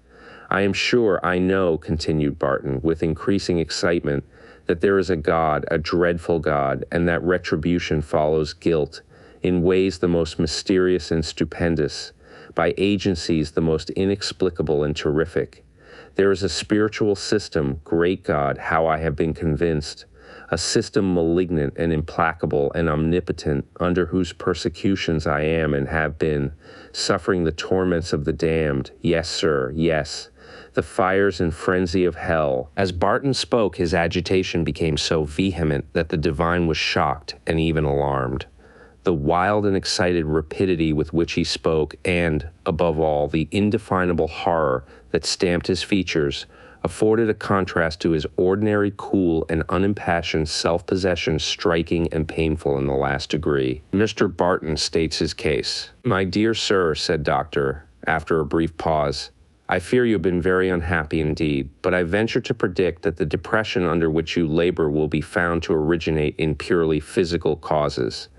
I am sure I know, continued Barton, with increasing excitement, that there is a God, a dreadful God, and that retribution follows guilt, in ways the most mysterious and stupendous, by agencies the most inexplicable and terrific. There is a spiritual system, great God, how I have been convinced, a system malignant and implacable and omnipotent, under whose persecutions I am and have been, suffering the torments of the damned. Yes, sir, yes, the fires and frenzy of hell. As Barton spoke, his agitation became so vehement that the divine was shocked and even alarmed. The wild and excited rapidity with which he spoke, and, above all, the indefinable horror that stamped his features, afforded a contrast to his ordinary cool and unimpassioned self-possession striking and painful in the last degree. Mr. Barton states his case. My dear sir, said Doctor, after a brief pause, I fear you have been very unhappy indeed, but I venture to predict that the depression under which you labor will be found to originate in purely physical causes,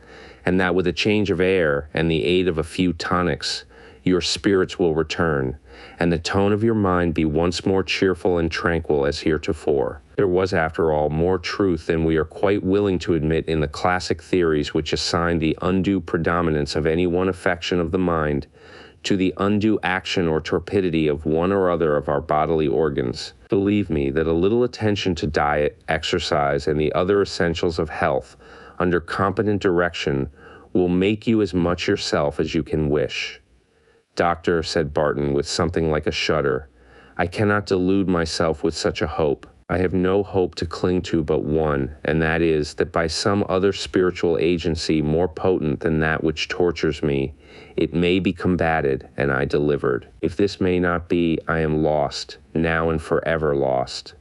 and that with a change of air and the aid of a few tonics, your spirits will return, and the tone of your mind be once more cheerful and tranquil as heretofore. There was, after all, more truth than we are quite willing to admit in the classic theories which assign the undue predominance of any one affection of the mind to the undue action or torpidity of one or other of our bodily organs. Believe me that a little attention to diet, exercise, and the other essentials of health, under competent direction, will make you as much yourself as you can wish. Doctor, said Barton with something like a shudder, I cannot delude myself with such a hope. I have no hope to cling to but one, and that is, that by some other spiritual agency more potent than that which tortures me, it may be combated and I delivered. If this may not be, I am lost, now and forever lost.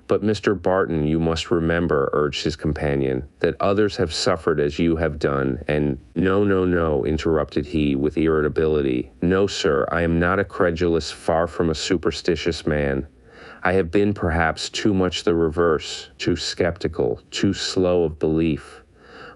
But Mr. Barton, you must remember, urged his companion, that others have suffered as you have done, and— No, interrupted he with irritability. No, sir, I am not a credulous, far from a superstitious man. I have been perhaps too much the reverse, too skeptical, too slow of belief.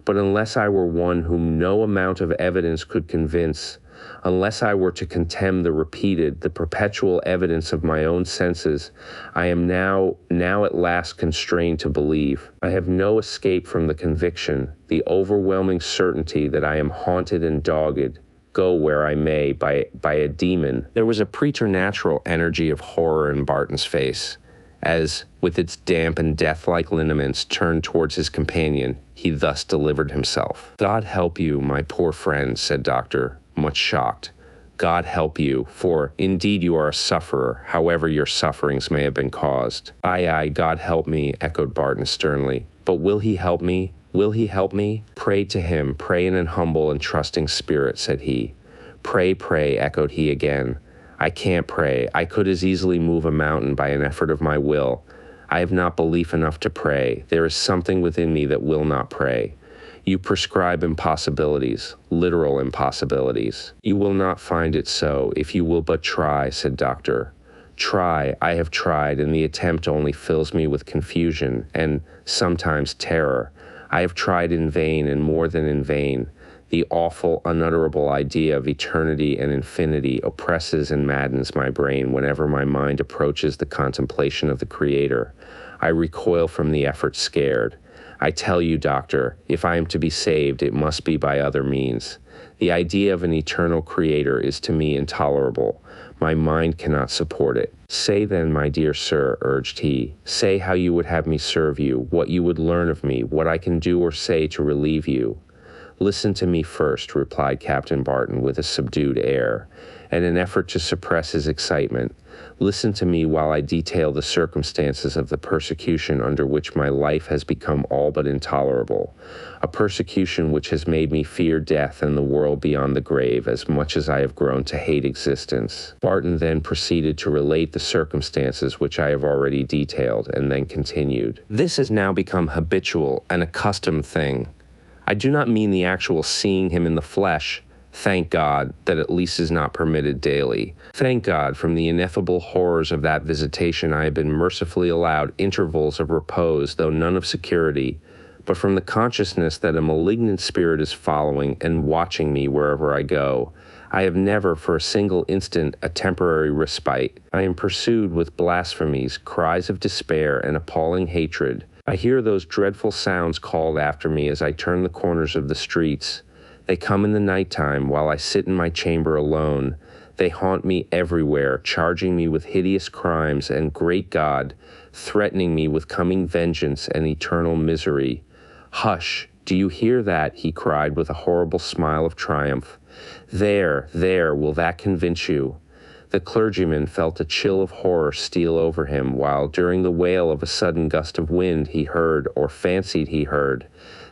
But unless I were one whom no amount of evidence could convince, unless I were to contemn the repeated, the perpetual evidence of my own senses, I am now at last constrained to believe. I have no escape from the conviction, the overwhelming certainty that I am haunted and dogged, go where I may, by a demon. There was a preternatural energy of horror in Barton's face, as, with its damp and death-like lineaments turned towards his companion, he thus delivered himself. God help you, my poor friend, said Doctor, much shocked. God help you, for indeed you are a sufferer, however your sufferings may have been caused. Aye, God help me, echoed Barton sternly. But will he help me? Will he help me? Pray to him, pray in an humble and trusting spirit, said he. Pray, echoed he again. I can't pray. I could as easily move a mountain by an effort of my will. I have not belief enough to pray. There is something within me that will not pray. You prescribe impossibilities, literal impossibilities. You will not find it so, if you will but try, said Doctor. I have tried, and the attempt only fills me with confusion and sometimes terror. I have tried in vain, and more than in vain. The awful, unutterable idea of eternity and infinity oppresses and maddens my brain whenever my mind approaches the contemplation of the Creator. I recoil from the effort scared. I tell you, Doctor, if I am to be saved, it must be by other means. The idea of an eternal Creator is to me intolerable. My mind cannot support it. Say then, my dear sir, urged he, say how you would have me serve you, what you would learn of me, what I can do or say to relieve you. Listen to me first, replied Captain Barton with a subdued air, and an effort to suppress his excitement. Listen to me while I detail the circumstances of the persecution under which my life has become all but intolerable, a persecution which has made me fear death and the world beyond the grave as much as I have grown to hate existence. Barton then proceeded to relate the circumstances which I have already detailed, and then continued. This has now become habitual, an accustomed thing. I do not mean the actual seeing him in the flesh. Thank God that at least is not permitted daily. Thank God from the ineffable horrors of that visitation I have been mercifully allowed intervals of repose, though none of security, but from the consciousness that a malignant spirit is following and watching me wherever I go. I have never for a single instant a temporary respite. I am pursued with blasphemies, cries of despair, and appalling hatred. I hear those dreadful sounds called after me as I turn the corners of the streets. They come in the nighttime while I sit in my chamber alone. They haunt me everywhere, charging me with hideous crimes and, great God, threatening me with coming vengeance and eternal misery. Hush, do you hear that? He cried with a horrible smile of triumph. There, will that convince you? The clergyman felt a chill of horror steal over him, while during the wail of a sudden gust of wind he heard, or fancied he heard,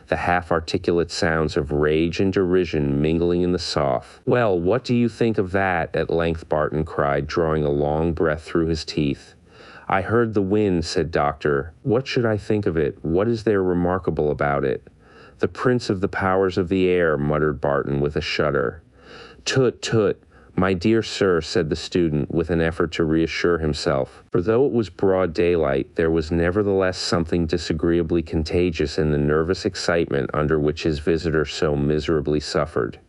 the half-articulate sounds of rage and derision mingling in the soft. Well, what do you think of that? At length Barton cried, drawing a long breath through his teeth. I heard the wind, said Doctor. What should I think of it? What is there remarkable about it? The prince of the powers of the air, muttered Barton with a shudder. Tut, tut. My dear sir, said the student with an effort to reassure himself, for though it was broad daylight, there was nevertheless something disagreeably contagious in the nervous excitement under which his visitor so miserably suffered.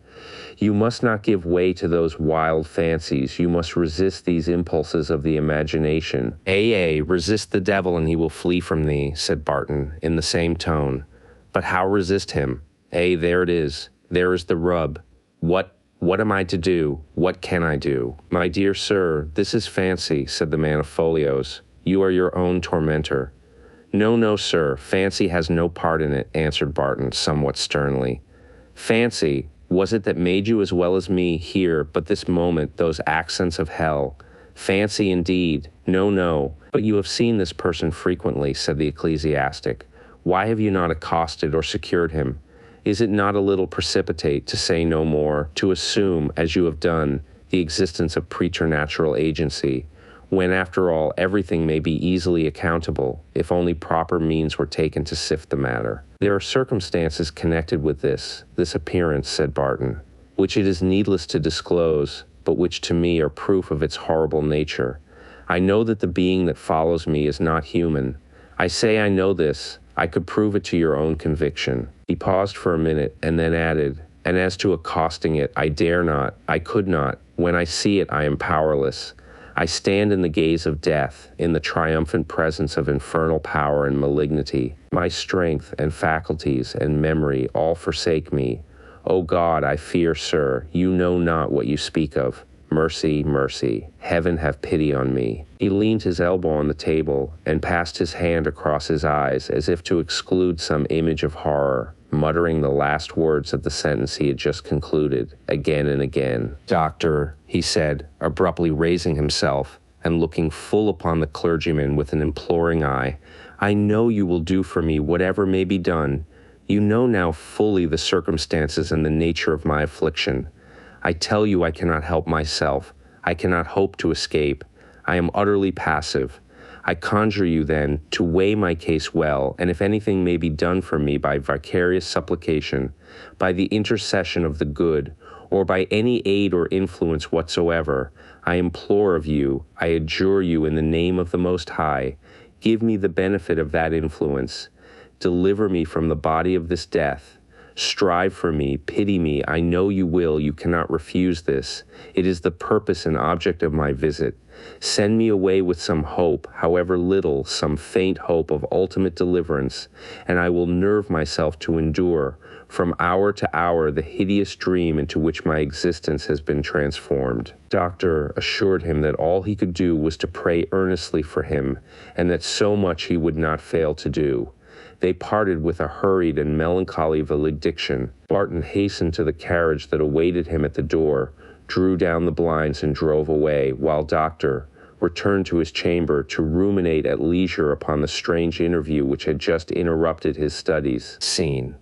You must not give way to those wild fancies. You must resist these impulses of the imagination. Resist the devil and he will flee from thee, said Barton in the same tone. But how resist him? There it is. There is the rub. What am I to do? What can I do? My dear sir, this is fancy, said the man of folios. You are your own tormentor. No, sir, fancy has no part in it, answered Barton somewhat sternly. Fancy, was it that made you as well as me here, but this moment, those accents of hell? Fancy indeed. No, but you have seen this person frequently, said the ecclesiastic. Why have you not accosted or secured him? Is it not a little precipitate, to say no more, to assume, as you have done, the existence of preternatural agency, when, after all, everything may be easily accountable, if only proper means were taken to sift the matter? There are circumstances connected with this appearance, said Barton, which it is needless to disclose, but which to me are proof of its horrible nature. I know that the being that follows me is not human. I say I know this. I could prove it to your own conviction. He paused for a minute and then added, and as to accosting it, I dare not, I could not. When I see it, I am powerless. I stand in the gaze of death, in the triumphant presence of infernal power and malignity. My strength and faculties and memory all forsake me. O God, I fear, sir, you know not what you speak of. Mercy, mercy, heaven have pity on me. He leaned his elbow on the table and passed his hand across his eyes as if to exclude some image of horror, muttering the last words of the sentence he had just concluded, again and again. Doctor, he said, abruptly raising himself and looking full upon the clergyman with an imploring eye, I know you will do for me whatever may be done. You know now fully the circumstances and the nature of my affliction. I tell you I cannot help myself. I cannot hope to escape. I am utterly passive. I conjure you, then, to weigh my case well, and if anything may be done for me by vicarious supplication, by the intercession of the good, or by any aid or influence whatsoever, I implore of you, I adjure you in the name of the Most High, give me the benefit of that influence. Deliver me from the body of this death. Strive for me, pity me, I know you will, you cannot refuse this. It is the purpose and object of my visit. Send me away with some hope, however little, some faint hope of ultimate deliverance, and I will nerve myself to endure, from hour to hour, the hideous dream into which my existence has been transformed. Doctor assured him that all he could do was to pray earnestly for him, and that so much he would not fail to do. They parted with a hurried and melancholy valediction. Barton hastened to the carriage that awaited him at the door, drew down the blinds and drove away, while Doctor returned to his chamber to ruminate at leisure upon the strange interview which had just interrupted his studies. Scene.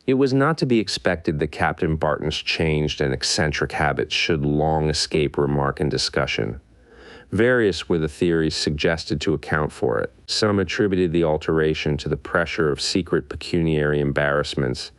It was not to be expected that Captain Barton's changed and eccentric habits should long escape remark and discussion. Various were the theories suggested to account for it. Some attributed the alteration to the pressure of secret pecuniary embarrassments,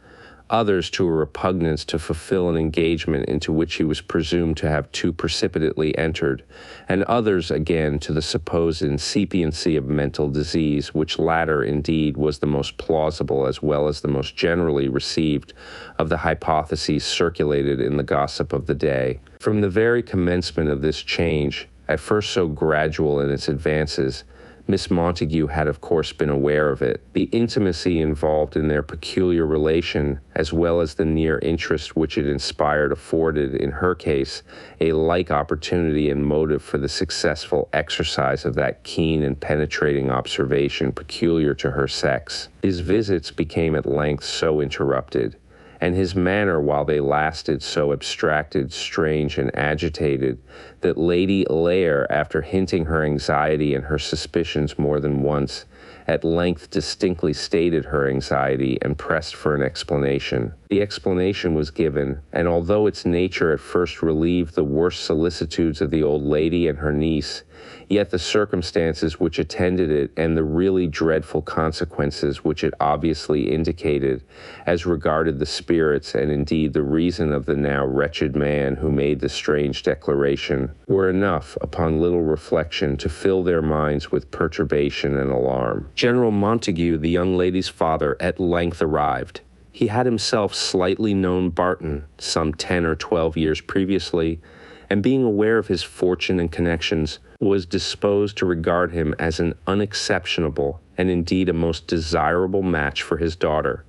others to a repugnance to fulfill an engagement into which he was presumed to have too precipitately entered, and others again to the supposed incipiency of mental disease, which latter indeed was the most plausible as well as the most generally received of the hypotheses circulated in the gossip of the day. From the very commencement of this change, at first so gradual in its advances, Miss Montague had of course been aware of it. The intimacy involved in their peculiar relation, as well as the near interest which it inspired, afforded, in her case, a like opportunity and motive for the successful exercise of that keen and penetrating observation peculiar to her sex. His visits became at length so interrupted, and his manner while they lasted so abstracted, strange, and agitated, that Lady Allaire, after hinting her anxiety and her suspicions more than once, at length distinctly stated her anxiety and pressed for an explanation. The explanation was given, and although its nature at first relieved the worst solicitudes of the old lady and her niece, yet the circumstances which attended it and the really dreadful consequences which it obviously indicated, as regarded the spirits and indeed the reason of the now wretched man who made the strange declaration, were enough, upon little reflection, to fill their minds with perturbation and alarm. General Montague, the young lady's father, at length arrived. He had himself slightly known Barton some 10 or 12 years previously, and being aware of his fortune and connections, was disposed to regard him as an unexceptionable and indeed a most desirable match for his daughter.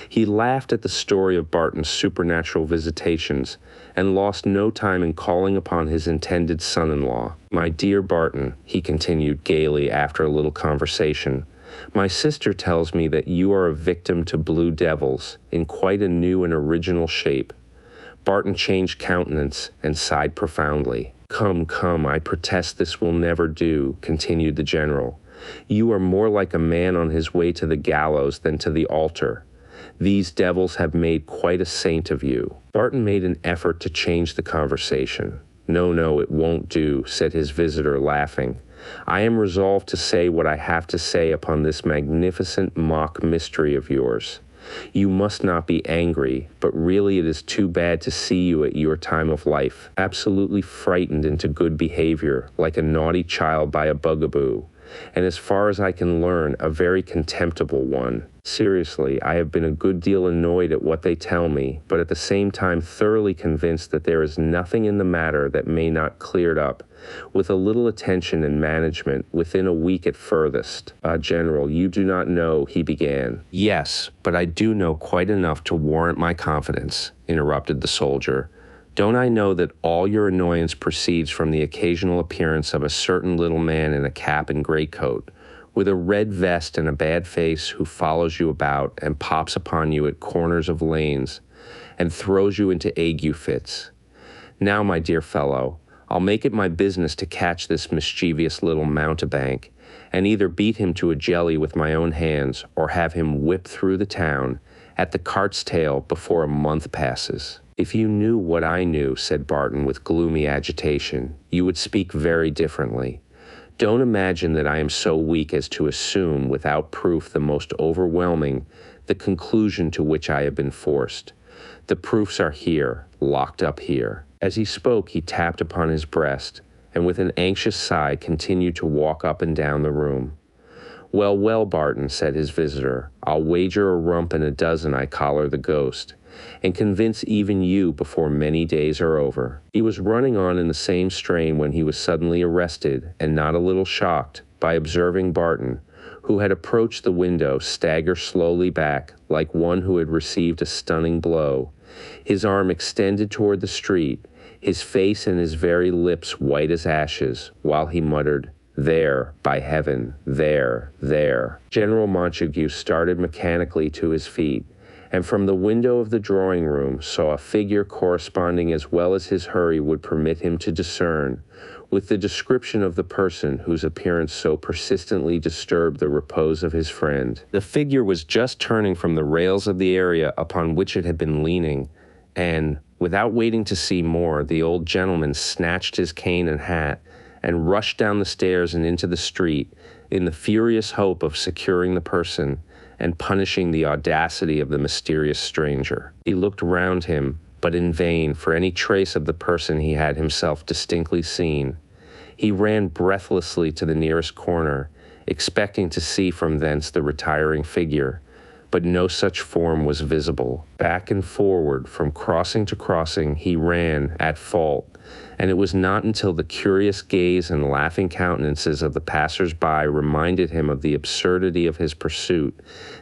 He laughed at the story of Barton's supernatural visitations, and lost no time in calling upon his intended son-in-law. "My dear Barton," he continued gaily after a little conversation, "my sister tells me that you are a victim to blue devils in quite a new and original shape." Barton changed countenance and sighed profoundly. "Come, come, I protest this will never do," continued the general. "You are more like a man on his way to the gallows than to the altar. These devils have made quite a saint of you." Barton made an effort to change the conversation. "No, no, it won't do," said his visitor, laughing. "I am resolved to say what I have to say upon this magnificent mock mystery of yours. You must not be angry, but really it is too bad to see you at your time of life, absolutely frightened into good behavior, like a naughty child by a bugaboo, and as far as I can learn, a very contemptible one. Seriously, I have been a good deal annoyed at what they tell me, but at the same time thoroughly convinced that there is nothing in the matter that may not cleared up, with a little attention and management, within a week at furthest. General, you do not know," he began. "Yes, but I do know quite enough to warrant my confidence," interrupted the soldier. "Don't I know that all your annoyance proceeds from the occasional appearance of a certain little man in a cap and greatcoat, with a red vest and a bad face, who follows you about and pops upon you at corners of lanes and throws you into ague fits? Now, my dear fellow, I'll make it my business to catch this mischievous little mountebank, and either beat him to a jelly with my own hands, or have him whipped through the town at the cart's tail before a month passes." "If you knew what I knew," said Barton with gloomy agitation, "you would speak very differently. Don't imagine that I am so weak as to assume, without proof the most overwhelming, the conclusion to which I have been forced. The proofs are here, locked up here. As he spoke, he tapped upon his breast, and with an anxious sigh continued to walk up and down the room. Well, well, Barton, said his visitor, I'll wager a rump and a dozen I collar the ghost, and convince even you before many days are over. He was running on in the same strain when he was suddenly arrested, and not a little shocked, by observing Barton, who had approached the window, stagger slowly back, like one who had received a stunning blow, his arm extended toward the street, his face and his very lips white as ashes, while he muttered, "There, by heaven, there, there." General Montague started mechanically to his feet, and from the window of the drawing room saw a figure corresponding as well as his hurry would permit him to discern, with the description of the person whose appearance so persistently disturbed the repose of his friend. The figure was just turning from the rails of the area upon which it had been leaning, and, without waiting to see more, the old gentleman snatched his cane and hat, and rushed down the stairs and into the street, in the furious hope of securing the person, and punishing the audacity of the mysterious stranger. He looked round him, but in vain for any trace of the person he had himself distinctly seen. He ran breathlessly to the nearest corner, expecting to see from thence the retiring figure, but no such form was visible. Back and forward, from crossing to crossing, he ran, at fault, and it was not until the curious gaze and laughing countenances of the passers-by reminded him of the absurdity of his pursuit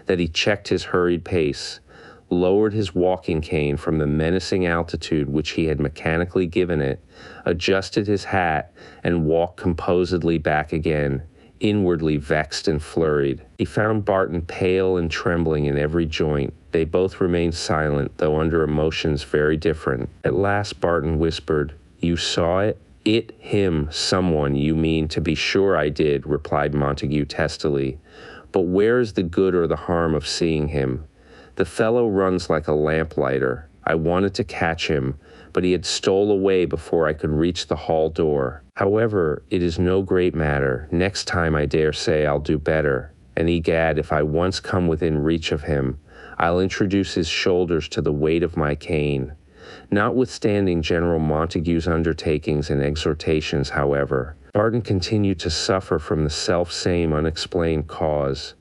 that he checked his hurried pace, lowered his walking cane from the menacing altitude which he had mechanically given it, adjusted his hat, and walked composedly back again, inwardly vexed and flurried. He found Barton pale and trembling in every joint. They both remained silent, though under emotions very different. At last Barton whispered, "You saw it?" "It, him, someone, you mean, to be sure I did," replied Montague testily. "But where is the good or the harm of seeing him? The fellow runs like a lamplighter. I wanted to catch him, but he had stole away before I could reach the hall door. However, it is no great matter. Next time I dare say I'll do better. And egad, if I once come within reach of him, I'll introduce his shoulders to the weight of my cane." Notwithstanding General Montague's undertakings and exhortations, however, Barton continued to suffer from the self-same unexplained cause.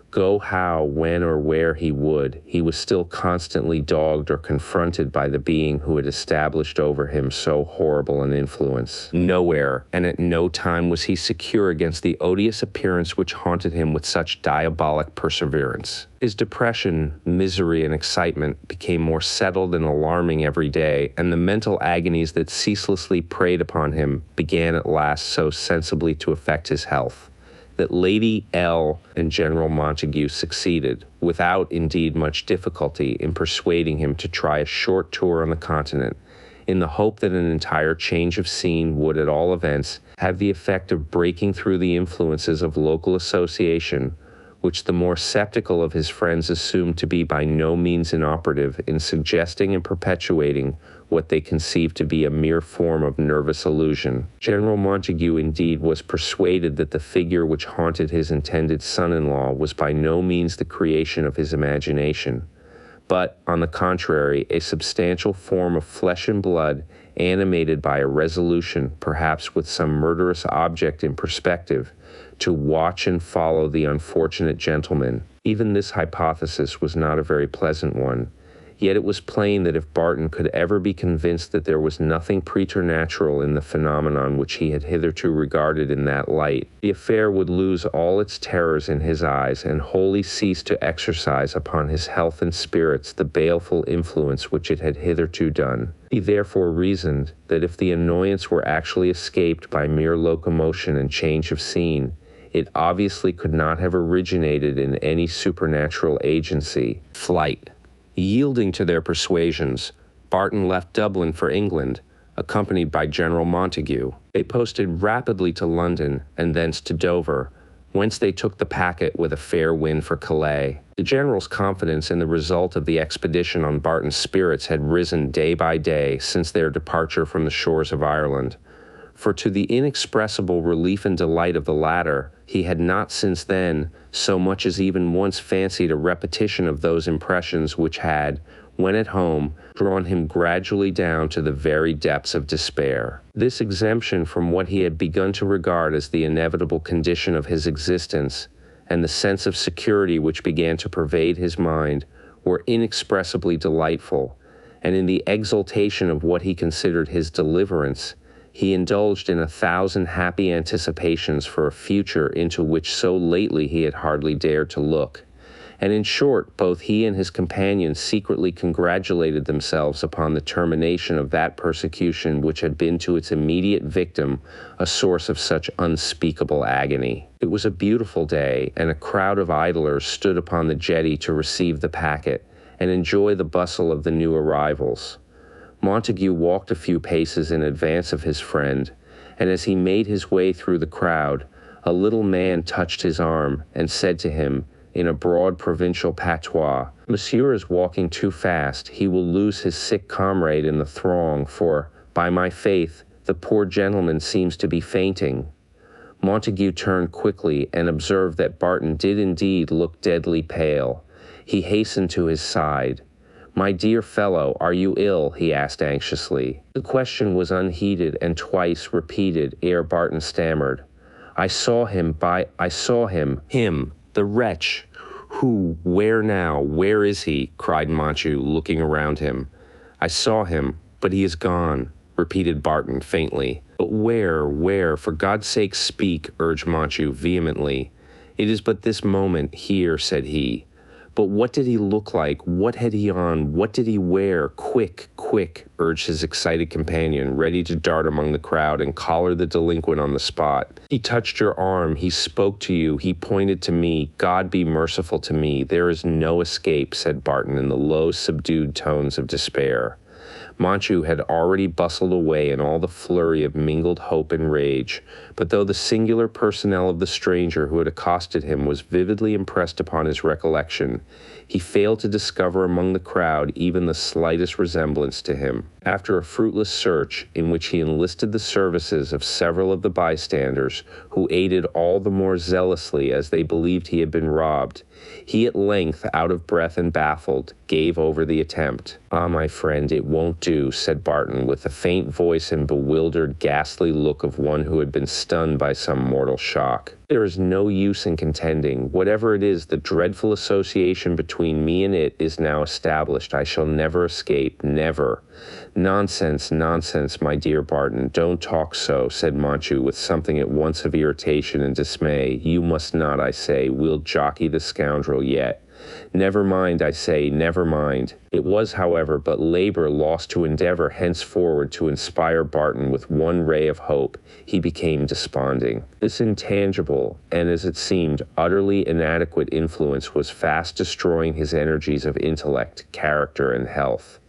Go how, when, or where he would, he was still constantly dogged or confronted by the being who had established over him so horrible an influence. Nowhere, and at no time was he secure against the odious appearance which haunted him with such diabolic perseverance. His depression, misery, and excitement became more settled and alarming every day, and the mental agonies that ceaselessly preyed upon him began at last so sensibly to affect his health, that Lady L. and General Montague succeeded, without indeed much difficulty, in persuading him to try a short tour on the continent, in the hope that an entire change of scene would, at all events, have the effect of breaking through the influences of local association, which the more sceptical of his friends assumed to be by no means inoperative in suggesting and perpetuating what they conceived to be a mere form of nervous illusion. General Montague, indeed, was persuaded that the figure which haunted his intended son-in-law was by no means the creation of his imagination, but, on the contrary, a substantial form of flesh and blood, animated by a resolution, perhaps with some murderous object in perspective, to watch and follow the unfortunate gentleman. Even this hypothesis was not a very pleasant one, yet it was plain that if Barton could ever be convinced that there was nothing preternatural in the phenomenon which he had hitherto regarded in that light, the affair would lose all its terrors in his eyes and wholly cease to exercise upon his health and spirits the baleful influence which it had hitherto done. He therefore reasoned that if the annoyance were actually escaped by mere locomotion and change of scene, it obviously could not have originated in any supernatural agency. Flight. Yielding to their persuasions, Barton left Dublin for England, accompanied by General Montague. They posted rapidly to London and thence to Dover, whence they took the packet with a fair wind for Calais. The General's confidence in the result of the expedition on Barton's spirits had risen day by day since their departure from the shores of Ireland, for to the inexpressible relief and delight of the latter, he had not since then so much as even once fancied a repetition of those impressions which had, when at home, drawn him gradually down to the very depths of despair. This exemption from what he had begun to regard as the inevitable condition of his existence, and the sense of security which began to pervade his mind, were inexpressibly delightful, and in the exultation of what he considered his deliverance, he indulged in 1,000 happy anticipations for a future into which so lately he had hardly dared to look. And in short, both he and his companions secretly congratulated themselves upon the termination of that persecution which had been to its immediate victim a source of such unspeakable agony. It was a beautiful day, and a crowd of idlers stood upon the jetty to receive the packet and enjoy the bustle of the new arrivals. Montague walked a few paces in advance of his friend, and as he made his way through the crowd, a little man touched his arm and said to him, in a broad provincial patois, "Monsieur is walking too fast. He will lose his sick comrade in the throng, for, by my faith, the poor gentleman seems to be fainting." Montague turned quickly and observed that Barton did indeed look deadly pale. He hastened to his side. "My dear fellow, are you ill?" he asked anxiously. The question was unheeded and twice repeated ere Barton stammered, I saw him, him, the wretch. Who, where now, where is he?" cried Montague, looking around him. "I saw him, but he is gone," repeated Barton faintly. "But where, for God's sake speak," urged Montague vehemently. "It is but this moment, here," said he. "But what did he look like? What had he on? What did he wear? Quick, quick," urged his excited companion, ready to dart among the crowd and collar the delinquent on the spot. "He touched your arm. He spoke to you. He pointed to me. God be merciful to me. There is no escape," said Barton in the low, subdued tones of despair. Montague had already bustled away in all the flurry of mingled hope and rage, but though the singular personnel of the stranger who had accosted him was vividly impressed upon his recollection, he failed to discover among the crowd even the slightest resemblance to him. After a fruitless search, in which he enlisted the services of several of the bystanders, who aided all the more zealously as they believed he had been robbed, he at length, out of breath and baffled, gave over the attempt. "Ah, my friend, it won't do," said Barton, with a faint voice and bewildered, ghastly look of one who had been stunned by some mortal shock. "There is no use in contending. Whatever it is, the dreadful association between me and it is now established. I shall never escape, never." "Nonsense, nonsense, my dear Barton, don't talk so," said Montague with something at once of irritation and dismay. "You must not, I say. We'll jockey the scoundrel yet. Never mind, I say, never mind." It was, however, but labor lost to endeavor henceforward to inspire Barton with one ray of hope. He became desponding. This intangible, and as it seemed, utterly inadequate influence was fast destroying his energies of intellect, character, and health.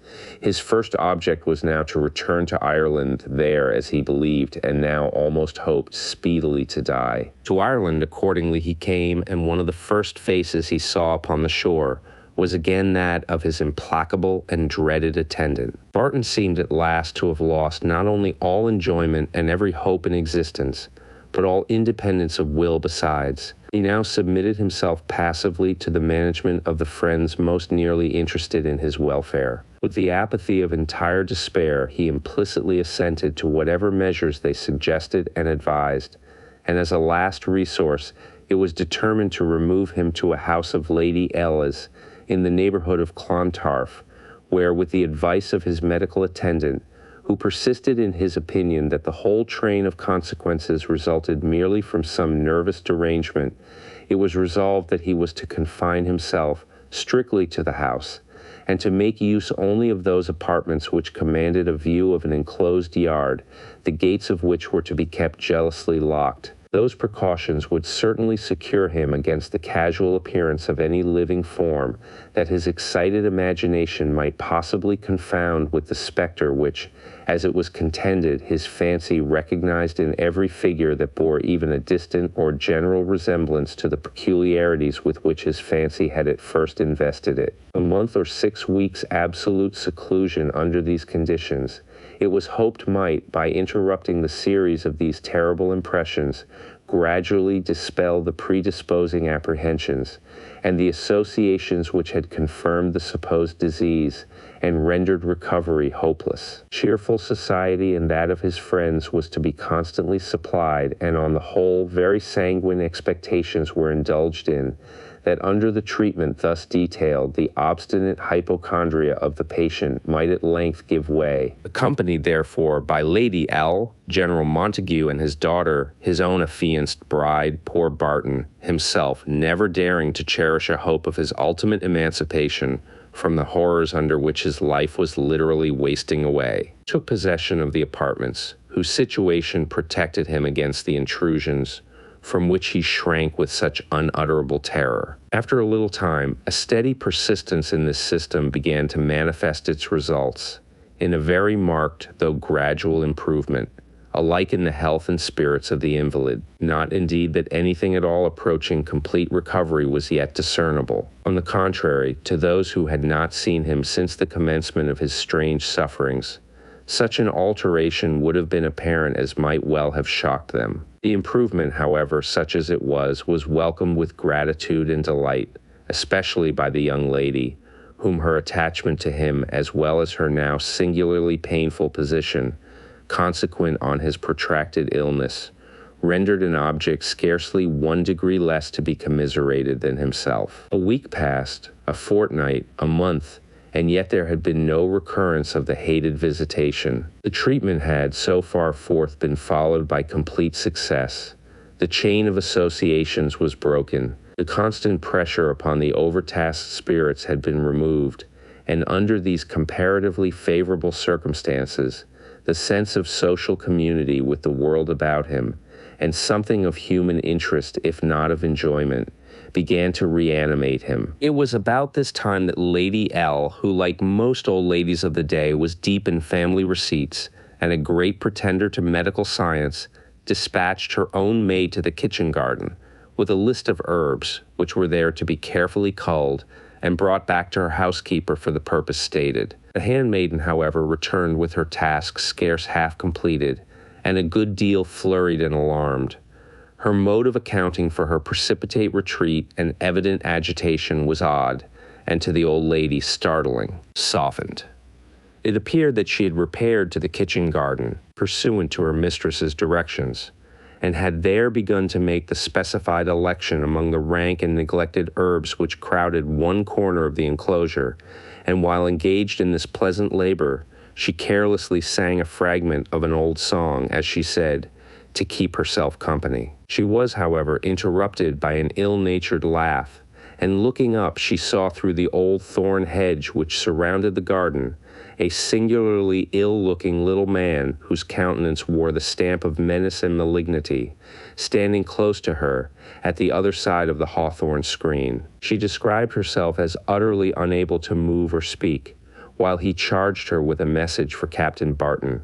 His first object was now to return to Ireland, there, as he believed, and now almost hoped, speedily to die. To Ireland, accordingly, he came, and one of the first faces he saw upon the shore was again that of his implacable and dreaded attendant. Barton seemed at last to have lost not only all enjoyment and every hope in existence, but all independence of will besides. He now submitted himself passively to the management of the friends most nearly interested in his welfare. With the apathy of entire despair, he implicitly assented to whatever measures they suggested and advised, and as a last resource, it was determined to remove him to a house of Lady Ella's in the neighborhood of Clontarf, where, with the advice of his medical attendant, who persisted in his opinion that the whole train of consequences resulted merely from some nervous derangement, it was resolved that he was to confine himself strictly to the house, and to make use only of those apartments which commanded a view of an enclosed yard, the gates of which were to be kept jealously locked. Those precautions would certainly secure him against the casual appearance of any living form that his excited imagination might possibly confound with the spectre which, as it was contended, his fancy recognized in every figure that bore even a distant or general resemblance to the peculiarities with which his fancy had at first invested it. A month or 6 weeks' absolute seclusion under these conditions, it was hoped might, by interrupting the series of these terrible impressions, gradually dispel the predisposing apprehensions and the associations which had confirmed the supposed disease and rendered recovery hopeless. Cheerful society and that of his friends was to be constantly supplied, and on the whole very sanguine expectations were indulged in, that under the treatment thus detailed, the obstinate hypochondria of the patient might at length give way. Accompanied, therefore, by Lady L., General Montague and his daughter, his own affianced bride, poor Barton, himself never daring to cherish a hope of his ultimate emancipation from the horrors under which his life was literally wasting away, took possession of the apartments, whose situation protected him against the intrusions from which he shrank with such unutterable terror. After a little time, a steady persistence in this system began to manifest its results in a very marked, though gradual improvement, alike in the health and spirits of the invalid. Not indeed that anything at all approaching complete recovery was yet discernible. On the contrary, to those who had not seen him since the commencement of his strange sufferings, such an alteration would have been apparent as might well have shocked them. The improvement, however, such as it was welcomed with gratitude and delight, especially by the young lady, whom her attachment to him, as well as her now singularly painful position, consequent on his protracted illness, rendered an object scarcely 1 degree less to be commiserated than himself. A week passed, a fortnight, a month, and yet there had been no recurrence of the hated visitation. The treatment had, so far forth, been followed by complete success. The chain of associations was broken. The constant pressure upon the overtasked spirits had been removed, and under these comparatively favorable circumstances, the sense of social community with the world about him, and something of human interest, if not of enjoyment, began to reanimate him. It was about this time that Lady L., who, like most old ladies of the day, was deep in family receipts and a great pretender to medical science, dispatched her own maid to the kitchen garden with a list of herbs, which were there to be carefully culled and brought back to her housekeeper for the purpose stated. The handmaiden, however, returned with her task scarce half completed, and a good deal flurried and alarmed. Her mode of accounting for her precipitate retreat and evident agitation was odd, and to the old lady startling, softened. It appeared that she had repaired to the kitchen garden, pursuant to her mistress's directions, and had there begun to make the specified election among the rank and neglected herbs which crowded one corner of the enclosure, and while engaged in this pleasant labor, she carelessly sang a fragment of an old song, as she said, to keep herself company. She was, however, interrupted by an ill-natured laugh, and looking up, she saw through the old thorn hedge which surrounded the garden a singularly ill-looking little man whose countenance wore the stamp of menace and malignity, standing close to her at the other side of the hawthorn screen. She described herself as utterly unable to move or speak, while he charged her with a message for Captain Barton,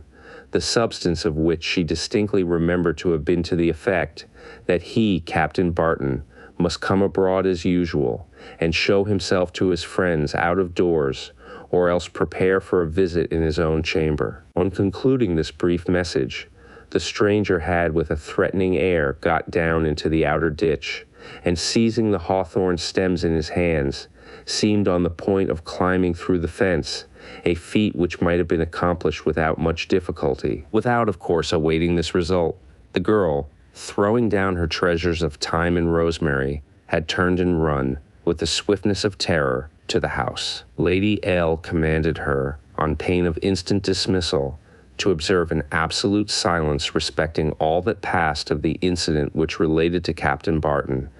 the substance of which she distinctly remembered to have been to the effect that he, Captain Barton, must come abroad as usual, and show himself to his friends out of doors, or else prepare for a visit in his own chamber. On concluding this brief message, the stranger had, with a threatening air, got down into the outer ditch, and seizing the hawthorn stems in his hands, seemed on the point of climbing through the fence, a feat which might have been accomplished without much difficulty. Without, of course, awaiting this result, the girl, throwing down her treasures of thyme and rosemary, had turned and run, with the swiftness of terror, to the house. Lady L. commanded her, on pain of instant dismissal, to observe an absolute silence respecting all that passed of the incident which related to Captain Barton,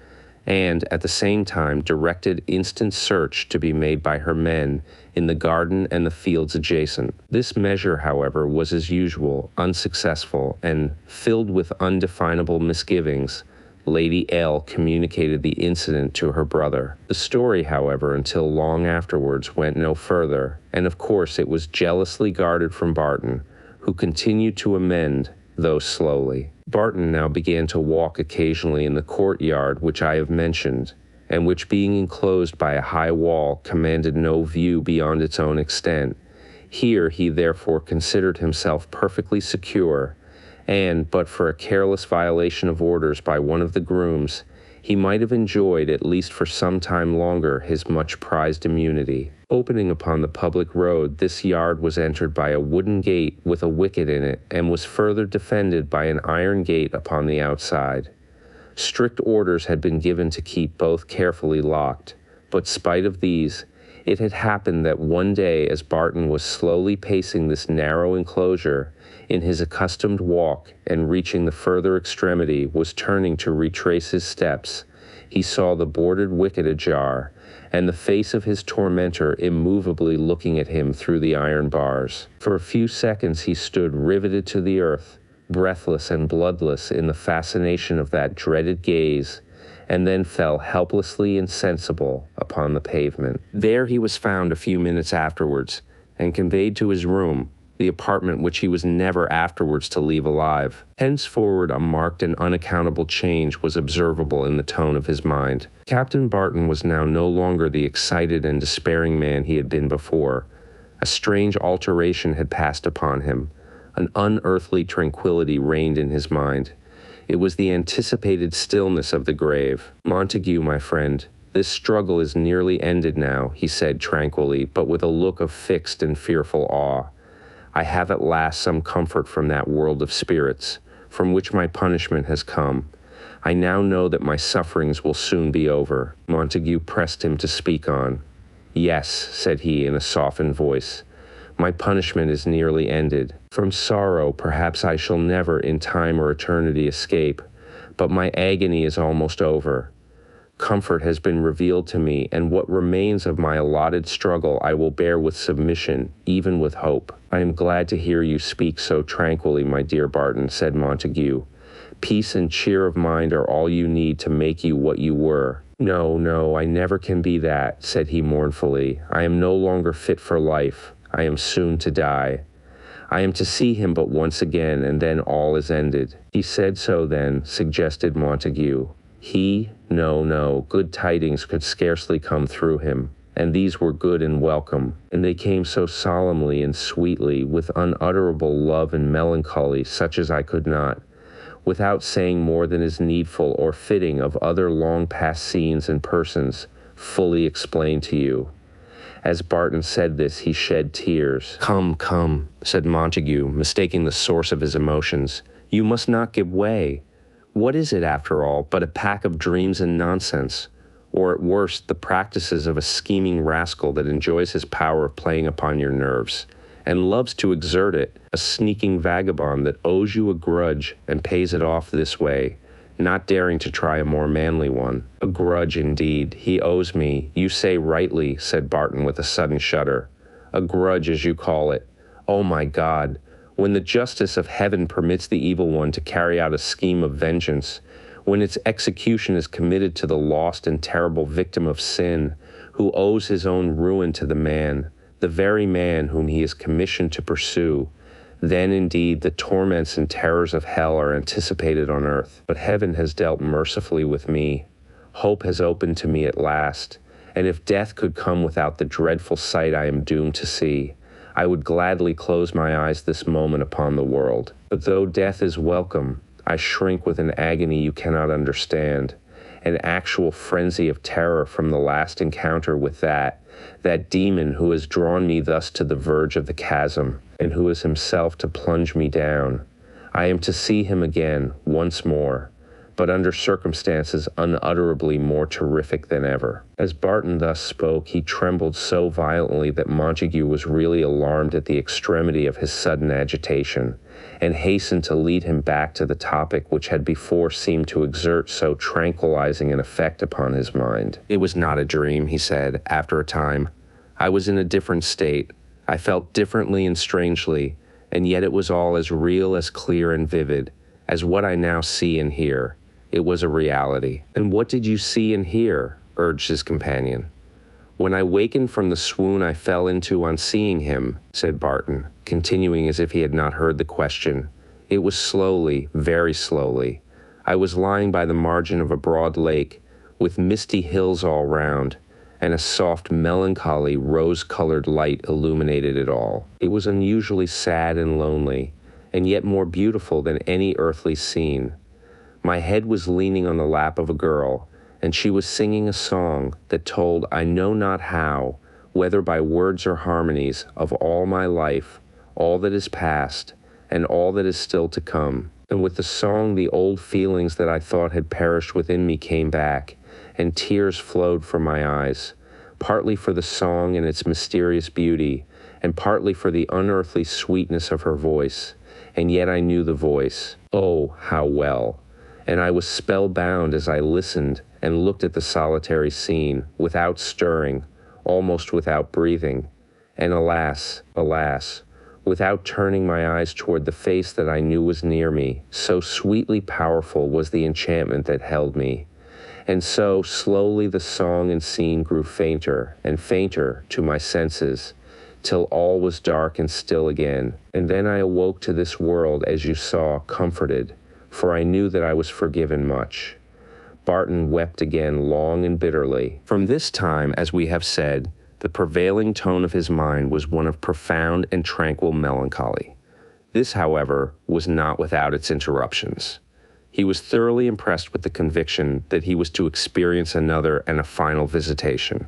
and at the same time directed instant search to be made by her men in the garden and the fields adjacent. This measure, however, was as usual unsuccessful, and, filled with undefinable misgivings, Lady L. communicated the incident to her brother. The story, however, until long afterwards went no further, and of course it was jealously guarded from Barton, who continued to amend, though slowly. Barton now began to walk occasionally in the courtyard which I have mentioned, and which, being enclosed by a high wall, commanded no view beyond its own extent. Here he therefore considered himself perfectly secure, and, but for a careless violation of orders by one of the grooms, he might have enjoyed, at least for some time longer, his much-prized immunity. Opening upon the public road, this yard was entered by a wooden gate with a wicket in it, and was further defended by an iron gate upon the outside. Strict orders had been given to keep both carefully locked, but spite of these, it had happened that one day, as Barton was slowly pacing this narrow enclosure in his accustomed walk, and reaching the further extremity was turning to retrace his steps, he saw the boarded wicket ajar, and the face of his tormentor immovably looking at him through the iron bars. For a few seconds he stood riveted to the earth, breathless and bloodless in the fascination of that dreaded gaze, and then fell helplessly insensible upon the pavement. There he was found a few minutes afterwards, and conveyed to his room, the apartment which he was never afterwards to leave alive. Henceforward a marked and unaccountable change was observable in the tone of his mind. Captain Barton was now no longer the excited and despairing man he had been before. A strange alteration had passed upon him. An unearthly tranquility reigned in his mind. It was the anticipated stillness of the grave. "Montague, my friend, this struggle is nearly ended now," he said tranquilly, but with a look of fixed and fearful awe. "I have at last some comfort from that world of spirits, from which my punishment has come. I now know that my sufferings will soon be over." Montague pressed him to speak on. "Yes," said he in a softened voice, "my punishment is nearly ended. From sorrow perhaps I shall never in time or eternity escape, but my agony is almost over. Comfort has been revealed to me, and what remains of my allotted struggle I will bear with submission, even with hope." "I am glad to hear you speak so tranquilly, my dear Barton," said Montague. "Peace and cheer of mind are all you need to make you what you were." "No, no, I never can be that," said he mournfully. "I am no longer fit for life. I am soon to die. I am to see him but once again, and then all is ended." "He said so then," suggested Montague. "He? No, no, good tidings could scarcely come through him, and these were good and welcome, and they came so solemnly and sweetly, with unutterable love and melancholy, such as I could not, without saying more than is needful or fitting of other long-past scenes and persons, fully explain to you." As Barton said this, he shed tears. "Come, come," said Montague, mistaking the source of his emotions. "You must not give way. What is it, after all, but a pack of dreams and nonsense, or at worst, the practices of a scheming rascal that enjoys his power of playing upon your nerves, and loves to exert it, a sneaking vagabond that owes you a grudge and pays it off this way, not daring to try a more manly one." "A grudge, indeed, he owes me. You say rightly," said Barton with a sudden shudder. "A grudge, as you call it. Oh, my God! When the justice of heaven permits the evil one to carry out a scheme of vengeance, when its execution is committed to the lost and terrible victim of sin, who owes his own ruin to the very man whom he is commissioned to pursue, then indeed the torments and terrors of hell are anticipated on earth. But heaven has dealt mercifully with me. Hope has opened to me at last, and if death could come without the dreadful sight I am doomed to see, I would gladly close my eyes this moment upon the world. But though death is welcome, I shrink with an agony you cannot understand, an actual frenzy of terror from the last encounter with that demon who has drawn me thus to the verge of the chasm, and who is himself to plunge me down. I am to see him again, once more, but under circumstances unutterably more terrific than ever." As Barton thus spoke, he trembled so violently that Montague was really alarmed at the extremity of his sudden agitation, and hastened to lead him back to the topic which had before seemed to exert so tranquilizing an effect upon his mind. "It was not a dream," he said, after a time. "I was in a different state. I felt differently and strangely, and yet it was all as real, as clear and vivid, as what I now see and hear. It was a reality." "And what did you see and hear?" urged his companion. "When I wakened from the swoon I fell into on seeing him," said Barton, continuing as if he had not heard the question, "it was slowly, very slowly. I was lying by the margin of a broad lake, with misty hills all round, and a soft, melancholy, rose-colored light illuminated it all. It was unusually sad and lonely, and yet more beautiful than any earthly scene. My head was leaning on the lap of a girl, and she was singing a song that told I know not how, whether by words or harmonies, of all my life, all that is past, and all that is still to come. And with the song, the old feelings that I thought had perished within me came back, and tears flowed from my eyes, partly for the song and its mysterious beauty, and partly for the unearthly sweetness of her voice. And yet I knew the voice. Oh, how well! And I was spellbound as I listened and looked at the solitary scene, without stirring, almost without breathing, and alas, alas, without turning my eyes toward the face that I knew was near me, so sweetly powerful was the enchantment that held me. And so, slowly the song and scene grew fainter and fainter to my senses, till all was dark and still again. And then I awoke to this world, as you saw, comforted, for I knew that I was forgiven much. Barton wept again long and bitterly. From this time, as we have said, the prevailing tone of his mind was one of profound and tranquil melancholy. This, however, was not without its interruptions. He was thoroughly impressed with the conviction that he was to experience another and a final visitation,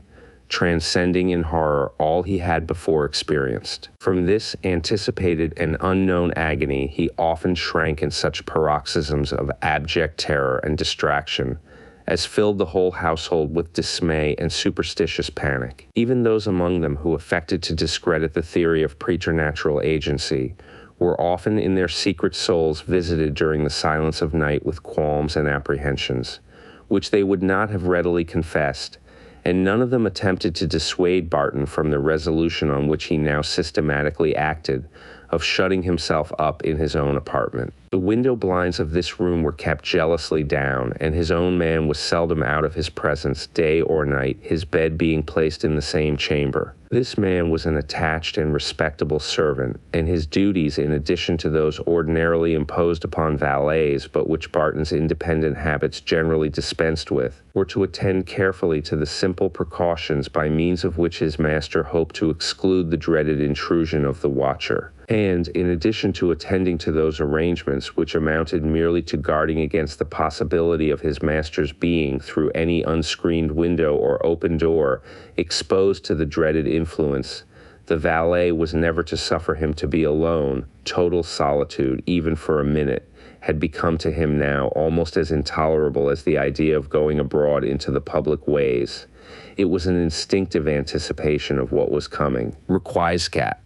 transcending in horror all he had before experienced. From this anticipated and unknown agony, he often shrank in such paroxysms of abject terror and distraction as filled the whole household with dismay and superstitious panic. Even those among them who affected to discredit the theory of preternatural agency were often in their secret souls visited during the silence of night with qualms and apprehensions, which they would not have readily confessed, and none of them attempted to dissuade Barton from the resolution on which he now systematically acted of shutting himself up in his own apartment. The window blinds of this room were kept jealously down, and his own man was seldom out of his presence, day or night, his bed being placed in the same chamber. This man was an attached and respectable servant, and his duties, in addition to those ordinarily imposed upon valets, but which Barton's independent habits generally dispensed with, were to attend carefully to the simple precautions by means of which his master hoped to exclude the dreaded intrusion of the watcher. And, in addition to attending to those arrangements which amounted merely to guarding against the possibility of his master's being, through any unscreened window or open door, exposed to the dreaded influence, the valet was never to suffer him to be alone. Total solitude, even for a minute, had become to him now almost as intolerable as the idea of going abroad into the public ways. It was an instinctive anticipation of what was coming. REQUIESCAT.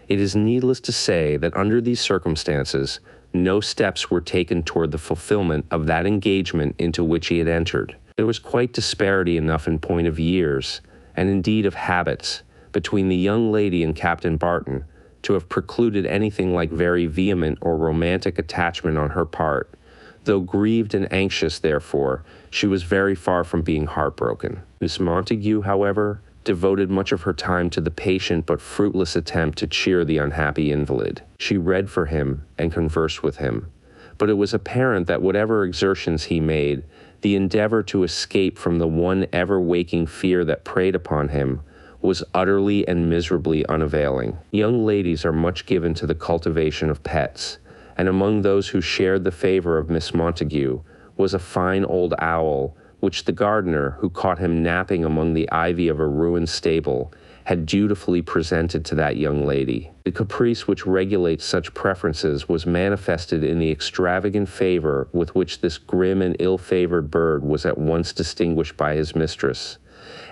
It is needless to say that under these circumstances, no steps were taken toward the fulfillment of that engagement into which he had entered. There was quite disparity enough in point of years, and indeed of habits, between the young lady and Captain Barton, to have precluded anything like very vehement or romantic attachment on her part. Though grieved and anxious, therefore, she was very far from being heartbroken. Miss Montague, however, devoted much of her time to the patient but fruitless attempt to cheer the unhappy invalid. She read for him and conversed with him, but it was apparent that whatever exertions he made, the endeavor to escape from the one ever-waking fear that preyed upon him was utterly and miserably unavailing. Young ladies are much given to the cultivation of pets, and among those who shared the favor of Miss Montague was a fine old owl, which the gardener, who caught him napping among the ivy of a ruined stable, had dutifully presented to that young lady. The caprice which regulates such preferences was manifested in the extravagant favor with which this grim and ill-favored bird was at once distinguished by his mistress.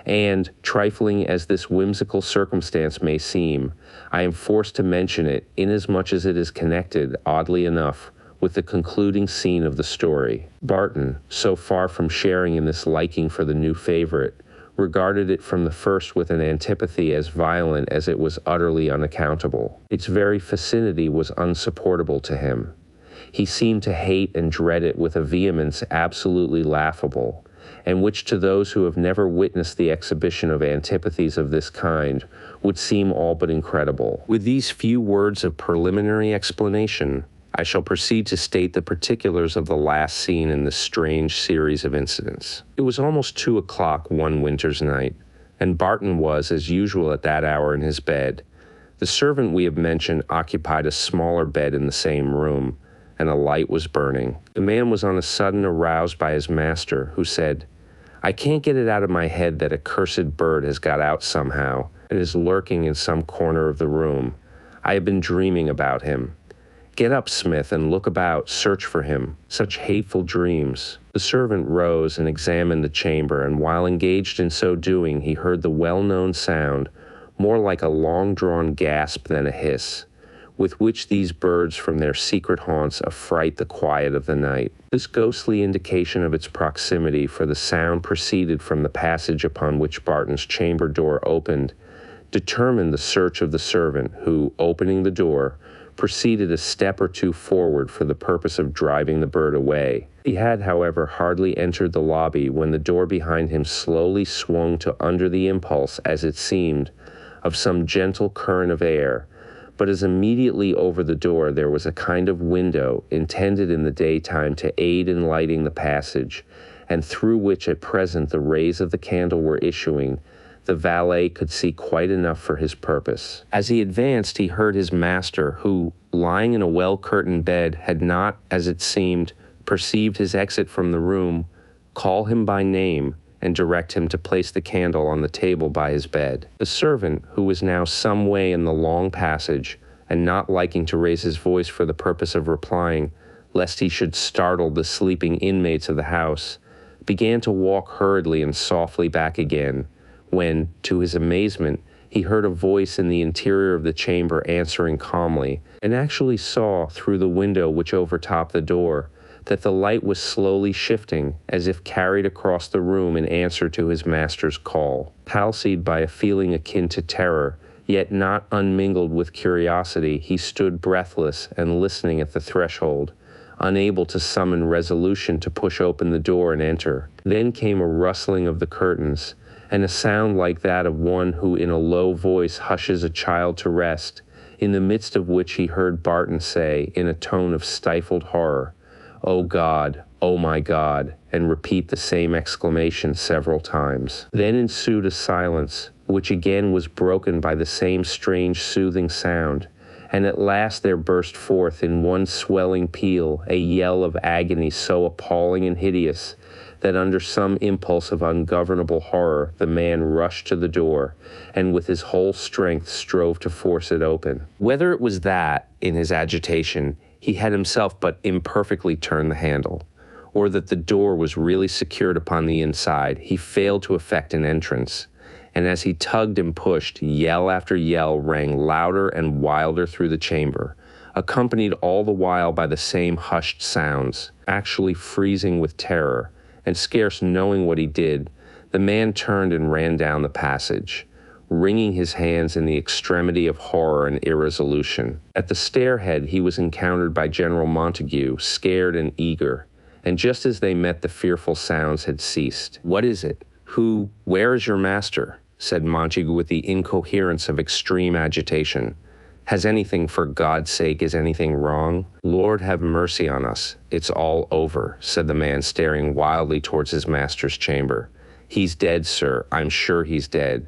And, trifling as this whimsical circumstance may seem, I am forced to mention it, inasmuch as it is connected, oddly enough, with the concluding scene of the story. Barton, so far from sharing in this liking for the new favorite, regarded it from the first with an antipathy as violent as it was utterly unaccountable. Its very vicinity was unsupportable to him. He seemed to hate and dread it with a vehemence absolutely laughable, and which to those who have never witnessed the exhibition of antipathies of this kind would seem all but incredible. With these few words of preliminary explanation, I shall proceed to state the particulars of the last scene in this strange series of incidents. It was almost 2 o'clock one winter's night, and Barton was, as usual at that hour, in his bed. The servant we have mentioned occupied a smaller bed in the same room, and a light was burning. The man was on a sudden aroused by his master, who said, "I can't get it out of my head that a cursed bird has got out somehow and is lurking in some corner of the room. I have been dreaming about him. Get up, Smith, and look about, search for him. Such hateful dreams." The servant rose and examined the chamber, and while engaged in so doing, he heard the well-known sound, more like a long-drawn gasp than a hiss, with which these birds from their secret haunts affright the quiet of the night. This ghostly indication of its proximity, for the sound proceeded from the passage upon which Barton's chamber door opened, determined the search of the servant, who, opening the door, proceeded a step or two forward for the purpose of driving the bird away. He had, however, hardly entered the lobby when the door behind him slowly swung to under the impulse, as it seemed, of some gentle current of air, but as immediately over the door there was a kind of window intended in the daytime to aid in lighting the passage, and through which at present the rays of the candle were issuing, the valet could see quite enough for his purpose. As he advanced, he heard his master, who, lying in a well-curtained bed, had not, as it seemed, perceived his exit from the room, call him by name, and direct him to place the candle on the table by his bed. The servant, who was now some way in the long passage, and not liking to raise his voice for the purpose of replying, lest he should startle the sleeping inmates of the house, began to walk hurriedly and softly back again, when, to his amazement, he heard a voice in the interior of the chamber answering calmly, and actually saw, through the window which overtopped the door, that the light was slowly shifting, as if carried across the room in answer to his master's call. Palsied by a feeling akin to terror, yet not unmingled with curiosity, he stood breathless and listening at the threshold, unable to summon resolution to push open the door and enter. Then came a rustling of the curtains, and a sound like that of one who in a low voice hushes a child to rest, in the midst of which he heard Barton say, in a tone of stifled horror, "O God, O my God," and repeat the same exclamation several times. Then ensued a silence, which again was broken by the same strange soothing sound, and at last there burst forth in one swelling peal a yell of agony so appalling and hideous that under some impulse of ungovernable horror the man rushed to the door, and with his whole strength strove to force it open. Whether it was that, in his agitation, he had himself but imperfectly turned the handle, or that the door was really secured upon the inside, he failed to effect an entrance, and as he tugged and pushed, yell after yell rang louder and wilder through the chamber, accompanied all the while by the same hushed sounds. Actually freezing with terror, and scarce knowing what he did, the man turned and ran down the passage, wringing his hands in the extremity of horror and irresolution. At the stairhead he was encountered by General Montague, scared and eager, and just as they met the fearful sounds had ceased. "What is it? Where is your master?" said Montague with the incoherence of extreme agitation. "Has anything, for God's sake, is anything wrong?" "Lord have mercy on us, it's all over," said the man, staring wildly towards his master's chamber. "He's dead, sir, I'm sure he's dead."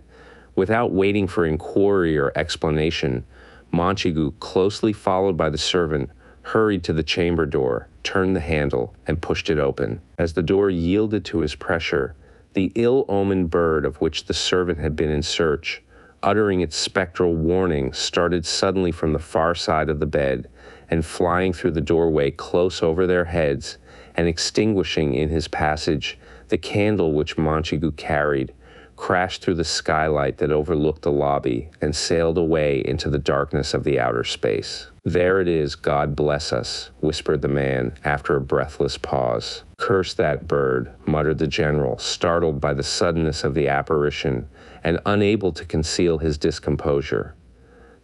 Without waiting for inquiry or explanation, Montague, closely followed by the servant, hurried to the chamber door, turned the handle, and pushed it open. As the door yielded to his pressure, the ill-omened bird of which the servant had been in search, uttering its spectral warning, started suddenly from the far side of the bed, and flying through the doorway close over their heads, and extinguishing in his passage the candle which Montague carried, crashed through the skylight that overlooked the lobby, and sailed away into the darkness of the outer space. "There it is, God bless us," whispered the man, after a breathless pause. "Curse that bird," muttered the general, startled by the suddenness of the apparition, and unable to conceal his discomposure.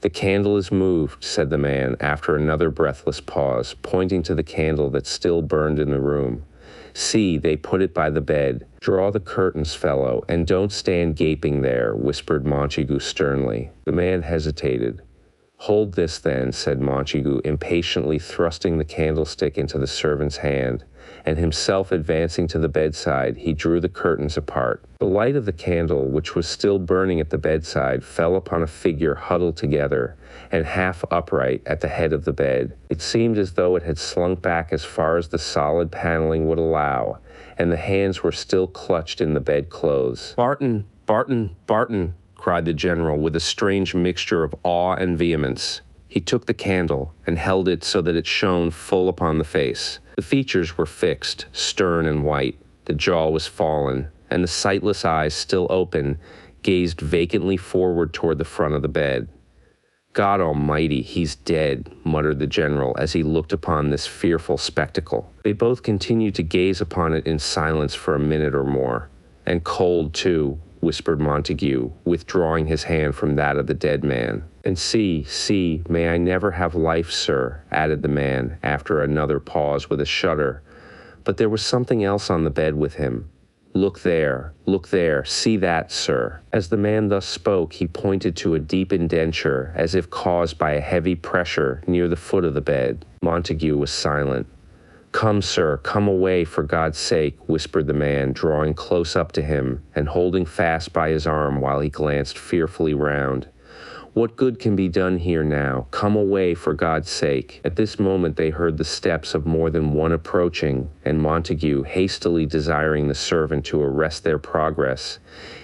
"The candle is moved," said the man, after another breathless pause, pointing to the candle that still burned in the room. "See, they put it by the bed. Draw the curtains, fellow, and don't stand gaping there," whispered Montague sternly. The man hesitated. "Hold this, then," said Montague, impatiently thrusting the candlestick into the servant's hand, and himself advancing to the bedside, he drew the curtains apart. The light of the candle, which was still burning at the bedside, fell upon a figure huddled together and half upright at the head of the bed. It seemed as though it had slunk back as far as the solid paneling would allow, and the hands were still clutched in the bedclothes. "Barton, Barton, Barton," cried the general with a strange mixture of awe and vehemence. He took the candle and held it so that it shone full upon the face. The features were fixed, stern and white. The jaw was fallen, and the sightless eyes, still open, gazed vacantly forward toward the front of the bed. "God Almighty, he's dead," muttered the general as he looked upon this fearful spectacle. They both continued to gaze upon it in silence for a minute or more. "And cold, too," whispered Montague, withdrawing his hand from that of the dead man. "And see, may I never have life, sir," added the man, after another pause with a shudder. But there was something else on the bed with him. Look there, see that, sir." As the man thus spoke, he pointed to a deep indenture, as if caused by a heavy pressure, near the foot of the bed. Montague was silent. "Come, sir, come away, for God's sake," whispered the man, drawing close up to him, and holding fast by his arm while he glanced fearfully round. "What good can be done here now? Come away, for God's sake." At this moment they heard the steps of more than one approaching, and Montague, hastily desiring the servant to arrest their progress,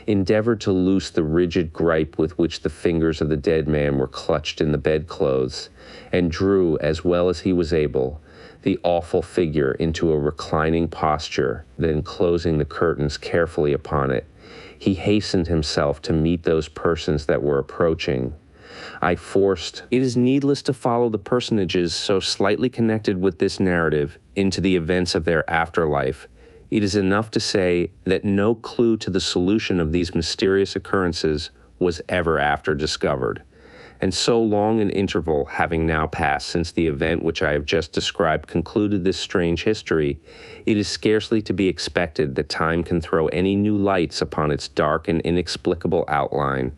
endeavored to loose the rigid gripe with which the fingers of the dead man were clutched in the bedclothes, and drew, as well as he was able, the awful figure into a reclining posture. Then, closing the curtains carefully upon it, he hastened himself to meet those persons that were approaching. It is needless to follow the personages so slightly connected with this narrative into the events of their afterlife. It is enough to say that no clue to the solution of these mysterious occurrences was ever after discovered. And so long an interval having now passed since the event which I have just described concluded this strange history, it is scarcely to be expected that time can throw any new lights upon its dark and inexplicable outline.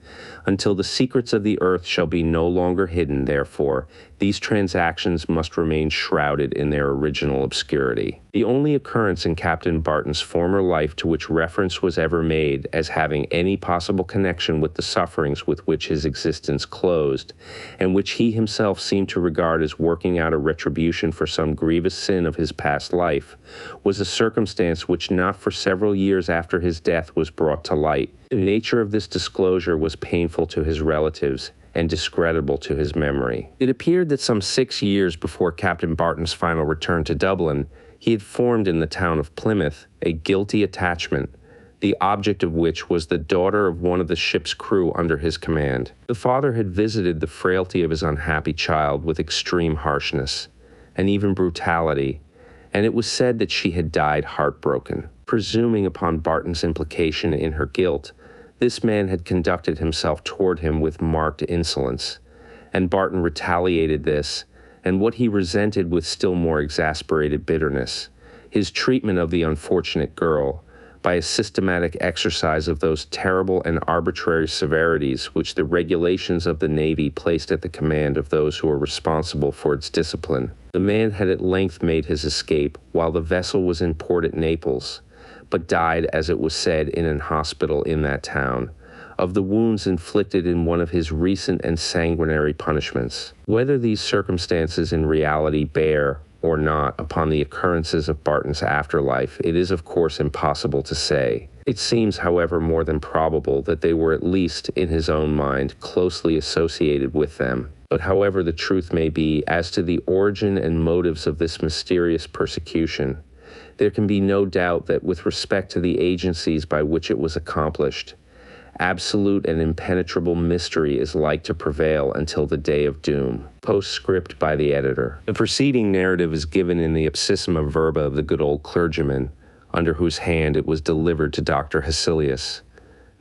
Until the secrets of the earth shall be no longer hidden, therefore, these transactions must remain shrouded in their original obscurity. The only occurrence in Captain Barton's former life to which reference was ever made as having any possible connection with the sufferings with which his existence closed, and which he himself seemed to regard as working out a retribution for some grievous sin of his past life, was a circumstance which not for several years after his death was brought to light. The nature of this disclosure was painful to his relatives and discreditable to his memory. It appeared that some 6 years before Captain Barton's final return to Dublin, he had formed in the town of Plymouth a guilty attachment, the object of which was the daughter of one of the ship's crew under his command. The father had visited the frailty of his unhappy child with extreme harshness and even brutality, and it was said that she had died heartbroken. Presuming upon Barton's implication in her guilt, this man had conducted himself toward him with marked insolence, and Barton retaliated this, and what he resented with still more exasperated bitterness, his treatment of the unfortunate girl, by a systematic exercise of those terrible and arbitrary severities which the regulations of the Navy placed at the command of those who were responsible for its discipline. The man had at length made his escape while the vessel was in port at Naples, but died, as it was said, in an hospital in that town, of the wounds inflicted in one of his recent and sanguinary punishments. Whether these circumstances in reality bear, or not, upon the occurrences of Barton's afterlife, it is of course impossible to say. It seems, however, more than probable that they were at least, in his own mind, closely associated with them. But however the truth may be, as to the origin and motives of this mysterious persecution, there can be no doubt that with respect to the agencies by which it was accomplished, absolute and impenetrable mystery is like to prevail until the day of doom. Postscript by the editor. The preceding narrative is given in the ipsissima verba of the good old clergyman, under whose hand it was delivered to Dr. HESSELIUS.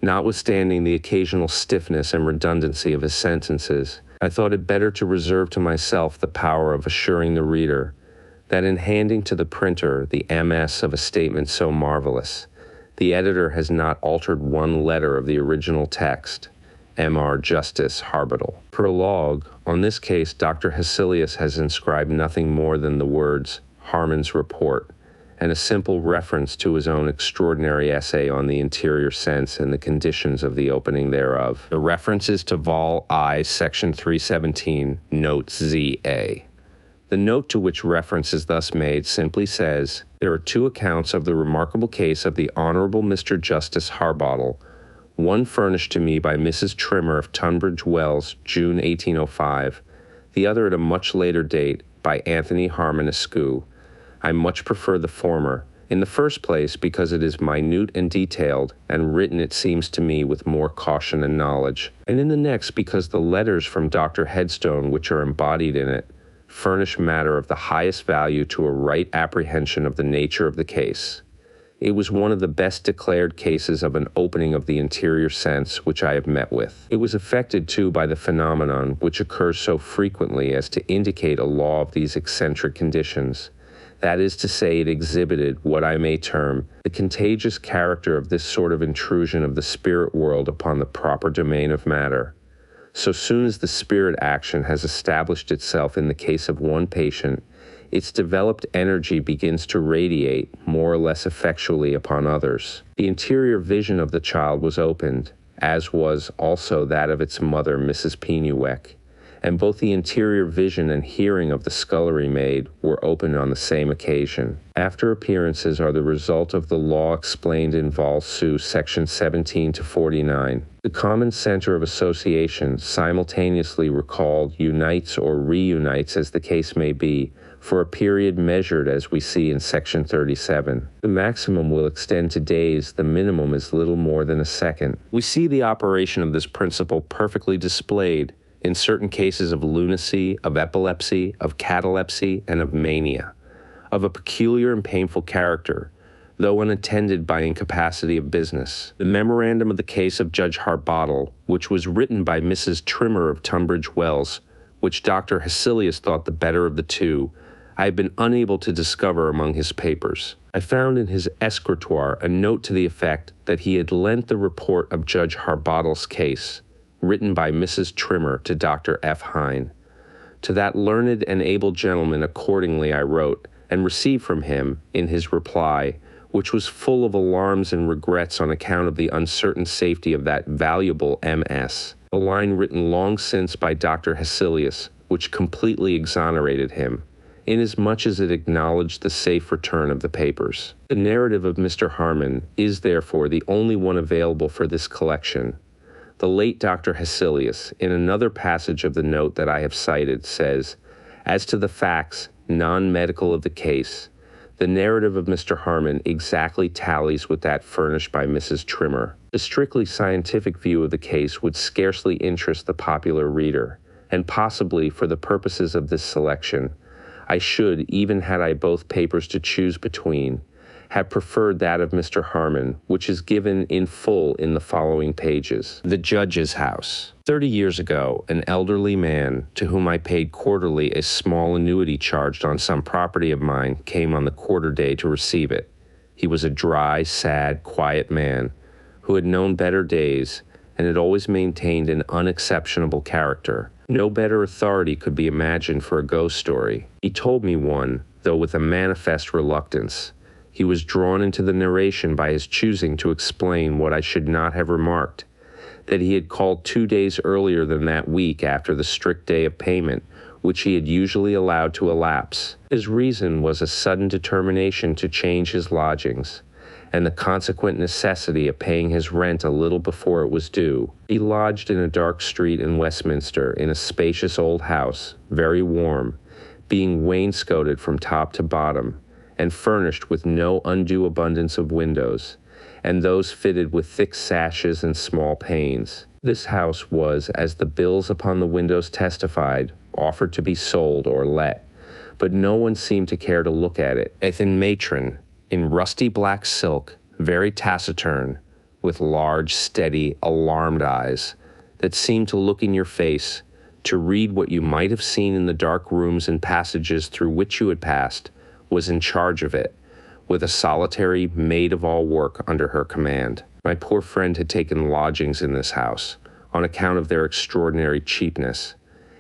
Notwithstanding the occasional stiffness and redundancy of his sentences, I thought it better to reserve to myself the power of assuring the reader that in handing to the printer the MS of a statement so marvelous, the editor has not altered one letter of the original text. M.R. Justice Harbottle. Prologue. On this case, Dr. HESSELIUS has inscribed nothing more than the words Harmon's report, and a simple reference to his own extraordinary essay on the interior sense and the conditions of the opening thereof. The reference is to Vol I, Section 317, Note ZA. The note to which reference is thus made simply says, "There are two accounts of the remarkable case of the Honorable Mr. Justice Harbottle, one furnished to me by Mrs. Trimmer of Tunbridge Wells, June 1805, the other at a much later date by Anthony Harmon Askew. I much prefer the former, in the first place because it is minute and detailed, and written, it seems to me, with more caution and knowledge, and in the next because the letters from Dr. Headstone which are embodied in it furnish matter of the highest value to a right apprehension of the nature of the case. It was one of the best declared cases of an opening of the interior sense which I have met with. It was affected too by the phenomenon which occurs so frequently as to indicate a law of these eccentric conditions. That is to say, it exhibited what I may term the contagious character of this sort of intrusion of the spirit world upon the proper domain of matter. So soon as the spirit action has established itself in the case of one patient, its developed energy begins to radiate more or less effectually upon others. The interior vision of the child was opened, as was also that of its mother, Mrs. PYNEWECK, and both the interior vision and hearing of the scullery maid were opened on the same occasion. After appearances are the result of the law explained in Vol. II, Section 17 to 49. The common center of association, simultaneously recalled, unites or reunites as the case may be, for a period measured as we see in Section 37. The maximum will extend to days, the minimum is little more than a second. We see the operation of this principle perfectly displayed in certain cases of lunacy, of epilepsy, of catalepsy, and of mania, of a peculiar and painful character, though unattended by incapacity of business. The memorandum of the case of Judge Harbottle, which was written by Mrs. Trimmer of Tunbridge Wells, which Dr. HESSELIUS thought the better of the two, I have been unable to discover among his papers. I found in his escritoire a note to the effect that he had lent the report of Judge Harbottle's case, written by Mrs. Trimmer to Dr. F. Hine. To that learned and able gentleman accordingly I wrote, and received from him, in his reply, which was full of alarms and regrets on account of the uncertain safety of that valuable MS, a line written long since by Dr. HESSELIUS, which completely exonerated him, inasmuch as it acknowledged the safe return of the papers. The narrative of Mr. Harmon is therefore the only one available for this collection. The late Dr. HESSELIUS, in another passage of the note that I have cited, says, "As to the facts, non-medical of the case, the narrative of Mr. Harmon exactly tallies with that furnished by Mrs. Trimmer. The strictly scientific view of the case would scarcely interest the popular reader, and possibly, for the purposes of this selection, I should, even had I both papers to choose between, have preferred that of Mr. Harmon, which is given in full in the following pages. The Judge's House. 30 years ago, an elderly man, to whom I paid quarterly a small annuity charged on some property of mine, came on the quarter day to receive it. He was a dry, sad, quiet man, who had known better days, and had always maintained an unexceptionable character. No better authority could be imagined for a ghost story. He told me one, though with a manifest reluctance. He was drawn into the narration by his choosing to explain what I should not have remarked, that he had called 2 days earlier than that week after the strict day of payment, which he had usually allowed to elapse. His reason was a sudden determination to change his lodgings, and the consequent necessity of paying his rent a little before it was due. He lodged in a dark street in Westminster, in a spacious old house, very warm, being wainscoted from top to bottom, and furnished with no undue abundance of windows, and those fitted with thick sashes and small panes. This house was, as the bills upon the windows testified, offered to be sold or let, but no one seemed to care to look at it. A thin matron, in rusty black silk, very taciturn, with large, steady, alarmed eyes, that seemed to look in your face, to read what you might have seen in the dark rooms and passages through which you had passed, was in charge of it, with a solitary maid-of-all-work under her command. My poor friend had taken lodgings in this house, on account of their extraordinary cheapness.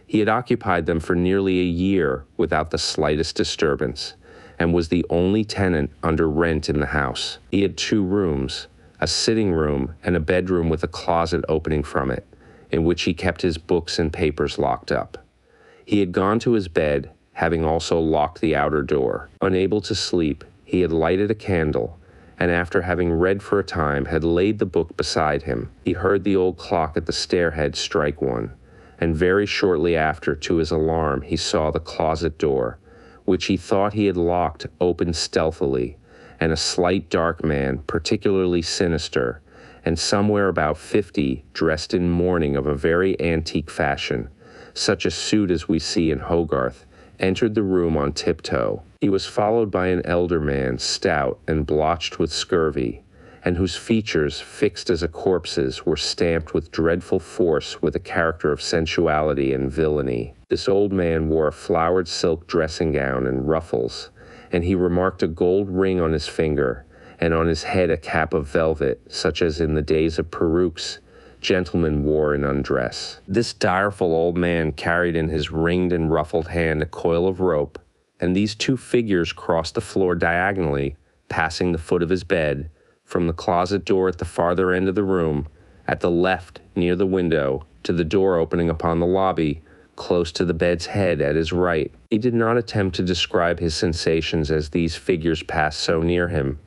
He had occupied them for nearly a year without the slightest disturbance, and was the only tenant under rent in the house. He had 2 rooms, a sitting room and a bedroom with a closet opening from it, in which he kept his books and papers locked up. He had gone to his bed, having also locked the outer door. Unable to sleep, he had lighted a candle, and after having read for a time, had laid the book beside him. He heard the old clock at the stairhead strike 1, and very shortly after, to his alarm, he saw the closet door, which he thought he had locked, open stealthily, and a slight dark man, particularly sinister, and somewhere about 50, dressed in mourning of a very antique fashion, such a suit as we see in Hogarth, entered the room on tiptoe. He was followed by an elder man, stout and blotched with scurvy, and whose features, fixed as a corpse's, were stamped with dreadful force with a character of sensuality and villainy. This old man wore a flowered silk dressing gown and ruffles, and he remarked a gold ring on his finger, and on his head a cap of velvet, such as in the days of perukes gentlemen wore in undress. This direful old man carried in his ringed and ruffled hand a coil of rope, and these 2 figures crossed the floor diagonally, passing the foot of his bed, from the closet door at the farther end of the room, at the left near the window, to the door opening upon the lobby, close to the bed's head at his right. He did not attempt to describe his sensations as these figures passed so near him.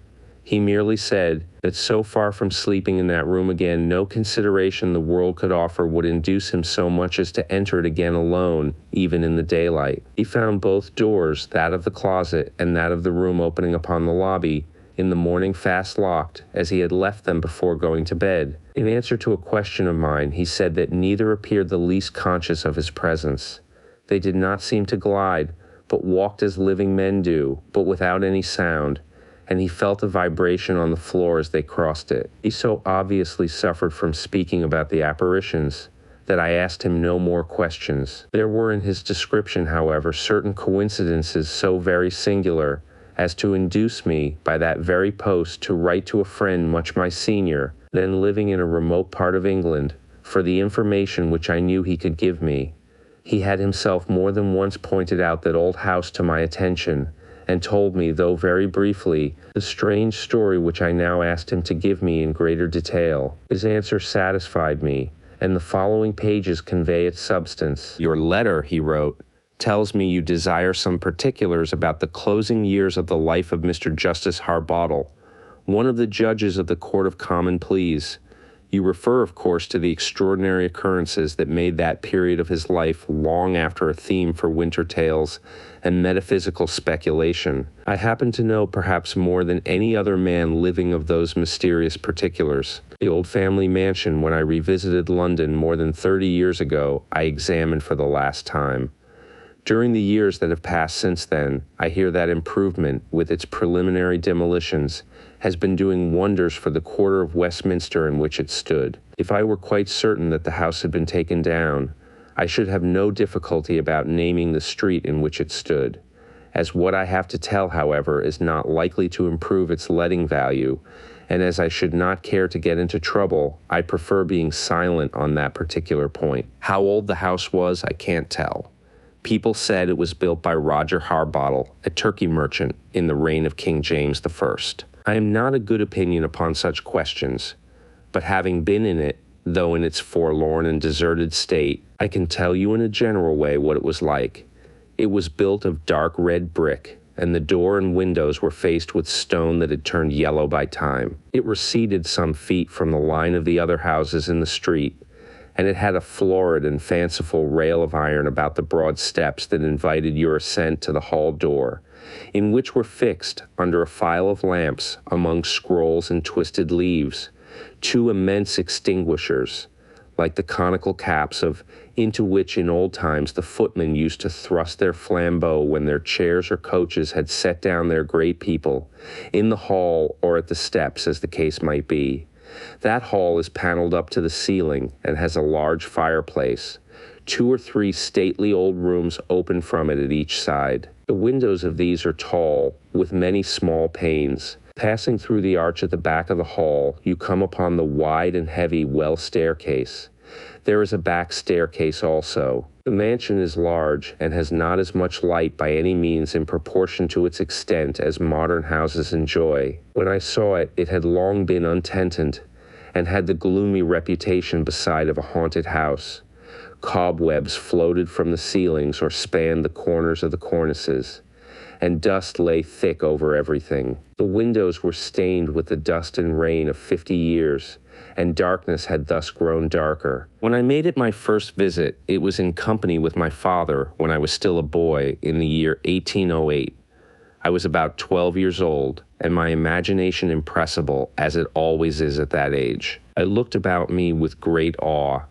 He merely said that so far from sleeping in that room again, no consideration the world could offer would induce him so much as to enter it again alone, even in the daylight. He found both doors, that of the closet and that of the room opening upon the lobby, in the morning fast locked, as he had left them before going to bed. In answer to a question of mine, he said that neither appeared the least conscious of his presence. They did not seem to glide, but walked as living men do, but without any sound, and he felt a vibration on the floor as they crossed it. He so obviously suffered from speaking about the apparitions that I asked him no more questions. There were in his description, however, certain coincidences so very singular as to induce me, by that very post, to write to a friend much my senior, then living in a remote part of England, for the information which I knew he could give me. He had himself more than once pointed out that old house to my attention, and told me, though very briefly, the strange story which I now asked him to give me in greater detail. His answer satisfied me, and the following pages convey its substance. Your letter, he wrote, tells me you desire some particulars about the closing years of the life of Mr. Justice Harbottle, one of the judges of the Court of Common Pleas. You refer, of course, to the extraordinary occurrences that made that period of his life long after a theme for winter tales and metaphysical speculation. I happen to know perhaps more than any other man living of those mysterious particulars. The old family mansion, when I revisited London more than 30 years ago, I examined for the last time. During the years that have passed since then, I hear that improvement, with its preliminary demolitions, has been doing wonders for the quarter of Westminster in which it stood. If I were quite certain that the house had been taken down, I should have no difficulty about naming the street in which it stood. As what I have to tell, however, is not likely to improve its letting value, and as I should not care to get into trouble, I prefer being silent on that particular point. How old the house was, I can't tell. People said it was built by Roger Harbottle, a Turkey merchant, in the reign of King James I. I am not a good opinion upon such questions, but having been in it, though in its forlorn and deserted state, I can tell you in a general way what it was like. It was built of dark red brick, and the door and windows were faced with stone that had turned yellow by time. It receded some feet from the line of the other houses in the street, and it had a florid and fanciful rail of iron about the broad steps that invited your ascent to the hall door, in which were fixed, under a file of lamps, among scrolls and twisted leaves, 2 immense extinguishers, like the conical caps into which in old times the footmen used to thrust their flambeaux when their chairs or coaches had set down their great people, in the hall or at the steps, as the case might be. That hall is paneled up to the ceiling and has a large fireplace. 2 or 3 stately old rooms open from it at each side. The windows of these are tall, with many small panes. Passing through the arch at the back of the hall, you come upon the wide and heavy well staircase. There is a back staircase also. The mansion is large and has not as much light by any means in proportion to its extent as modern houses enjoy. When I saw it, it had long been untenanted and had the gloomy reputation beside of a haunted house. Cobwebs floated from the ceilings or spanned the corners of the cornices, and dust lay thick over everything. The windows were stained with the dust and rain of 50 years, and darkness had thus grown darker. When I made it my first visit, it was in company with my father when I was still a boy in the year 1808. I was about 12 years old, and my imagination impressible, as it always is at that age. I looked about me with great awe.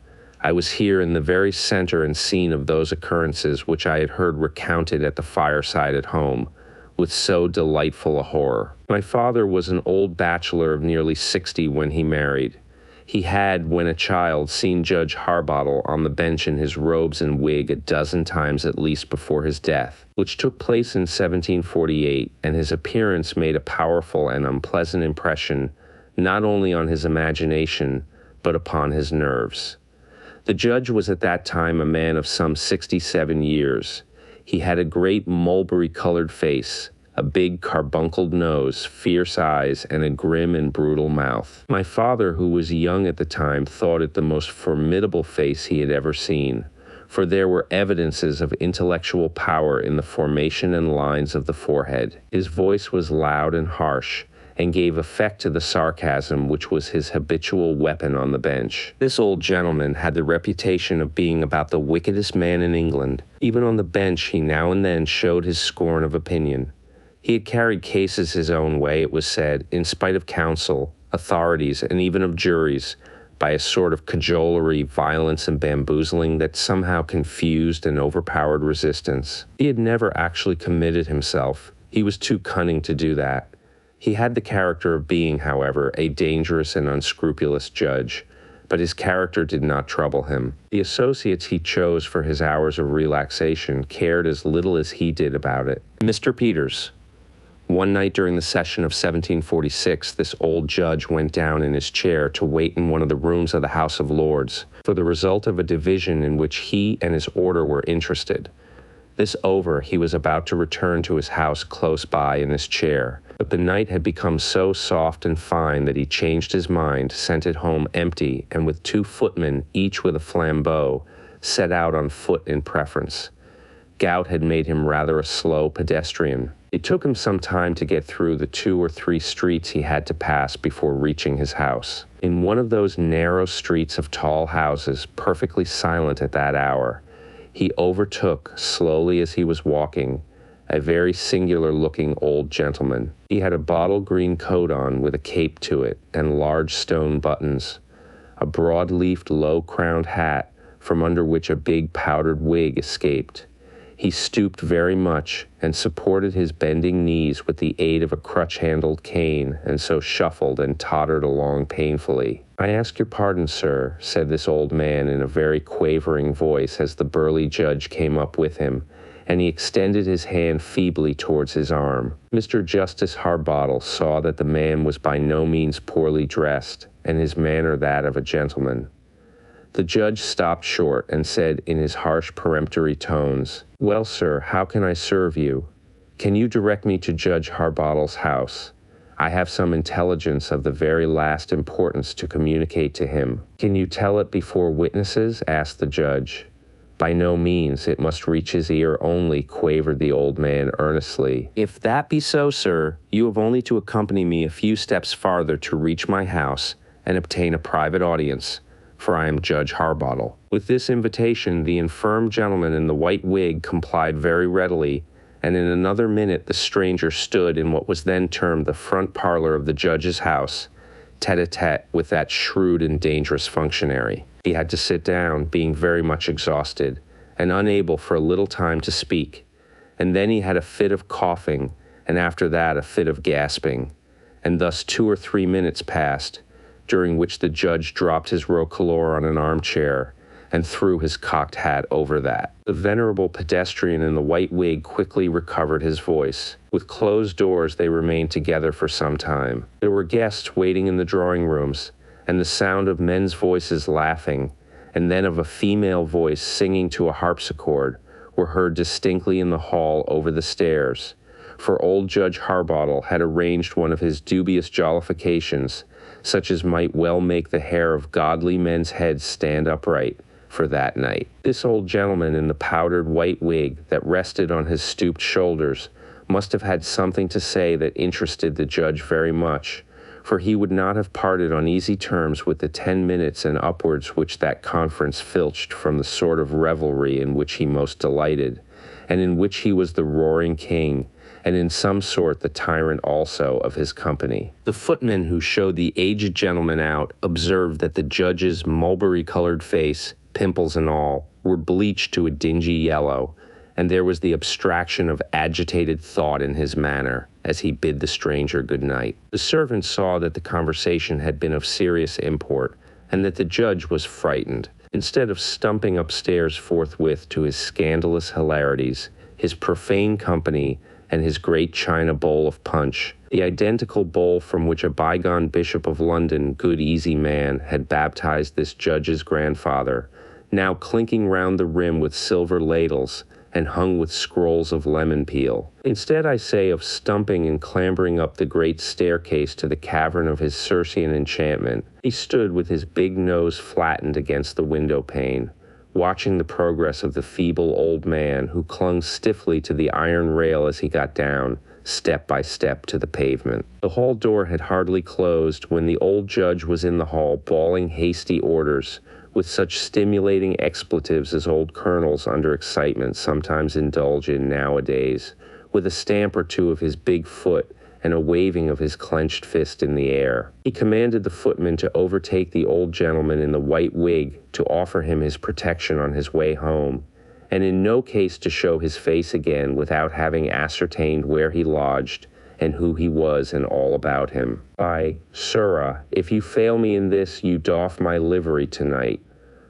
I was here in the very center and scene of those occurrences which I had heard recounted at the fireside at home, with so delightful a horror. My father was an old bachelor of nearly 60 when he married. He had, when a child, seen Judge Harbottle on the bench in his robes and wig a dozen times at least before his death, which took place in 1748, and his appearance made a powerful and unpleasant impression not only on his imagination, but upon his nerves. The judge was at that time a man of some 67 years. He had a great mulberry-colored face, a big carbuncled nose, fierce eyes, and a grim and brutal mouth. My father, who was young at the time, thought it the most formidable face he had ever seen, for there were evidences of intellectual power in the formation and lines of the forehead. His voice was loud and harsh, and gave effect to the sarcasm which was his habitual weapon on the bench. This old gentleman had the reputation of being about the wickedest man in England. Even on the bench he now and then showed his scorn of opinion. He had carried cases his own way, it was said, in spite of counsel, authorities, and even of juries, by a sort of cajolery, violence, and bamboozling that somehow confused and overpowered resistance. He had never actually committed himself. He was too cunning to do that. He had the character of being, however, a dangerous and unscrupulous judge, but his character did not trouble him. The associates he chose for his hours of relaxation cared as little as he did about it. Mr. Peters. One night during the session of 1746, this old judge went down in his chair to wait in one of the rooms of the House of Lords for the result of a division in which he and his order were interested. This over, he was about to return to his house close by in his chair, but the night had become so soft and fine that he changed his mind, sent it home empty, and with 2 footmen, each with a flambeau, set out on foot in preference. Gout had made him rather a slow pedestrian. It took him some time to get through the 2 or 3 streets he had to pass before reaching his house. In one of those narrow streets of tall houses, perfectly silent at that hour, he overtook, slowly as he was walking, a very singular-looking old gentleman. He had a bottle-green coat on with a cape to it and large stone buttons, a broad-leafed, low-crowned hat from under which a big powdered wig escaped. He stooped very much and supported his bending knees with the aid of a crutch-handled cane, and so shuffled and tottered along painfully. "I ask your pardon, sir," said this old man in a very quavering voice as the burly judge came up with him, and he extended his hand feebly towards his arm. Mr. Justice Harbottle saw that the man was by no means poorly dressed, and his manner that of a gentleman. The judge stopped short and said in his harsh, peremptory tones, "Well, sir, how can I serve you? Can you direct me to Judge Harbottle's house? I have some intelligence of the very last importance to communicate to him." "Can you tell it before witnesses?" asked the judge. "By no means. It must reach his ear only," quavered the old man earnestly. "If that be so, sir, you have only to accompany me a few steps farther to reach my house and obtain a private audience, for I am Judge Harbottle." With this invitation, the infirm gentleman in the white wig complied very readily, and in another minute the stranger stood in what was then termed the front parlor of the judge's house, tête-à-tête with that shrewd and dangerous functionary. He had to sit down, being very much exhausted, and unable for a little time to speak, and then he had a fit of coughing, and after that a fit of gasping, and thus 2 or 3 minutes passed, during which the judge dropped his roquelaure on an armchair and threw his cocked hat over that. The venerable pedestrian in the white wig quickly recovered his voice. With closed doors they remained together for some time. There were guests waiting in the drawing rooms, and the sound of men's voices laughing, and then of a female voice singing to a harpsichord, were heard distinctly in the hall over the stairs, for old Judge Harbottle had arranged one of his dubious jollifications, such as might well make the hair of godly men's heads stand upright, for that night. This old gentleman in the powdered white wig that rested on his stooped shoulders must have had something to say that interested the judge very much, for he would not have parted on easy terms with the 10 minutes and upwards which that conference filched from the sort of revelry in which he most delighted, and in which he was the roaring king, and in some sort the tyrant also of his company. The footman who showed the aged gentleman out observed that the judge's mulberry-colored face, pimples and all, were bleached to a dingy yellow, and there was the abstraction of agitated thought in his manner as he bid the stranger good night. The servant saw that the conversation had been of serious import, and that the judge was frightened. Instead of stumping upstairs forthwith to his scandalous hilarities, his profane company, and his great china bowl of punch, the identical bowl from which a bygone Bishop of London, good easy man, had baptized this judge's grandfather, now clinking round the rim with silver ladles, and hung with scrolls of lemon peel. Instead, I say, of stumping and clambering up the great staircase to the cavern of his Circean enchantment, he stood with his big nose flattened against the window pane, watching the progress of the feeble old man who clung stiffly to the iron rail as he got down, step by step, to the pavement. The hall door had hardly closed when the old judge was in the hall bawling hasty orders, with such stimulating expletives as old colonels under excitement sometimes indulge in nowadays, with a stamp or two of his big foot and a waving of his clenched fist in the air. He commanded the footman to overtake the old gentleman in the white wig to offer him his protection on his way home, and in no case to show his face again without having ascertained where he lodged and who he was and all about him. By sirrah, if you fail me in this, you doff my livery tonight.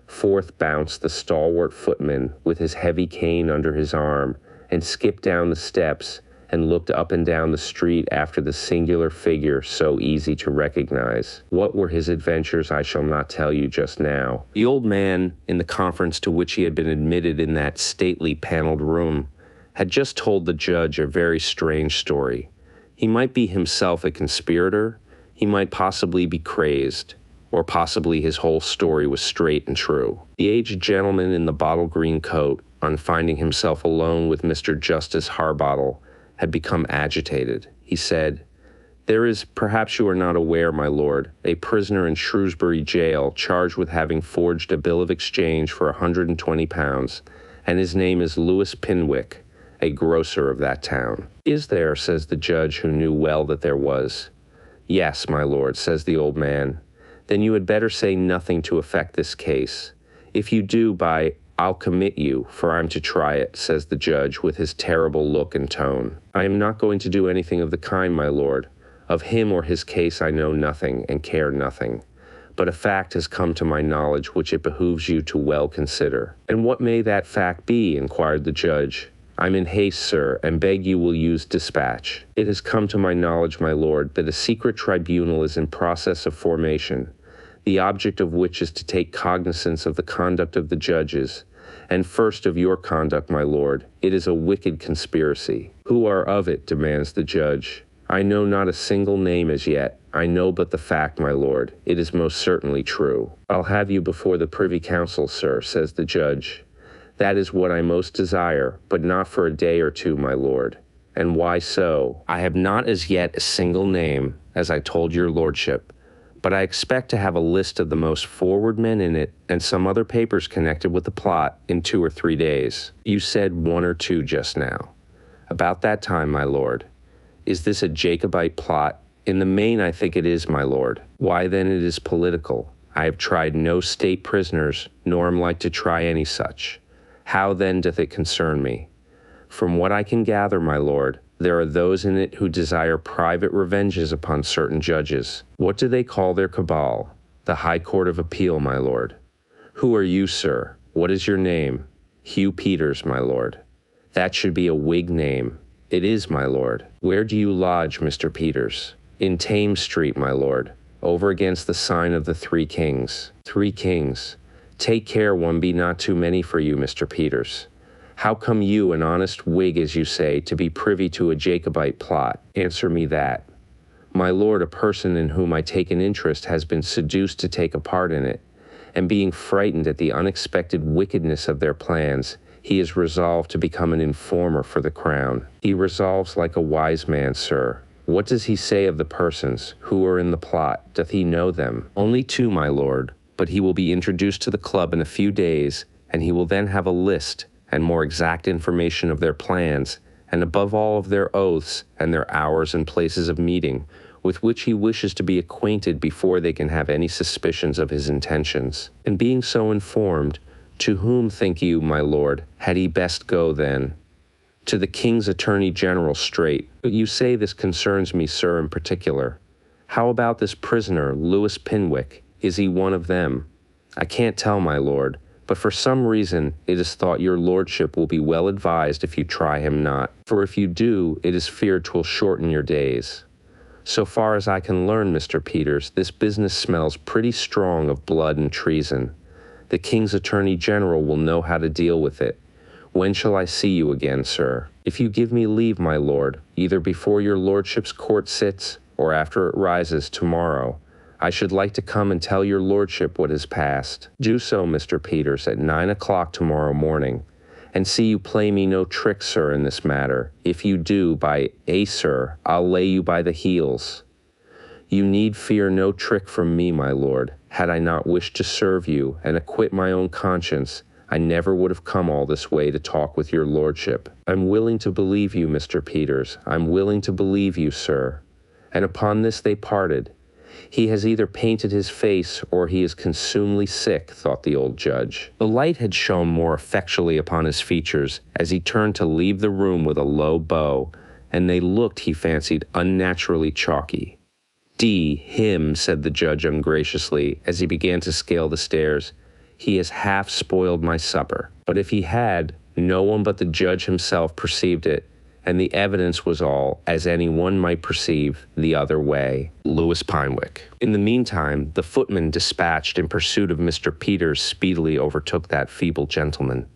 Forth bounced the stalwart footman with his heavy cane under his arm, and skipped down the steps, and looked up and down the street after the singular figure so easy to recognize. What were his adventures I shall not tell you just now. The old man, in the conference to which he had been admitted in that stately paneled room, had just told the judge a very strange story. He might be himself a conspirator, he might possibly be crazed, or possibly his whole story was straight and true. The aged gentleman in the bottle green coat, on finding himself alone with Mr. Justice Harbottle, had become agitated. He said, "There is, perhaps you are not aware, my lord, a prisoner in Shrewsbury jail charged with having forged a bill of exchange for £120, and his name is Louis Pinwick, a grocer of that town." "Is there?" says the judge, who knew well that there was. "Yes, my lord," says the old man. "Then you had better say nothing to affect this case. If you do, I'll commit you, for I'm to try it," says the judge with his terrible look and tone. "I am not going to do anything of the kind, my lord. Of him or his case I know nothing and care nothing. But a fact has come to my knowledge which it behooves you to well consider." "And what may that fact be?" inquired the judge. "I'm in haste, sir, and beg you will use dispatch. It has come to my knowledge, my lord, that a secret tribunal is in process of formation, the object of which is to take cognizance of the conduct of the judges, and first of your conduct, my lord. It is a wicked conspiracy." "Who are of it?" demands the judge. "I know not a single name as yet. I know but the fact, my lord. It is most certainly true." "I'll have you before the Privy Council, sir," says the judge. "That is what I most desire, but not for a day or two, my lord." "And why so?" "I have not as yet a single name, as I told your lordship, but I expect to have a list of the most forward men in it and some other papers connected with the plot in 2 or 3 days." "You said 1 or 2 just now." "About that time, my lord." "Is this a Jacobite plot?" "In the main I think it is, my lord." "Why then it is political. I have tried no state prisoners, nor am like to try any such. How then doth it concern me?" "From what I can gather, my lord, there are those in it who desire private revenges upon certain judges." "What do they call their cabal?" "The High Court of Appeal, my lord." "Who are you, sir? What is your name?" "Hugh Peters, my lord." "That should be a Whig name." "It is, my lord." "Where do you lodge, Mr. Peters?" "In Thames Street, my lord, over against the sign of the Three Kings." "Three Kings. Take care one be not too many for you, Mr. Peters. How come you, an honest Whig, as you say, to be privy to a Jacobite plot? Answer me that. My lord, a person in whom I take an interest has been seduced to take a part in it, and being frightened at the unexpected wickedness of their plans, he is resolved to become an informer for the crown. He resolves like a wise man, sir. What does he say of the persons who are in the plot? Doth he know them? Only two, my lord, but he will be introduced to the club in a few days, and he will then have a list and more exact information of their plans, and above all of their oaths and their hours and places of meeting, with which he wishes to be acquainted before they can have any suspicions of his intentions. And being so informed, to whom, think you, my lord, had he best go then? To the King's Attorney General straight. But you say this concerns me, sir, in particular. How about this prisoner, Louis Pinwick? Is he one of them? I can't tell, my lord, but for some reason it is thought your lordship will be well advised if you try him not, for if you do, it is feared 'twill shorten your days. So far as I can learn, Mr. Peters, this business smells pretty strong of blood and treason. The King's Attorney General will know how to deal with it. When shall I see you again, sir? If you give me leave, my lord, either before your lordship's court sits, or after it rises tomorrow, I should like to come and tell your lordship what has passed. Do so, Mr. Peters, at 9 o'clock tomorrow morning. And see you play me no trick, sir, in this matter. If you do, sir, I'll lay you by the heels. You need fear no trick from me, my lord. Had I not wished to serve you and acquit my own conscience, I never would have come all this way to talk with your lordship. I'm willing to believe you, Mr. Peters. I'm willing to believe you, sir. And upon this they parted. He has either painted his face or he is consumedly sick, thought the old judge. The light had shone more effectually upon his features as he turned to leave the room with a low bow, and they looked, he fancied, unnaturally chalky. Him, said the judge ungraciously as he began to scale the stairs. He has half spoiled my supper. But if he had, no one but the judge himself perceived it, and the evidence was all, as any one might perceive, the other way. Louis Pinwick. In the meantime, the footman dispatched in pursuit of Mr. Peters speedily overtook that feeble gentleman.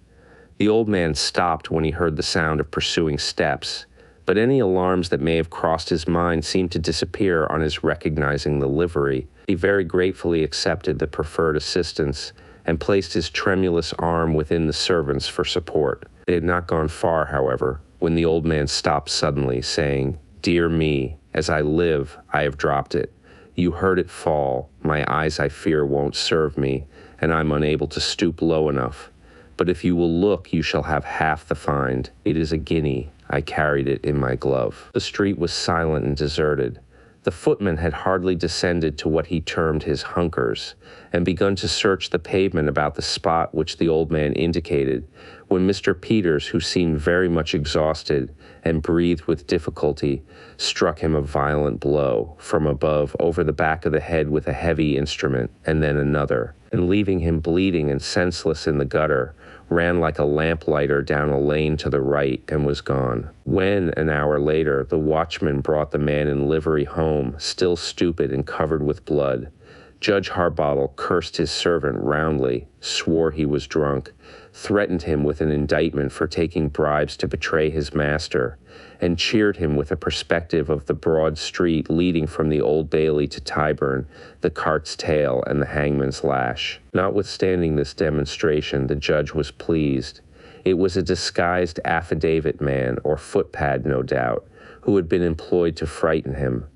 The old man stopped when he heard the sound of pursuing steps, but any alarms that may have crossed his mind seemed to disappear on his recognizing the livery. He very gratefully accepted the proffered assistance and placed his tremulous arm within the servant's for support. They had not gone far, however, when the old man stopped suddenly, saying, Dear me, as I live, I have dropped it. You heard it fall. My eyes, I fear, won't serve me, and I'm unable to stoop low enough. But if you will look, you shall have half the find. It is a guinea. I carried it in my glove. The street was silent and deserted. The footman had hardly descended to what he termed his hunkers, and begun to search the pavement about the spot which the old man indicated, when Mr. Peters, who seemed very much exhausted and breathed with difficulty, struck him a violent blow from above over the back of the head with a heavy instrument, and then another, and leaving him bleeding and senseless in the gutter, ran like a lamplighter down a lane to the right and was gone. When, an hour later, the watchman brought the man in livery home, still stupid and covered with blood, Judge Harbottle cursed his servant roundly, swore he was drunk, threatened him with an indictment for taking bribes to betray his master, and cheered him with a perspective of the broad street leading from the Old Bailey to Tyburn, the cart's tail, and the hangman's lash. Notwithstanding this demonstration, the judge was pleased. It was a disguised affidavit man, or footpad, no doubt, who had been employed to frighten him.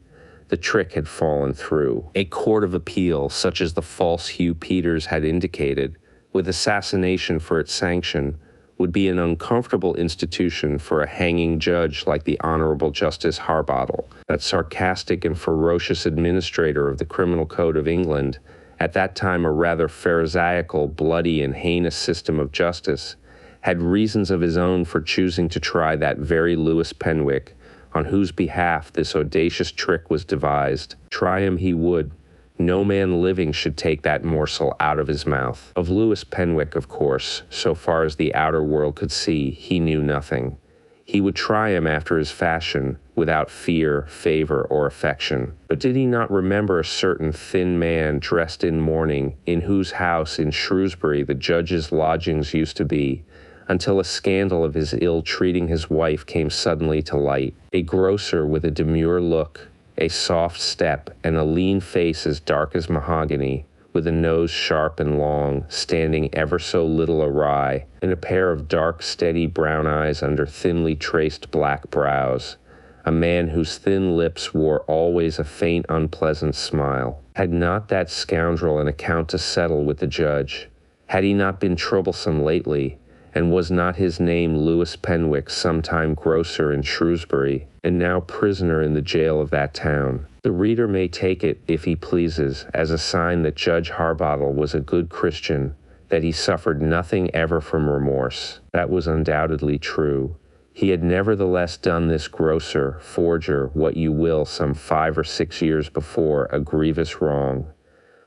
The trick had fallen through. A court of appeal, such as the false Hugh Peters had indicated, with assassination for its sanction, would be an uncomfortable institution for a hanging judge like the Honorable Justice Harbottle. That sarcastic and ferocious administrator of the Criminal Code of England, at that time a rather pharisaical, bloody, and heinous system of justice, had reasons of his own for choosing to try that very Louis Pinwick, on whose behalf this audacious trick was devised. Try him he would. No man living should take that morsel out of his mouth. Of Louis Pinwick, of course, so far as the outer world could see, he knew nothing. He would try him after his fashion, without fear, favor, or affection. But did he not remember a certain thin man dressed in mourning, in whose house in Shrewsbury the judge's lodgings used to be, until a scandal of his ill-treating his wife came suddenly to light? A grocer with a demure look, a soft step, and a lean face as dark as mahogany, with a nose sharp and long, standing ever so little awry, and a pair of dark, steady brown eyes under thinly traced black brows. A man whose thin lips wore always a faint, unpleasant smile. Had not that scoundrel an account to settle with the judge? Had he not been troublesome lately? And was not his name Lewis Penwick, sometime grocer in Shrewsbury, and now prisoner in the jail of that town? The reader may take it, if he pleases, as a sign that Judge Harbottle was a good Christian, that he suffered nothing ever from remorse. That was undoubtedly true. He had nevertheless done this grocer, forger, what you will, some 5 or 6 years before, a grievous wrong.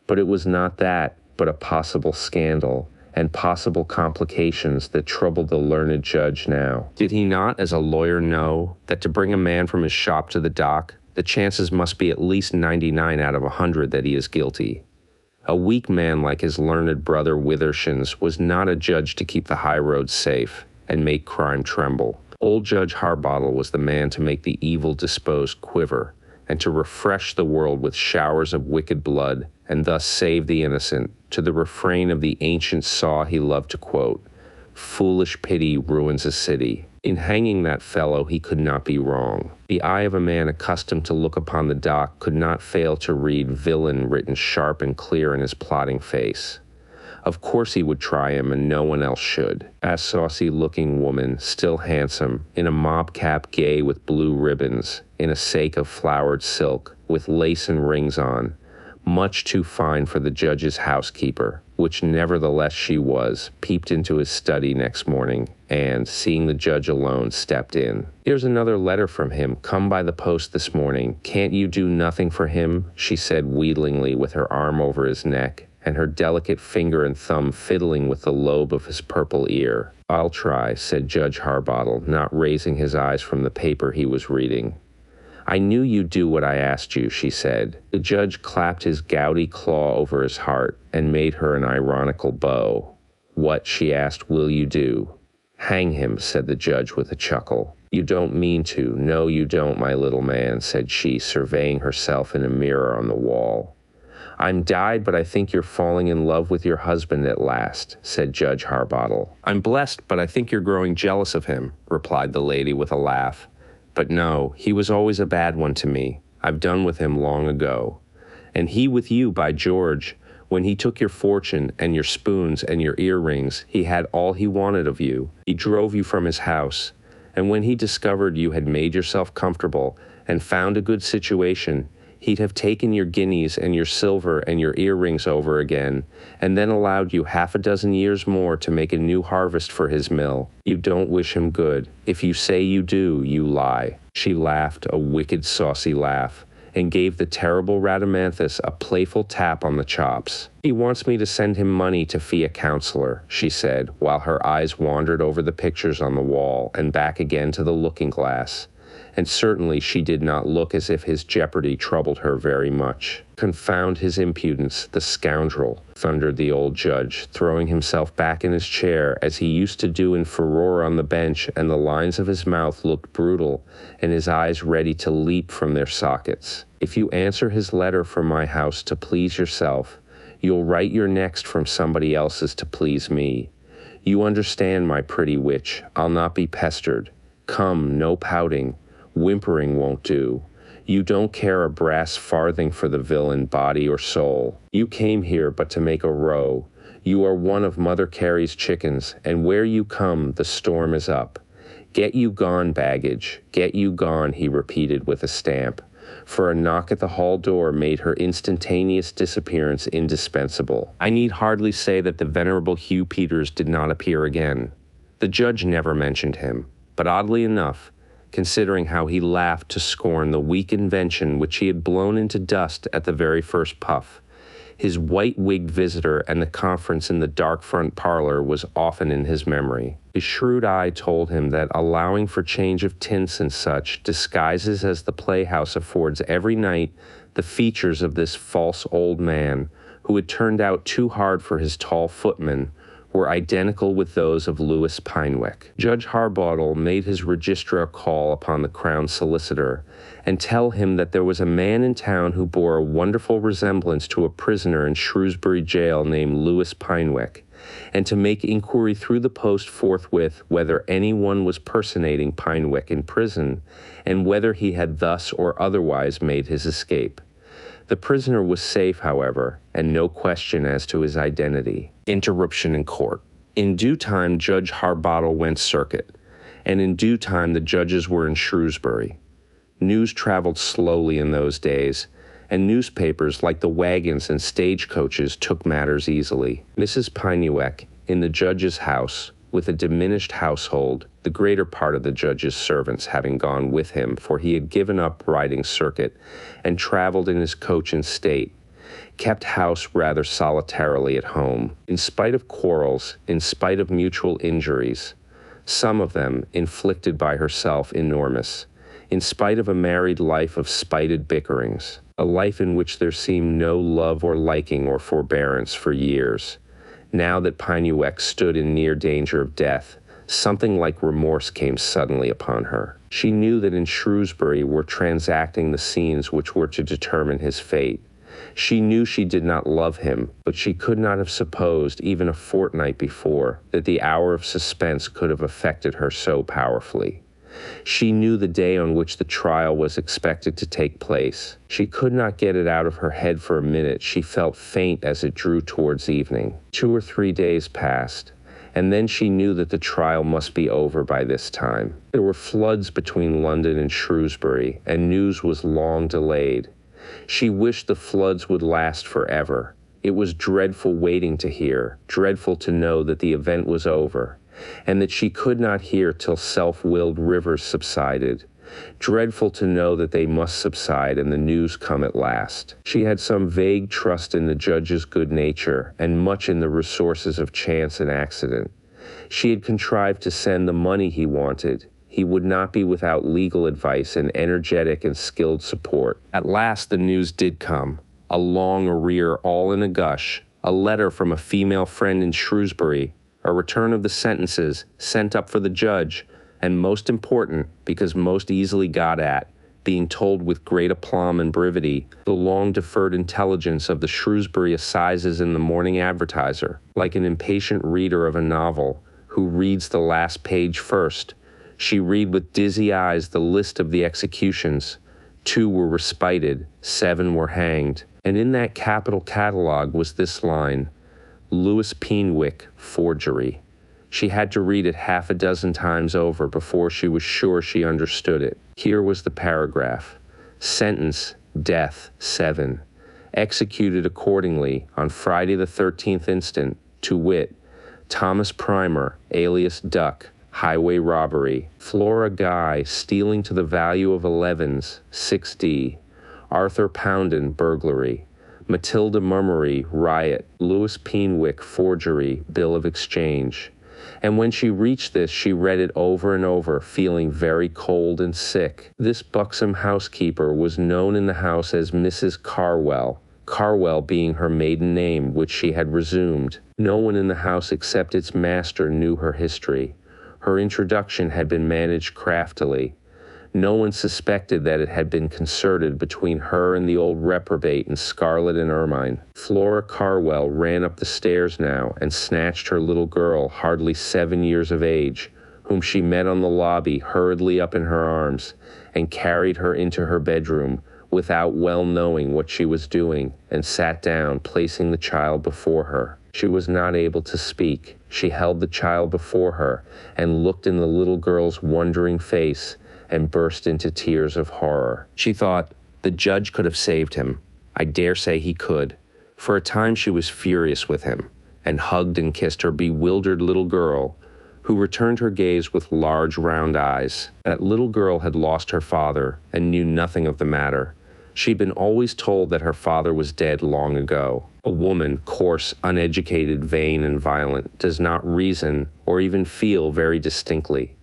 But it was not that, but a possible scandal, and possible complications that troubled the learned judge now. Did he not, as a lawyer, know that to bring a man from his shop to the dock, the chances must be at least 99 out of 100 that he is guilty? A weak man like his learned brother Withershins was not a judge to keep the high road safe and make crime tremble. Old Judge Harbottle was the man to make the evil-disposed quiver, and to refresh the world with showers of wicked blood, and thus save the innocent, to the refrain of the ancient saw he loved to quote, "Foolish pity ruins a city." In hanging that fellow he could not be wrong. The eye of a man accustomed to look upon the dock could not fail to read villain written sharp and clear in his plotting face. Of course he would try him, and no one else should. A saucy-looking woman, still handsome, in a mob cap gay with blue ribbons, in a sake of flowered silk, with lace and rings on, much too fine for the judge's housekeeper, which nevertheless she was, peeped into his study next morning, and, seeing the judge alone, stepped in. "Here's another letter from him, come by the post this morning. Can't you do nothing for him?" she said wheedlingly, with her arm over his neck, and her delicate finger and thumb fiddling with the lobe of his purple ear. "I'll try," said Judge Harbottle, not raising his eyes from the paper he was reading. "I knew you'd do what I asked you," she said. The judge clapped his gouty claw over his heart and made her an ironical bow. "What," she asked, "will you do?" "Hang him," said the judge with a chuckle. "You don't mean to. No, you don't, my little man," said she, surveying herself in a mirror on the wall. "I'm dyed, but I think you're falling in love with your husband at last," said Judge Harbottle. "I'm blessed, but I think you're growing jealous of him," replied the lady with a laugh. "But no, he was always a bad one to me. I've done with him long ago. And he with you, by George. When he took your fortune and your spoons and your earrings, he had all he wanted of you. He drove you from his house. And when he discovered you had made yourself comfortable and found a good situation, he'd have taken your guineas and your silver and your earrings over again, and then allowed you 6 years more to make a new harvest for his mill. You don't wish him good. If you say you do, you lie." She laughed, a wicked, saucy laugh, and gave the terrible Rhadamanthus a playful tap on the chops. "He wants me to send him money to fee a counselor," she said, while her eyes wandered over the pictures on the wall and back again to the looking-glass. And certainly she did not look as if his jeopardy troubled her very much. "Confound his impudence, the scoundrel," thundered the old judge, throwing himself back in his chair as he used to do in furore on the bench, and the lines of his mouth looked brutal, and his eyes ready to leap from their sockets. "If you answer his letter from my house to please yourself, you'll write your next from somebody else's to please me. You understand, my pretty witch, I'll not be pestered. Come, no pouting. Whimpering won't do. You don't care a brass farthing for the villain, body or soul. You came here but to make a row. You are one of Mother Carey's chickens, and where you come, the storm is up. Get you gone, baggage. Get you gone," he repeated with a stamp, for a knock at the hall door made her instantaneous disappearance indispensable. I need hardly say that the venerable Hugh Peters did not appear again. The judge never mentioned him, but oddly enough, considering how he laughed to scorn the weak invention which he had blown into dust at the very first puff, His white-wigged visitor and the conference in the dark front parlor was often in his memory. His shrewd eye told him that, allowing for change of tints and such, disguises as the playhouse affords every night, the features of this false old man, who had turned out too hard for his tall footman, were identical with those of Louis Pynewek. Judge Harbottle made his registrar call upon the Crown Solicitor and tell him that there was a man in town who bore a wonderful resemblance to a prisoner in Shrewsbury jail named Louis Pynewek, and to make inquiry through the post forthwith whether anyone was personating Pynewek in prison, and whether he had thus or otherwise made his escape. The prisoner was safe, however, and no question as to his identity. Interruption in court. In due time, Judge Harbottle went circuit, and in due time the judges were in Shrewsbury. News traveled slowly in those days, and newspapers like the wagons and stagecoaches took matters easily. Mrs. Pynewek, in the judge's house, with a diminished household, the greater part of the judge's servants having gone with him, for he had given up riding circuit and traveled in his coach in state, kept house rather solitarily at home, in spite of quarrels, in spite of mutual injuries, some of them inflicted by herself enormous, in spite of a married life of spited bickerings, a life in which there seemed no love or liking or forbearance for years. Now that Pynewek stood in near danger of death, something like remorse came suddenly upon her. She knew that in Shrewsbury were transacting the scenes which were to determine his fate. She knew she did not love him, but she could not have supposed, even a fortnight before, that the hour of suspense could have affected her so powerfully. She knew the day on which the trial was expected to take place. She could not get it out of her head for a minute. She felt faint as it drew towards evening. 2 or 3 days passed, and then she knew that the trial must be over by this time. There were floods between London and Shrewsbury, and news was long delayed. She wished the floods would last forever. It was dreadful waiting to hear, dreadful to know that the event was over, and that she could not hear till self-willed rivers subsided. Dreadful to know that they must subside and the news come at last. She had some vague trust in the judge's good nature, and much in the resources of chance and accident. She had contrived to send the money he wanted. He would not be without legal advice and energetic and skilled support. At last the news did come, a long arrear all in a gush, a letter from a female friend in Shrewsbury, a return of the sentences sent up for the judge, and most important, because most easily got at, being told with great aplomb and brevity, the long-deferred intelligence of the Shrewsbury Assizes in the Morning Advertiser, like an impatient reader of a novel, who reads the last page first. She read with dizzy eyes the list of the executions. 2 were respited, 7 were hanged, and in that capital catalogue was this line, Louis Pynewek, forgery. She had to read it 6 times over before she was sure she understood it. Here was the paragraph. Sentence, death, 7. Executed accordingly on Friday the 13th instant, to wit, Thomas Primer, alias Duck, highway robbery. Flora Guy, stealing to the value of 11s, 6D. Arthur Poundon, burglary. Matilda Mummery, riot. Louis Pynewek, forgery, bill of exchange. And when she reached this, she read it over and over, feeling very cold and sick. This buxom housekeeper was known in the house as Mrs. Carwell, Carwell being her maiden name, which she had resumed. No one in the house except its master knew her history. Her introduction had been managed craftily. No one suspected that it had been concerted between her and the old reprobate in scarlet and ermine. Flora Carwell ran up the stairs now and snatched her little girl, hardly 7 years of age, whom she met on the lobby, hurriedly up in her arms, and carried her into her bedroom, without well knowing what she was doing, and sat down, placing the child before her. She was not able to speak. She held the child before her, and looked in the little girl's wondering face, and burst into tears of horror. She thought, the judge could have saved him. I dare say he could. For a time she was furious with him, and hugged and kissed her bewildered little girl, who returned her gaze with large round eyes. That little girl had lost her father, and knew nothing of the matter. She'd been always told that her father was dead long ago. A woman, coarse, uneducated, vain, and violent, does not reason or even feel very distinctly.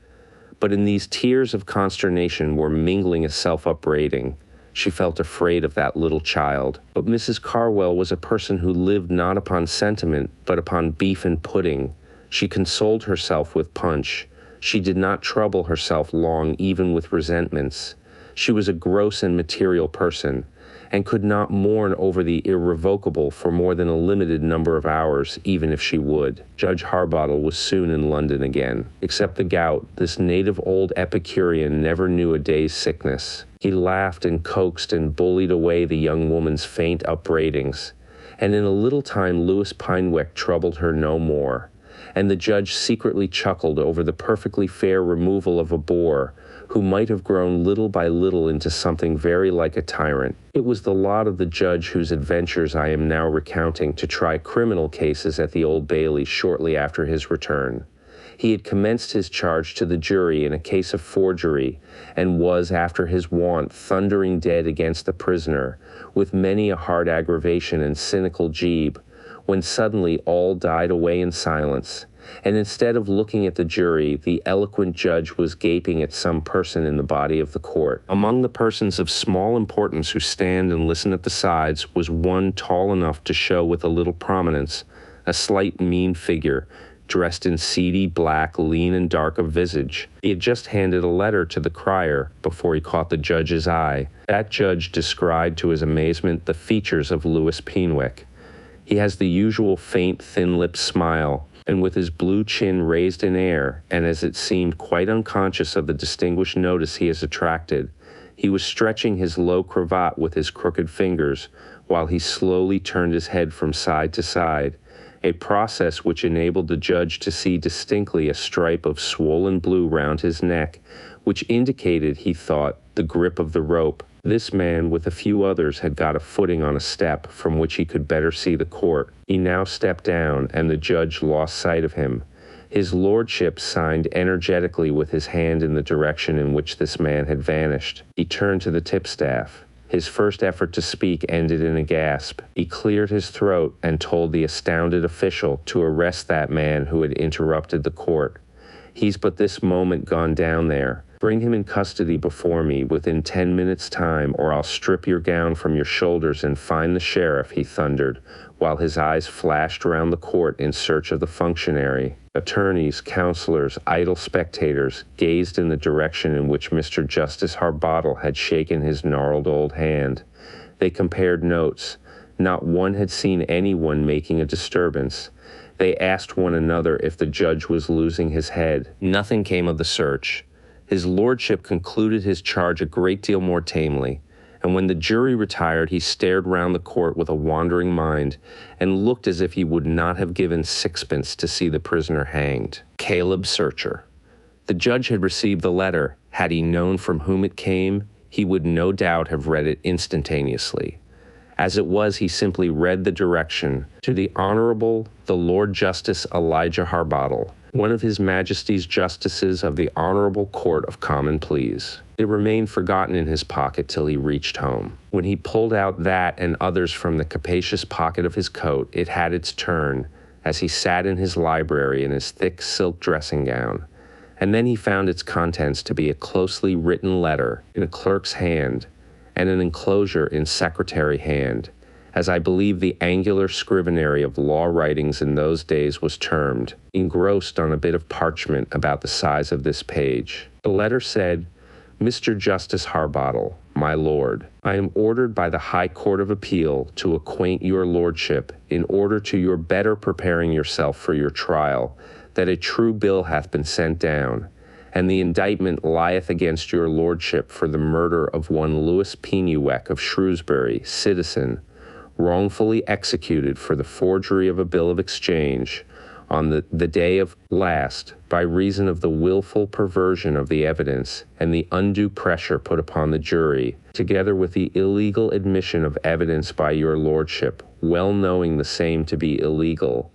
But in these tears of consternation were mingling a self-upbraiding. She felt afraid of that little child. But Mrs. Carwell was a person who lived not upon sentiment, but upon beef and pudding. She consoled herself with punch. She did not trouble herself long even with resentments. She was a gross and material person, and could not mourn over the irrevocable for more than a limited number of hours, even if she would. Judge Harbottle was soon in London again. Except the gout, this native old Epicurean never knew a day's sickness. He laughed and coaxed and bullied away the young woman's faint upbraidings, and in a little time Louis Pynewek troubled her no more, and the judge secretly chuckled over the perfectly fair removal of a bore who might have grown little by little into something very like a tyrant. It was the lot of the judge whose adventures I am now recounting to try criminal cases at the Old Bailey shortly after his return. He had commenced his charge to the jury in a case of forgery, and was, after his wont, thundering dead against the prisoner, with many a hard aggravation and cynical gibe, when suddenly all died away in silence, and instead of looking at the jury, the eloquent judge was gaping at some person in the body of the court. Among the persons of small importance who stand and listen at the sides was one tall enough to show with a little prominence, a slight mean figure, dressed in seedy black, lean and dark of visage. He had just handed a letter to the crier before he caught the judge's eye. That judge described to his amazement the features of Louis Pynewek. He has the usual faint, thin-lipped smile, and with his blue chin raised in air, and as it seemed quite unconscious of the distinguished notice he has attracted, he was stretching his low cravat with his crooked fingers, while he slowly turned his head from side to side, a process which enabled the judge to see distinctly a stripe of swollen blue round his neck, which indicated, he thought, the grip of the rope. This man, with a few others, had got a footing on a step from which he could better see the court. He now stepped down, and the judge lost sight of him. His lordship signed energetically with his hand in the direction in which this man had vanished. He turned to the tipstaff. His first effort to speak ended in a gasp. He cleared his throat and told the astounded official to arrest that man who had interrupted the court. He's but this moment gone down there. Bring him in custody before me within 10 minutes' time, or I'll strip your gown from your shoulders and find the sheriff, he thundered, while his eyes flashed around the court in search of the functionary. Attorneys, counselors, idle spectators gazed in the direction in which Mr. Justice Harbottle had shaken his gnarled old hand. They compared notes. Not one had seen anyone making a disturbance. They asked one another if the judge was losing his head. Nothing came of the search. His lordship concluded his charge a great deal more tamely, and when the jury retired, he stared round the court with a wandering mind, and looked as if he would not have given sixpence to see the prisoner hanged. Caleb Searcher. The judge had received the letter. Had he known from whom it came, he would no doubt have read it instantaneously. As it was, he simply read the direction, to the Honorable the Lord Justice Elijah Harbottle, one of His Majesty's Justices of the Honorable Court of Common Pleas. It remained forgotten in his pocket till he reached home. When he pulled out that and others from the capacious pocket of his coat, it had its turn, as he sat in his library in his thick silk dressing gown. And then he found its contents to be a closely written letter in a clerk's hand, and an enclosure in secretary hand, as I believe the angular scrivenary of law writings in those days was termed, engrossed on a bit of parchment about the size of this page. The letter said, Mr. Justice Harbottle, my lord, I am ordered by the High Court of Appeal to acquaint your lordship, in order to your better preparing yourself for your trial, that a true bill hath been sent down, and the indictment lieth against your lordship for the murder of one Louis Pynewek of Shrewsbury, citizen, wrongfully executed for the forgery of a bill of exchange on the day of last, by reason of the willful perversion of the evidence and the undue pressure put upon the jury, together with the illegal admission of evidence by your lordship, well knowing the same to be illegal,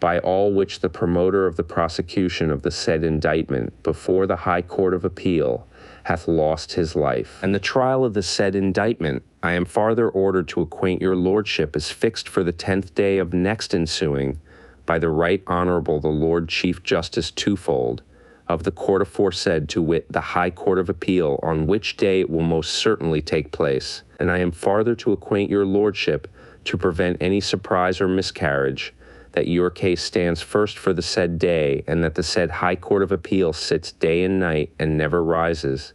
by all which the promoter of the prosecution of the said indictment before the High Court of Appeal hath lost his life. And the trial of the said indictment, I am farther ordered to acquaint your lordship, is fixed for the 10th day of next ensuing, by the Right Honorable the Lord Chief Justice TWOFOLD, of the court aforesaid, to wit, the High Court of Appeal, on which day it will most certainly take place. And I am farther to acquaint your lordship, to prevent any surprise or miscarriage, that your case stands first for the said day, and that the said High Court of Appeal sits day and night and never rises.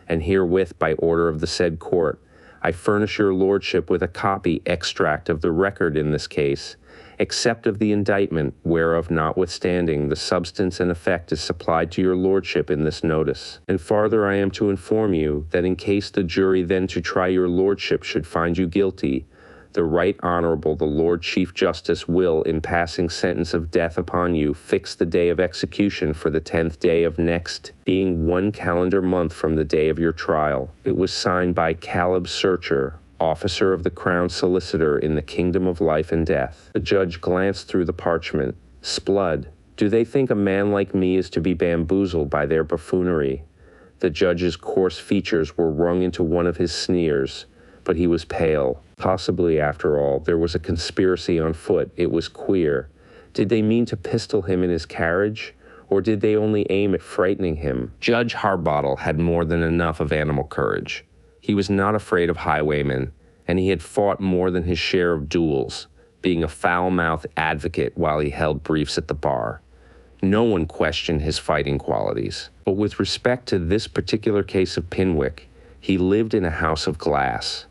And herewith, by order of the said court, I furnish your lordship with a copy extract of the record in this case, except of the indictment, whereof notwithstanding the substance and effect is supplied to your lordship in this notice. And farther I am to inform you, that in case the jury then to try your lordship should find you guilty, the Right Honorable the Lord Chief Justice will, in passing sentence of death upon you, fix the day of execution for the 10th day of next, being 1 calendar month from the day of your trial. It was signed by Caleb Searcher, officer of the Crown Solicitor in the Kingdom of Life and Death. The judge glanced through the parchment. Splud, do they think a man like me is to be bamboozled by their buffoonery? The judge's coarse features were wrung into one of his sneers, but he was pale. Possibly, after all, there was a conspiracy on foot. It was queer. Did they mean to pistol him in his carriage, or did they only aim at frightening him? Judge Harbottle had more than enough of animal courage. He was not afraid of highwaymen, and he had fought more than his share of duels, being a foul-mouthed advocate while he held briefs at the bar. No one questioned his fighting qualities. But with respect to this particular case of Pynnewick, he lived in a house of glass.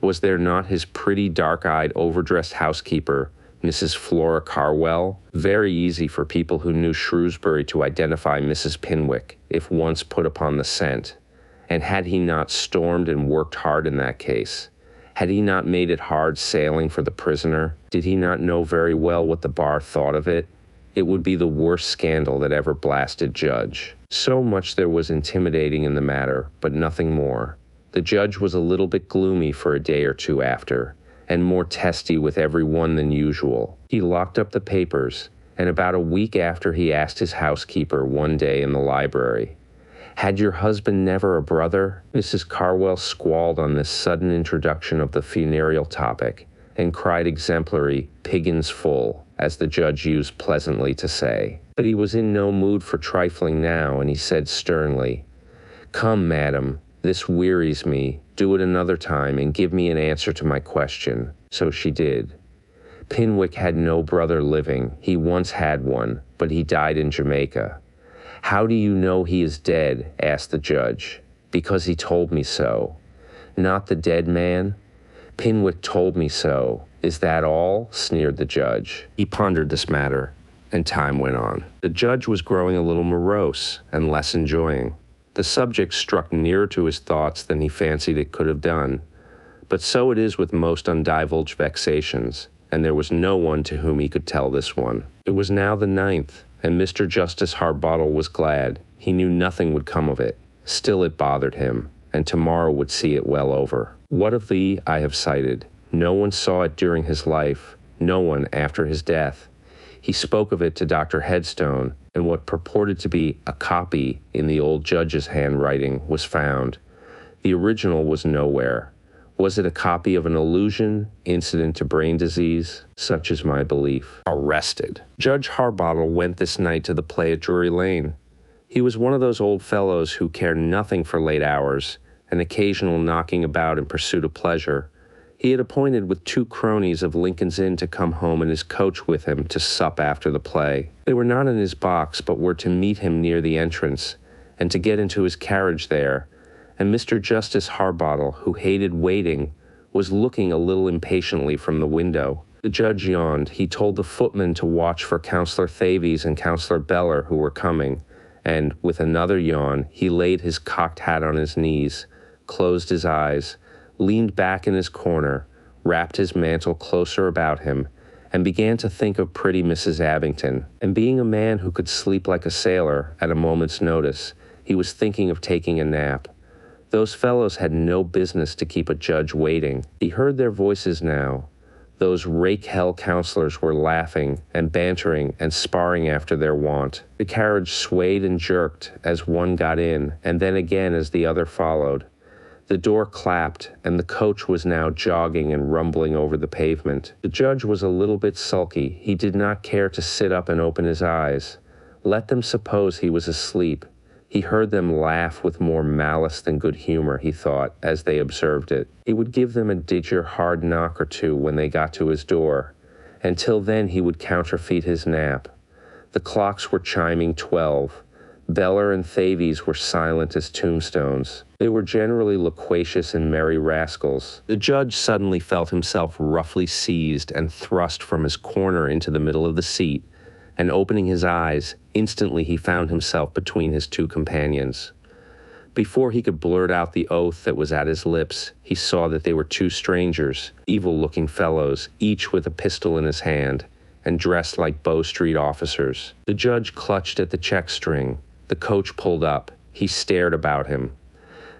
Was there not his pretty, dark-eyed, overdressed housekeeper, Mrs. Flora Carwell? Very easy for people who knew Shrewsbury to identify Mrs. Pynnewick, if once put upon the scent. And had he not stormed and worked hard in that case? Had he not made it hard sailing for the prisoner? Did he not know very well what the bar thought of it? It would be the worst scandal that ever blasted Judge. So much there was intimidating in the matter, but nothing more. The judge was a little bit gloomy for a day or two after, and more testy with every one than usual. He locked up the papers, and about a week after he asked his housekeeper one day in the library, "Had your husband never a brother?" Mrs. Carwell squalled on this sudden introduction of the funereal topic, and cried exemplary, "Piggins full," as the judge used pleasantly to say. But he was in no mood for trifling now, and he said sternly, "Come, madam, this wearies me. Do it another time and give me an answer to my question." So she did. Pynnewick had no brother living. He once had one, but he died in Jamaica. "How do you know he is dead?" asked the judge. "Because he told me so." "Not the dead man?" "Pynnewick told me so." "Is that all?" sneered the judge. He pondered this matter, and time went on. The judge was growing a little morose and less enjoying. The subject struck nearer to his thoughts than he fancied it could have done. But so it is with most undivulged vexations, and there was no one to whom he could tell this one. It was now the 9th, and Mr. Justice Harbottle was glad. He knew nothing would come of it. Still it bothered him, and tomorrow would see it well over. What of the I have cited? No one saw it during his life, no one after his death. He spoke of it to Dr. Headstone, and what purported to be a copy in the old judge's handwriting was found. The original was nowhere. Was it a copy of an illusion, incident to brain disease? Such is my belief. Arrested. Judge Harbottle went this night to the play at Drury Lane. He was one of those old fellows who care nothing for late hours, and occasional knocking about in pursuit of pleasure. He had appointed with 2 cronies of Lincoln's Inn to come home in his coach with him to sup after the play. They were not in his box, but were to meet him near the entrance, and to get into his carriage there, and Mr. Justice Harbottle, who hated waiting, was looking a little impatiently from the window. The judge yawned. He told the footman to watch for Councillor Thavies and Councillor Beller, who were coming, and, with another yawn, he laid his cocked hat on his knees, closed his eyes, leaned back in his corner, wrapped his mantle closer about him, and began to think of pretty Mrs. Abington. And being a man who could sleep like a sailor at a moment's notice, he was thinking of taking a nap. Those fellows had no business to keep a judge waiting. He heard their voices now. Those rake hell counselors were laughing and bantering and sparring after their wont. The carriage swayed and jerked as one got in, and then again as the other followed. The door clapped, and the coach was now jogging and rumbling over the pavement. The judge was a little bit sulky. He did not care to sit up and open his eyes. Let them suppose he was asleep. He heard them laugh with more malice than good humor, he thought, as they observed it. He would give them a diger hard knock or two when they got to his door. Until then he would counterfeit his nap. The clocks were chiming 12. Beller and Thavies were silent as tombstones. They were generally loquacious and merry rascals. The judge suddenly felt himself roughly seized and thrust from his corner into the middle of the seat, and opening his eyes, instantly he found himself between his two companions. Before he could blurt out the oath that was at his lips, he saw that they were two strangers, evil-looking fellows, each with a pistol in his hand, and dressed like Bow Street officers. The judge clutched at the check string. The coach pulled up. He stared about him.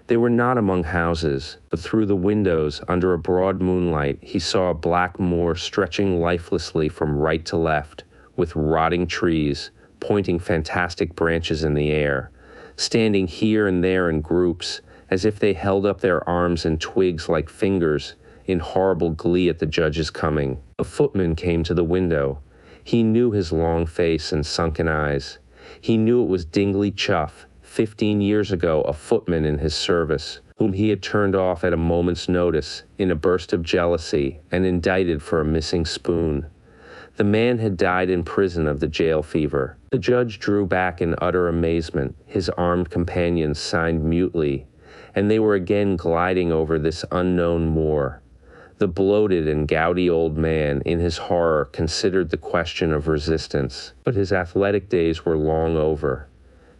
They were not among houses, but through the windows, under a broad moonlight, he saw a black moor stretching lifelessly from right to left, with rotting trees, pointing fantastic branches in the air, standing here and there in groups, as if they held up their arms and twigs like fingers, in horrible glee at the judge's coming. A footman came to the window. He knew his long face and sunken eyes. He knew it was Dingley Chuff, 15 years ago a footman in his service, whom he had turned off at a moment's notice, in a burst of jealousy, and indicted for a missing spoon. The man had died in prison of the jail fever. The judge drew back in utter amazement. His armed companions signed mutely, and they were again gliding over this unknown moor. The bloated and gouty old man, in his horror, considered the question of resistance, but his athletic days were long over.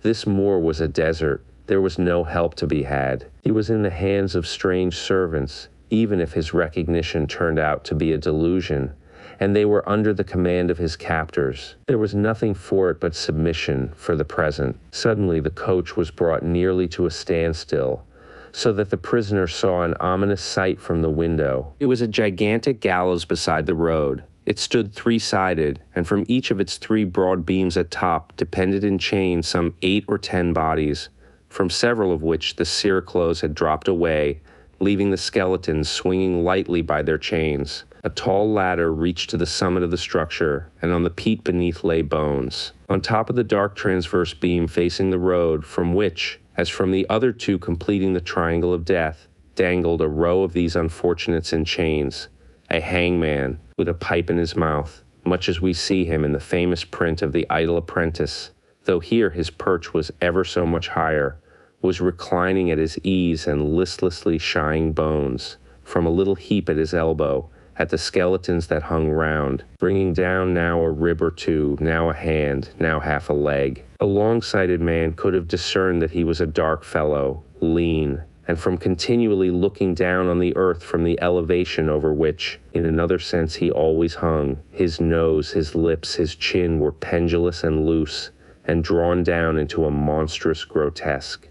This moor was a desert. There was no help to be had. He was in the hands of strange servants, even if his recognition turned out to be a delusion, and they were under the command of his captors. There was nothing for it but submission for the present. Suddenly the coach was brought nearly to a standstill, so that the prisoner saw an ominous sight from the window. It was a gigantic gallows beside the road. It stood three-sided, and from each of its three broad beams at top depended in chains some 8 or 10 bodies, from several of which the cereclothes had dropped away, leaving the skeletons swinging lightly by their chains. A tall ladder reached to the summit of the structure, and on the peat beneath lay bones. On top of the dark transverse beam facing the road, from which, as from the other two completing the triangle of death, dangled a row of these unfortunates in chains, a hangman with a pipe in his mouth, much as we see him in the famous print of The Idle Apprentice, though here his perch was ever so much higher, was reclining at his ease and listlessly shying bones, from a little heap at his elbow, at the skeletons that hung round, bringing down now a rib or two, now a hand, now half a leg. A long-sighted man could have discerned that he was a dark fellow, lean, and from continually looking down on the earth from the elevation over which, in another sense, he always hung, his nose, his lips, his chin were pendulous and loose, and drawn down into a monstrous grotesque.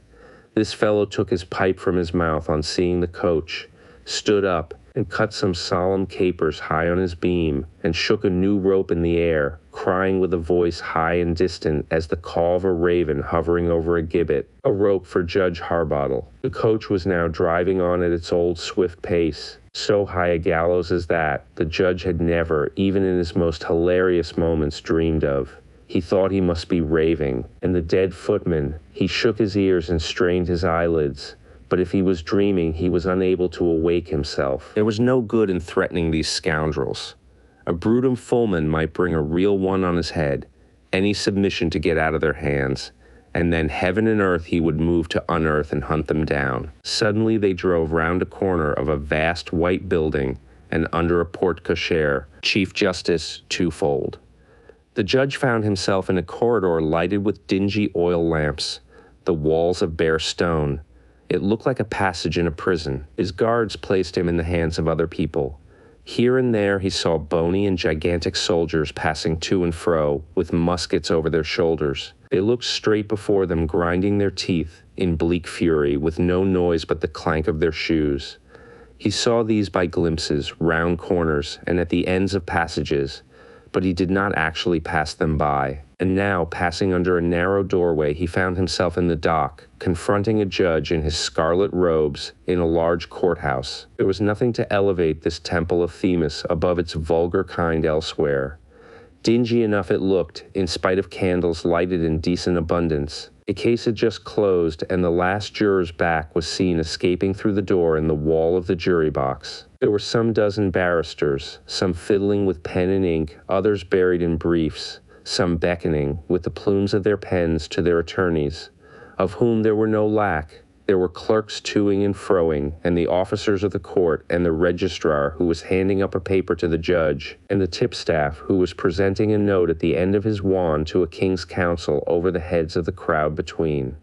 This fellow took his pipe from his mouth on seeing the coach, stood up, and cut some solemn capers high on his beam, and shook a new rope in the air, crying with a voice high and distant as the call of a raven hovering over a gibbet, a rope for Judge Harbottle. The coach was now driving on at its old swift pace. So high a gallows as that, the judge had never, even in his most hilarious moments, dreamed of. He thought he must be raving, and the dead footman, he shook his ears and strained his eyelids. But if he was dreaming, he was unable to awake himself. There was no good in threatening these scoundrels. A brutum fulmen might bring a real one on his head, any submission to get out of their hands, and then heaven and earth he would move to unearth and hunt them down. Suddenly they drove round a corner of a vast white building, and under a porte cochere, Chief Justice TWOFOLD. The judge found himself in a corridor lighted with dingy oil lamps, the walls of bare stone. It looked like a passage in a prison. His guards placed him in the hands of other people. Here and there he saw bony and gigantic soldiers passing to and fro, with muskets over their shoulders. They looked straight before them, grinding their teeth in bleak fury, with no noise but the clank of their shoes. He saw these by glimpses, round corners, and at the ends of passages, but he did not actually pass them by. And now, passing under a narrow doorway, he found himself in the dock, confronting a judge in his scarlet robes in a large courthouse. There was nothing to elevate this temple of Themis above its vulgar kind elsewhere. Dingy enough it looked, in spite of candles lighted in decent abundance. A case had just closed, and the last juror's back was seen escaping through the door in the wall of the jury box. There were some dozen barristers, some fiddling with pen and ink, others buried in briefs, some beckoning, with the plumes of their pens, to their attorneys, of whom there were no lack. There were clerks toing and froing, and the officers of the court, and the registrar who was handing up a paper to the judge, and the tipstaff who was presenting a note at the end of his wand to a king's counsel over the heads of the crowd between.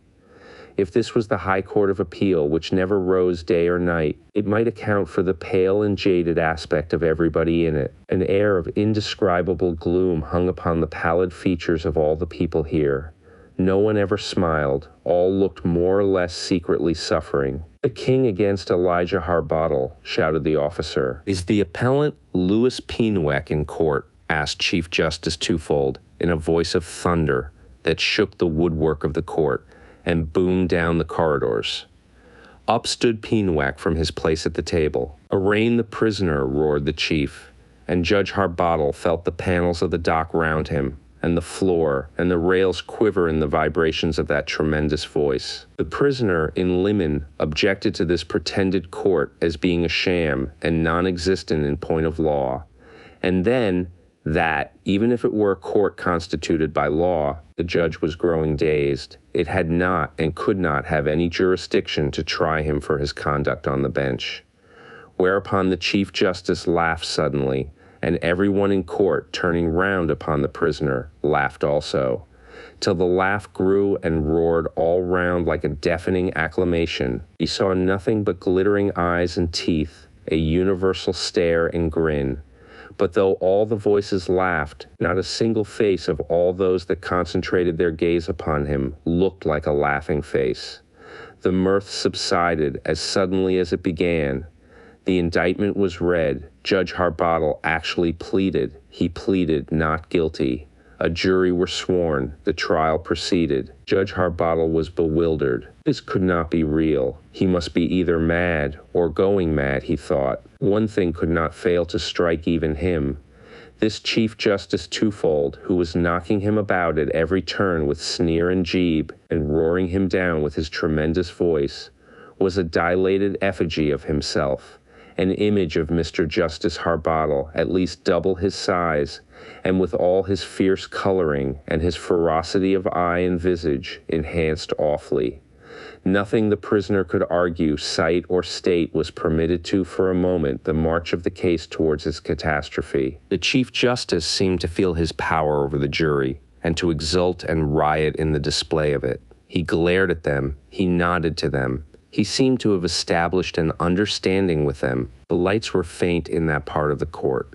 If this was the High Court of Appeal, which never rose day or night, it might account for the pale and jaded aspect of everybody in it. An air of indescribable gloom hung upon the pallid features of all the people here. No one ever smiled. All looked more or less secretly suffering. "The king against Elijah Harbottle," shouted the officer. "Is the appellant Louis PYNEWECK in court?" asked Chief Justice TWOFOLD in a voice of thunder that shook the woodwork of the court and boomed down the corridors. Up stood PYNEWECK from his place at the table. "Arraign the prisoner," roared the chief, and Judge Harbottle felt the panels of the dock round him, and the floor, and the rails quiver in the vibrations of that tremendous voice. The prisoner, in limine, objected to this pretended court as being a sham and non-existent in point of law, and then that, even if it were a court constituted by law, the judge was growing dazed. It had not and could not have any jurisdiction to try him for his conduct on the bench. Whereupon the Chief Justice laughed suddenly, and everyone in court, turning round upon the prisoner, laughed also, till the laugh grew and roared all round like a deafening acclamation. He saw nothing but glittering eyes and teeth, a universal stare and grin. But though all the voices laughed, not a single face of all those that concentrated their gaze upon him looked like a laughing face. The mirth subsided as suddenly as it began. The indictment was read. Judge Harbottle actually pleaded. He pleaded not guilty. A jury were sworn. The trial proceeded. Judge Harbottle was bewildered. This could not be real. He must be either mad or going mad, he thought. One thing could not fail to strike even him. This Chief Justice TWOFOLD, who was knocking him about at every turn with sneer and jibe, and roaring him down with his tremendous voice, was a dilated effigy of himself. An image of Mr. Justice Harbottle, at least double his size, and with all his fierce coloring and his ferocity of eye and visage enhanced awfully. Nothing the prisoner could argue, cite, or state was permitted to, for a moment, the march of the case towards its catastrophe. The Chief Justice seemed to feel his power over the jury, and to exult and riot in the display of it. He glared at them, he nodded to them. He seemed to have established an understanding with them. The lights were faint in that part of the court.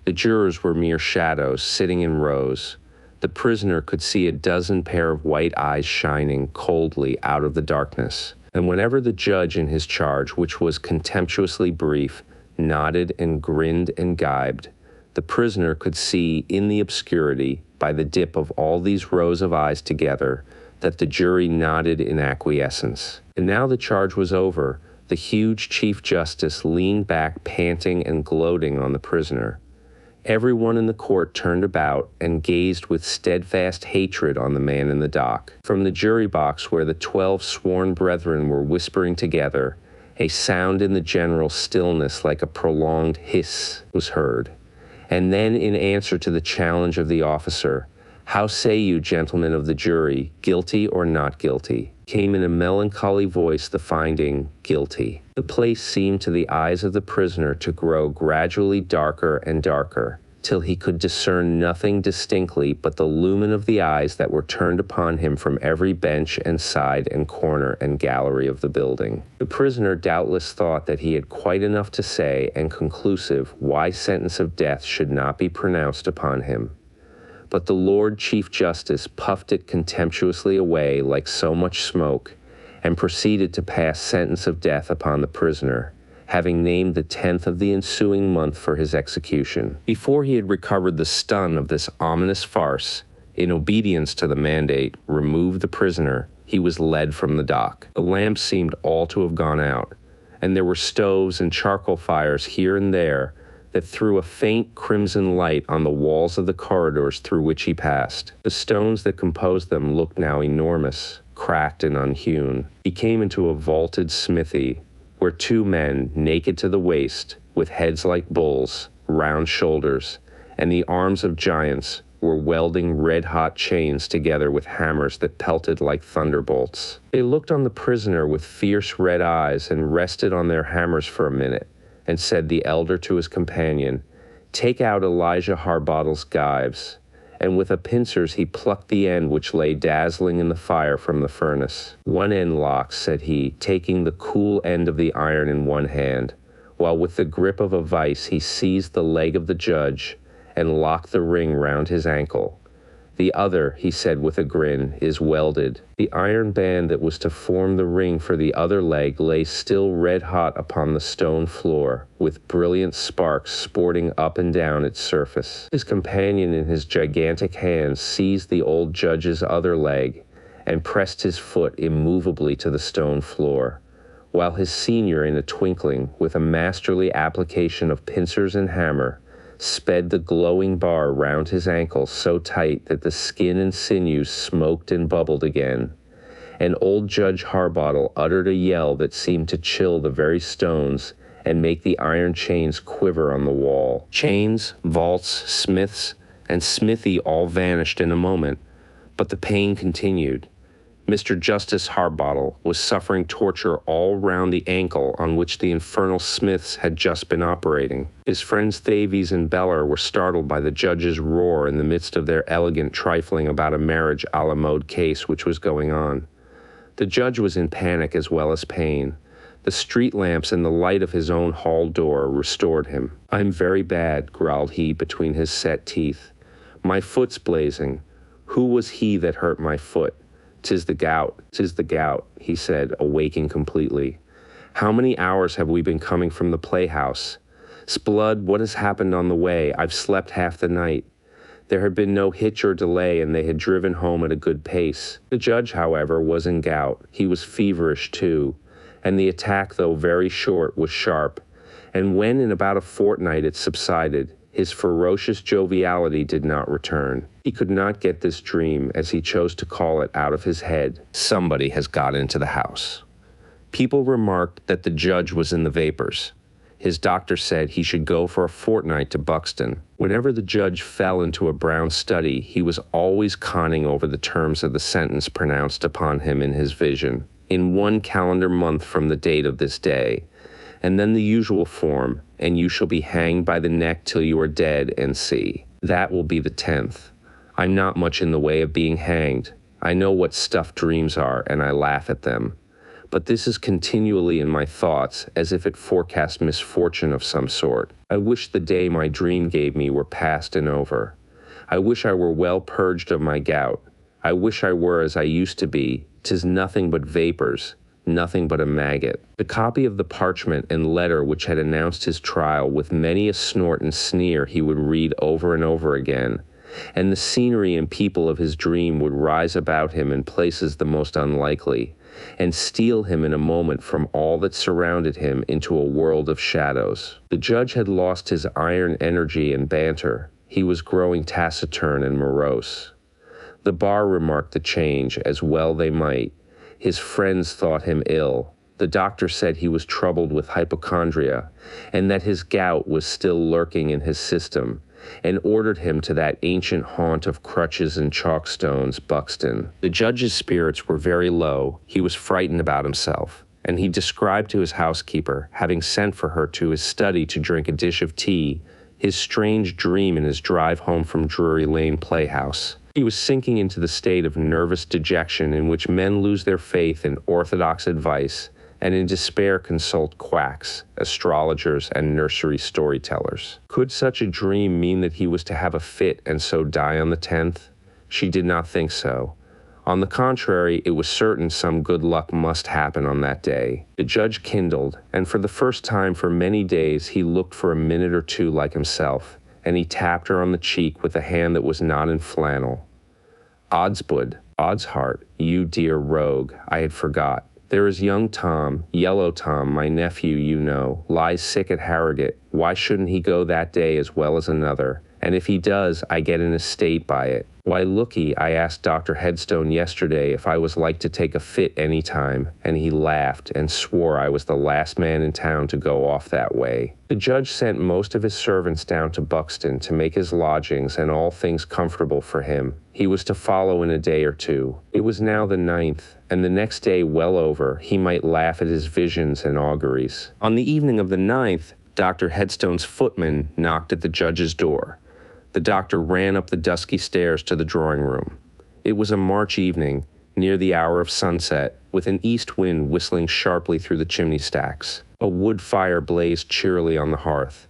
The jurors were mere shadows, sitting in rows. The prisoner could see a dozen pair of white eyes shining coldly out of the darkness. And whenever the judge in his charge, which was contemptuously brief, nodded and grinned and gibed, the prisoner could see in the obscurity, by the dip of all these rows of eyes together, that the jury nodded in acquiescence. And now the charge was over. The huge Chief Justice leaned back, panting and gloating on the prisoner. Everyone in the court turned about and gazed with steadfast hatred on the man in the dock. From the jury box, where the 12 sworn brethren were whispering together, a sound in the general stillness like a prolonged hiss was heard. And then, in answer to the challenge of the officer, "How say you, gentlemen of the jury, guilty or not guilty?" came in a melancholy voice the finding, "Guilty." The place seemed to the eyes of the prisoner to grow gradually darker and darker, till he could discern nothing distinctly but the lumen of the eyes that were turned upon him from every bench and side and corner and gallery of the building. The prisoner doubtless thought that he had quite enough to say and conclusive why sentence of death should not be pronounced upon him. But the Lord Chief Justice puffed it contemptuously away like so much smoke, and proceeded to pass sentence of death upon the prisoner, having named the 10th of the ensuing month for his execution. Before he had recovered the stun of this ominous farce, in obedience to the mandate, remove the prisoner, he was led from the dock. The lamps seemed all to have gone out, and there were stoves and charcoal fires here and there that threw a faint crimson light on the walls of the corridors through which he passed. The stones that composed them looked now enormous, cracked and unhewn. He came into a vaulted smithy, where two men, naked to the waist, with heads like bulls, round shoulders, and the arms of giants, were welding red-hot chains together with hammers that pelted like thunderbolts. They looked on the prisoner with fierce red eyes and rested on their hammers for a minute, and said the elder to his companion, "Take out Elijah Harbottle's gyves." And with a pincers he plucked the end which lay dazzling in the fire from the furnace. "One end locks," said he, taking the cool end of the iron in one hand, while with the grip of a vice he seized the leg of the judge and locked the ring round his ankle. "The other," he said with a grin, "is welded." The iron band that was to form the ring for the other leg lay still red-hot upon the stone floor, with brilliant sparks sporting up and down its surface. His companion in his gigantic hands seized the old judge's other leg and pressed his foot immovably to the stone floor, while his senior, in a twinkling, with a masterly application of pincers and hammer, sped the glowing bar round his ankle so tight that the skin and sinews smoked and bubbled again, and old Judge Harbottle uttered a yell that seemed to chill the very stones and make the iron chains quiver on the wall. Chains, vaults, smiths, and smithy all vanished in a moment, but the pain continued. Mr. Justice Harbottle was suffering torture all round the ankle on which the infernal smiths had just been operating. His friends Thavies and Beller were startled by the judge's roar in the midst of their elegant trifling about a marriage a la mode case which was going on. The judge was in panic as well as pain. The street lamps and the light of his own hall door restored him. "I'm very bad," growled he between his set teeth. "My foot's blazing. Who was he that hurt my foot? 'Tis the gout," he said, awaking completely. "How many hours have we been coming from the playhouse? Splud, what has happened on the way? I've slept half the night." There had been no hitch or delay, and they had driven home at a good pace. The judge, however, was in gout. He was feverish, too, and the attack, though very short, was sharp, and when in about a fortnight it subsided, his ferocious joviality did not return. He could not get this dream, as he chose to call it, out of his head. Somebody has got into the house. People remarked that the judge was in the vapors. His doctor said he should go for a fortnight to Buxton. Whenever the judge fell into a brown study, he was always conning over the terms of the sentence pronounced upon him in his vision. "In 1 calendar month from the date of this day," and then the usual form, "and you shall be hanged by the neck till you are dead, N.C. That will be the 10th. I'm not much in the way of being hanged. I know what stuff dreams are, and I laugh at them. But this is continually in my thoughts, as if it forecast misfortune of some sort. I wish the day my dream gave me were past and over. I wish I were well purged of my gout. I wish I were as I used to be. 'Tis nothing but vapors, nothing but a maggot." The copy of the parchment and letter which had announced his trial with many a snort and sneer he would read over and over again, and the scenery and people of his dream would rise about him in places the most unlikely, and steal him in a moment from all that surrounded him into a world of shadows. The judge had lost his iron energy and banter. He was growing taciturn and morose. The bar remarked the change, as well they might. His friends thought him ill. The doctor said he was troubled with hypochondria, and that his gout was still lurking in his system, and ordered him to that ancient haunt of crutches and chalkstones, Buxton. The judge's spirits were very low. He was frightened about himself, and he described to his housekeeper, having sent for her to his study to drink a dish of tea, his strange dream in his drive home from Drury Lane Playhouse. He was sinking into the state of nervous dejection in which men lose their faith in orthodox advice and in despair consult quacks, astrologers, and nursery storytellers. Could such a dream mean that he was to have a fit and so die on the 10th? She did not think so. On the contrary, it was certain some good luck must happen on that day. The judge kindled, and for the first time for many days he looked for a minute or two like himself, and he tapped her on the cheek with a hand that was not in flannel. Oddsbud, Oddsheart, you dear rogue, I had forgot. There is young Tom, Yellow Tom, my nephew, you know, lies sick at Harrogate. Why shouldn't he go that day as well as another? And if he does, I get an estate by it. Why, looky, I asked Dr. Headstone yesterday if I was like to take a fit any time, and he laughed and swore I was the last man in town to go off that way. The judge sent most of his servants down to Buxton to make his lodgings and all things comfortable for him. He was to follow in a day or two. It was now the 9th, and the next day well over, he might laugh at his visions and auguries. On the evening of the 9th, Dr. Headstone's footman knocked at the judge's door. The doctor ran up the dusky stairs to the drawing room. It was a March evening, near the hour of sunset, with an east wind whistling sharply through the chimney stacks. A wood fire blazed cheerily on the hearth,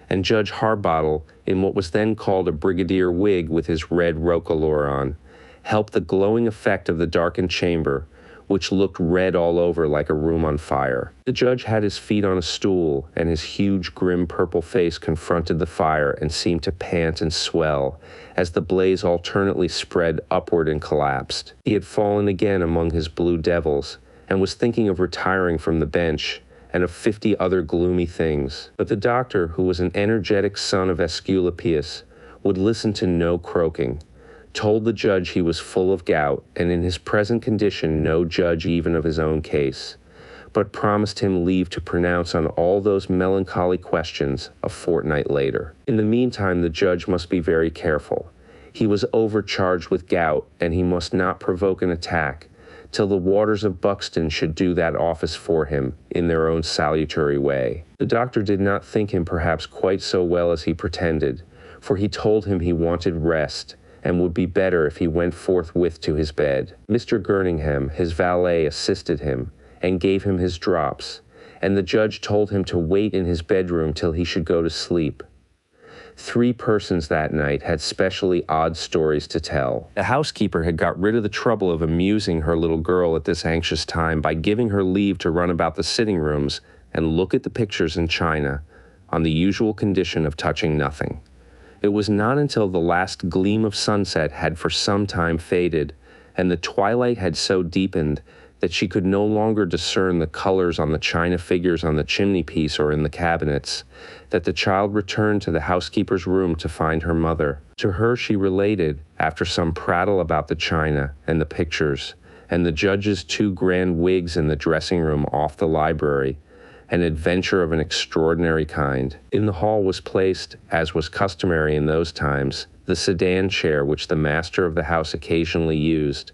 and Judge Harbottle, in what was then called a brigadier wig with his red roquelaure on, helped the glowing effect of the darkened chamber, which looked red all over like a room on fire. The judge had his feet on a stool, and his huge, grim purple face confronted the fire and seemed to pant and swell as the blaze alternately spread upward and collapsed. He had fallen again among his blue devils, and was thinking of retiring from the bench, and of 50 other gloomy things. But the doctor, who was an energetic son of Aesculapius, would listen to no croaking, told the judge he was full of gout, and in his present condition no judge even of his own case, but promised him leave to pronounce on all those melancholy questions a fortnight later. In the meantime, the judge must be very careful. He was overcharged with gout, and he must not provoke an attack, till the waters of Buxton should do that office for him in their own salutary way. The doctor did not think him perhaps quite so well as he pretended, for he told him he wanted rest, and would be better if he went forthwith to his bed. Mr. Girningham, his valet, assisted him, and gave him his drops, and the judge told him to wait in his bedroom till he should go to sleep. 3 persons that night had specially odd stories to tell. The housekeeper had got rid of the trouble of amusing her little girl at this anxious time by giving her leave to run about the sitting rooms and look at the pictures in china, on the usual condition of touching nothing. It was not until the last gleam of sunset had for some time faded, and the twilight had so deepened that she could no longer discern the colors on the china figures on the chimney-piece or in the cabinets, that the child returned to the housekeeper's room to find her mother. To her she related, after some prattle about the china and the pictures, and the judge's 2 grand wigs in the dressing-room off the library, an adventure of an extraordinary kind. In the hall was placed, as was customary in those times, the sedan chair which the master of the house occasionally used,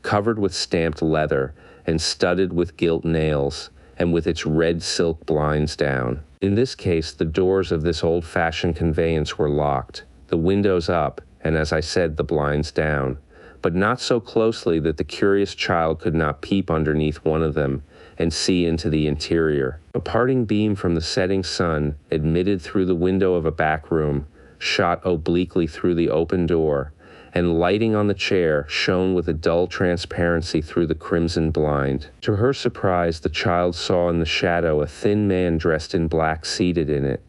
covered with stamped leather and studded with gilt nails, and with its red silk blinds down. In this case, the doors of this old-fashioned conveyance were locked, the windows up, and as I said, the blinds down, but not so closely that the curious child could not peep underneath one of them and see into the interior. A parting beam from the setting sun, admitted through the window of a back room, shot obliquely through the open door, and lighting on the chair, shone with a dull transparency through the crimson blind. To her surprise, the child saw in the shadow a thin man dressed in black seated in it.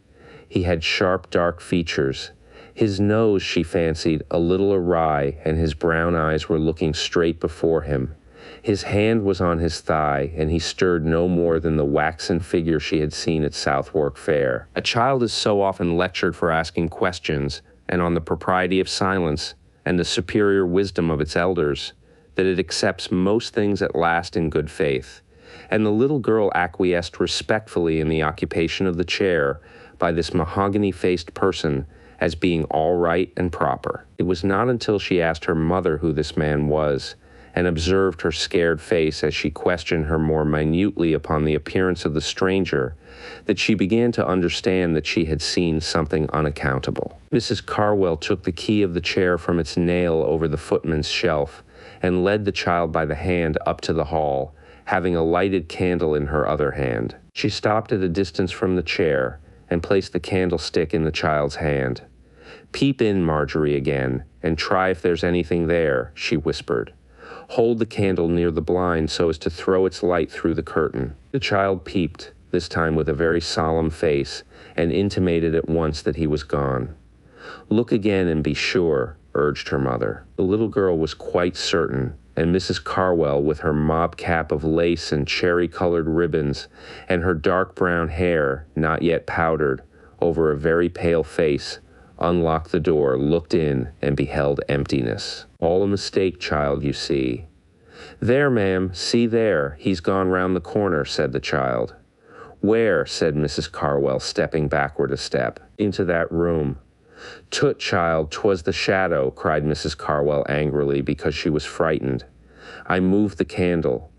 He had sharp, dark features. His nose, she fancied, a little awry, and his brown eyes were looking straight before him. His hand was on his thigh, and he stirred no more than the waxen figure she had seen at Southwark Fair. A child is so often lectured for asking questions, and on the propriety of silence, and the superior wisdom of its elders, that it accepts most things at last in good faith, and the little girl acquiesced respectfully in the occupation of the chair by this mahogany-faced person as being all right and proper. It was not until she asked her mother who this man was, and observed her scared face as she questioned her more minutely upon the appearance of the stranger, that she began to understand that she had seen something unaccountable. Mrs. Carwell took the key of the chair from its nail over the footman's shelf, and led the child by the hand up to the hall, having a lighted candle in her other hand. She stopped at a distance from the chair, and placed the candlestick in the child's hand. "Peep in, Marjorie, again, and try if there's anything there," she whispered. Hold the candle near the blind so as to throw its light through the curtain. The child peeped, this time with a very solemn face, and intimated at once that he was gone. Look again and be sure, urged her mother. The little girl was quite certain, and Mrs. Carwell, with her mob cap of lace and cherry-colored ribbons, and her dark brown hair, not yet powdered, over a very pale face, unlocked the door, looked in, and beheld emptiness. All a mistake, child, you see. There, ma'am, see there, he's gone round the corner, said the child. Where? Said Mrs. Carwell, stepping backward a step. Into that room. Tut, child, 'twas the shadow, cried Mrs. Carwell angrily, because she was frightened. I moved the candle.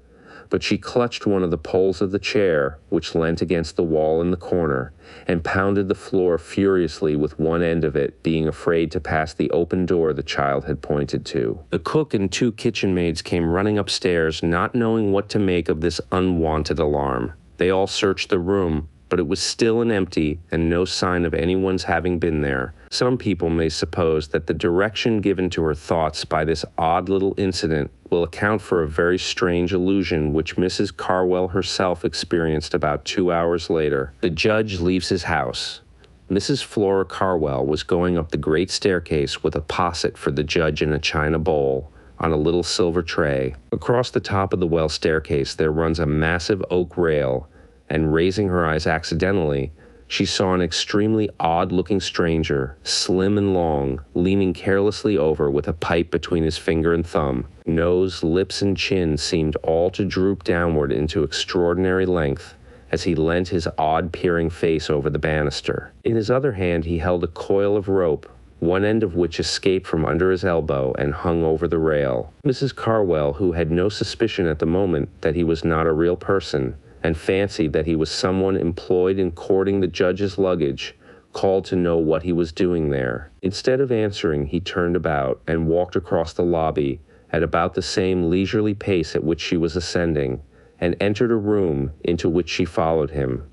But she clutched one of the poles of the chair, which leant against the wall in the corner, and pounded the floor furiously with one end of it, being afraid to pass the open door the child had pointed to. The cook and 2 kitchen maids came running upstairs, not knowing what to make of this unwanted alarm. They all searched the room, but it was still and empty, and no sign of anyone's having been there. Some people may suppose that the direction given to her thoughts by this odd little incident will account for a very strange illusion which Mrs. Carwell herself experienced about 2 hours later. The judge leaves his house. Mrs. Flora Carwell was going up the great staircase with a posset for the judge in a china bowl on a little silver tray. Across the top of the well staircase there runs a massive oak rail, and raising her eyes accidentally, she saw an extremely odd-looking stranger, slim and long, leaning carelessly over with a pipe between his finger and thumb. Nose, lips, and chin seemed all to droop downward into extraordinary length as he leant his odd-peering face over the banister. In his other hand he held a coil of rope, one end of which escaped from under his elbow and hung over the rail. Mrs. Carwell, who had no suspicion at the moment that he was not a real person, and fancied that he was someone employed in cording the judge's luggage, called to know what he was doing there. Instead of answering, he turned about and walked across the lobby at about the same leisurely pace at which she was ascending, and entered a room into which she followed him.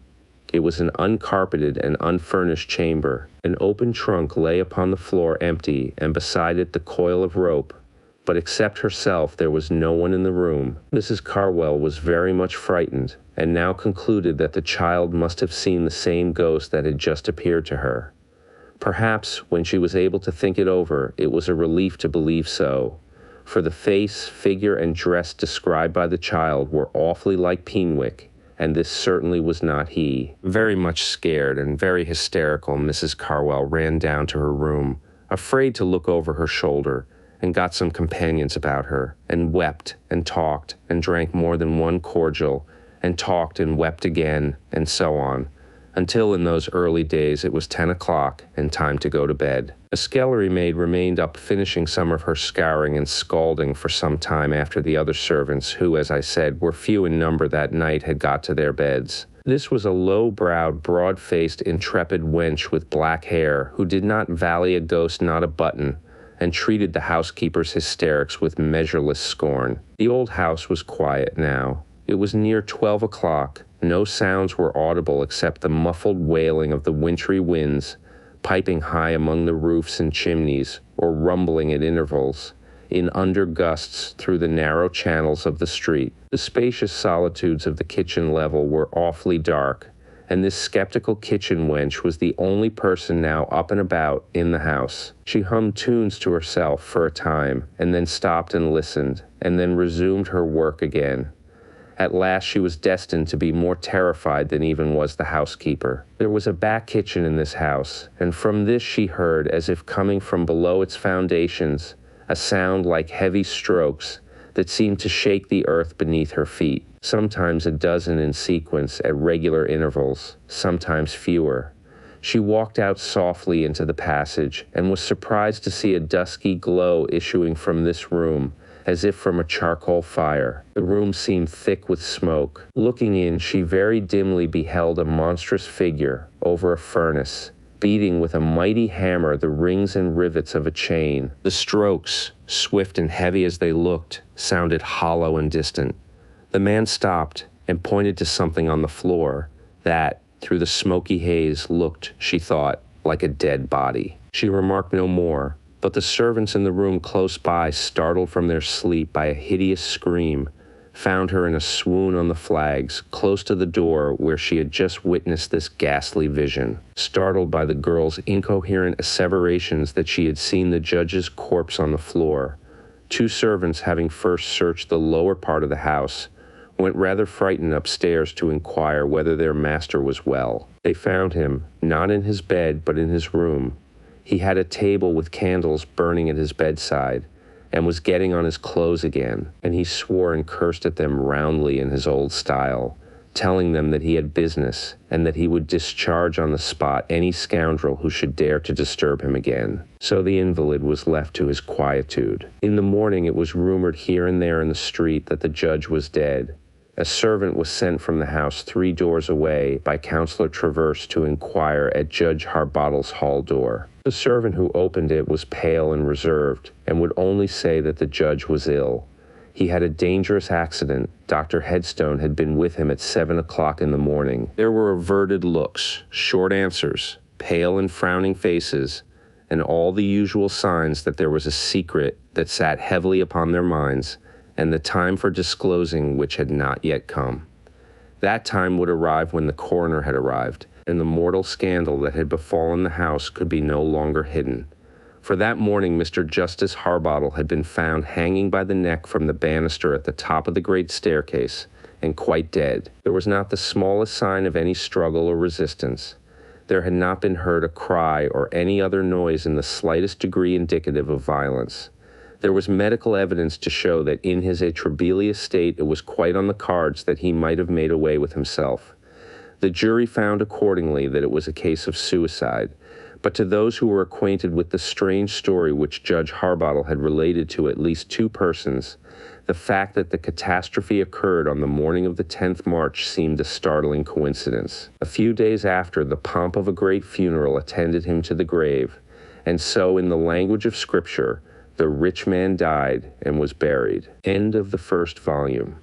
It was an uncarpeted and unfurnished chamber. An open trunk lay upon the floor empty, and beside it the coil of rope, but except herself there was no one in the room. Mrs. Carwell was very much frightened, and now concluded that the child must have seen the same ghost that had just appeared to her. Perhaps, when she was able to think it over, it was a relief to believe so, for the face, figure, and dress described by the child were awfully like PYNEWECK, and this certainly was not he. Very much scared and very hysterical, Mrs. Carwell ran down to her room, afraid to look over her shoulder, and got some companions about her, and wept, and talked, and drank more than one cordial, and talked and wept again, and so on, until in those early days it was 10 o'clock and time to go to bed. A scullery maid remained up finishing some of her scouring and scalding for some time after the other servants, who, as I said, were few in number that night, had got to their beds. This was a low-browed, broad-faced, intrepid wench with black hair, who did not valley a ghost not a button, and treated the housekeeper's hysterics with measureless scorn. The old house was quiet now. It was near 12 o'clock. No sounds were audible except the muffled wailing of the wintry winds, piping high among the roofs and chimneys, or rumbling at intervals, in under gusts through the narrow channels of the street. The spacious solitudes of the kitchen level were awfully dark, and this skeptical kitchen wench was the only person now up and about in the house. She hummed tunes to herself for a time, and then stopped and listened, and then resumed her work again. At last she was destined to be more terrified than even was the housekeeper. There was a back kitchen in this house, and from this she heard, as if coming from below its foundations, a sound like heavy strokes that seemed to shake the earth beneath her feet, sometimes a dozen in sequence at regular intervals, sometimes fewer. She walked out softly into the passage, and was surprised to see a dusky glow issuing from this room, as if from a charcoal fire. The room seemed thick with smoke. Looking in, she very dimly beheld a monstrous figure over a furnace, beating with a mighty hammer the rings and rivets of a chain. The strokes, swift and heavy as they looked, sounded hollow and distant. The man stopped and pointed to something on the floor that, through the smoky haze, looked, she thought, like a dead body. She remarked no more, But the servants in the room close by, startled from their sleep by a hideous scream, found her in a swoon on the flags, close to the door where she had just witnessed this ghastly vision. Startled by the girl's incoherent asseverations that she had seen the judge's corpse on the floor, two servants, having first searched the lower part of the house, went rather frightened upstairs to inquire whether their master was well. They found him, not in his bed, but in his room. He had a table with candles burning at his bedside, and was getting on his clothes again, and he swore and cursed at them roundly in his old style, telling them that he had business, and that he would discharge on the spot any scoundrel who should dare to disturb him again. So the invalid was left to his quietude. In the morning it was rumored here and there in the street that the judge was dead. A servant was sent from the house 3 doors away by Counselor Traverse to inquire at Judge Harbottle's hall door. The servant who opened it was pale and reserved, and would only say that the judge was ill. He had a dangerous accident. Dr. Headstone had been with him at 7 o'clock in the morning. There were averted looks, short answers, pale and frowning faces, and all the usual signs that there was a secret that sat heavily upon their minds, and the time for disclosing which had not yet come. That time would arrive when the coroner had arrived, and the mortal scandal that had befallen the house could be no longer hidden. For that morning Mr. Justice Harbottle had been found hanging by the neck from the banister at the top of the great staircase, and quite dead. There was not the smallest sign of any struggle or resistance. There had not been heard a cry or any other noise in the slightest degree indicative of violence. There was medical evidence to show that in his atrabilious state it was quite on the cards that he might have made away with himself. The jury found accordingly that it was a case of suicide, but to those who were acquainted with the strange story which Judge Harbottle had related to at least 2 persons, the fact that the catastrophe occurred on the morning of the 10th March seemed a startling coincidence. A few days after, the pomp of a great funeral attended him to the grave, and so, in the language of Scripture, the rich man died and was buried. End of the 1st volume.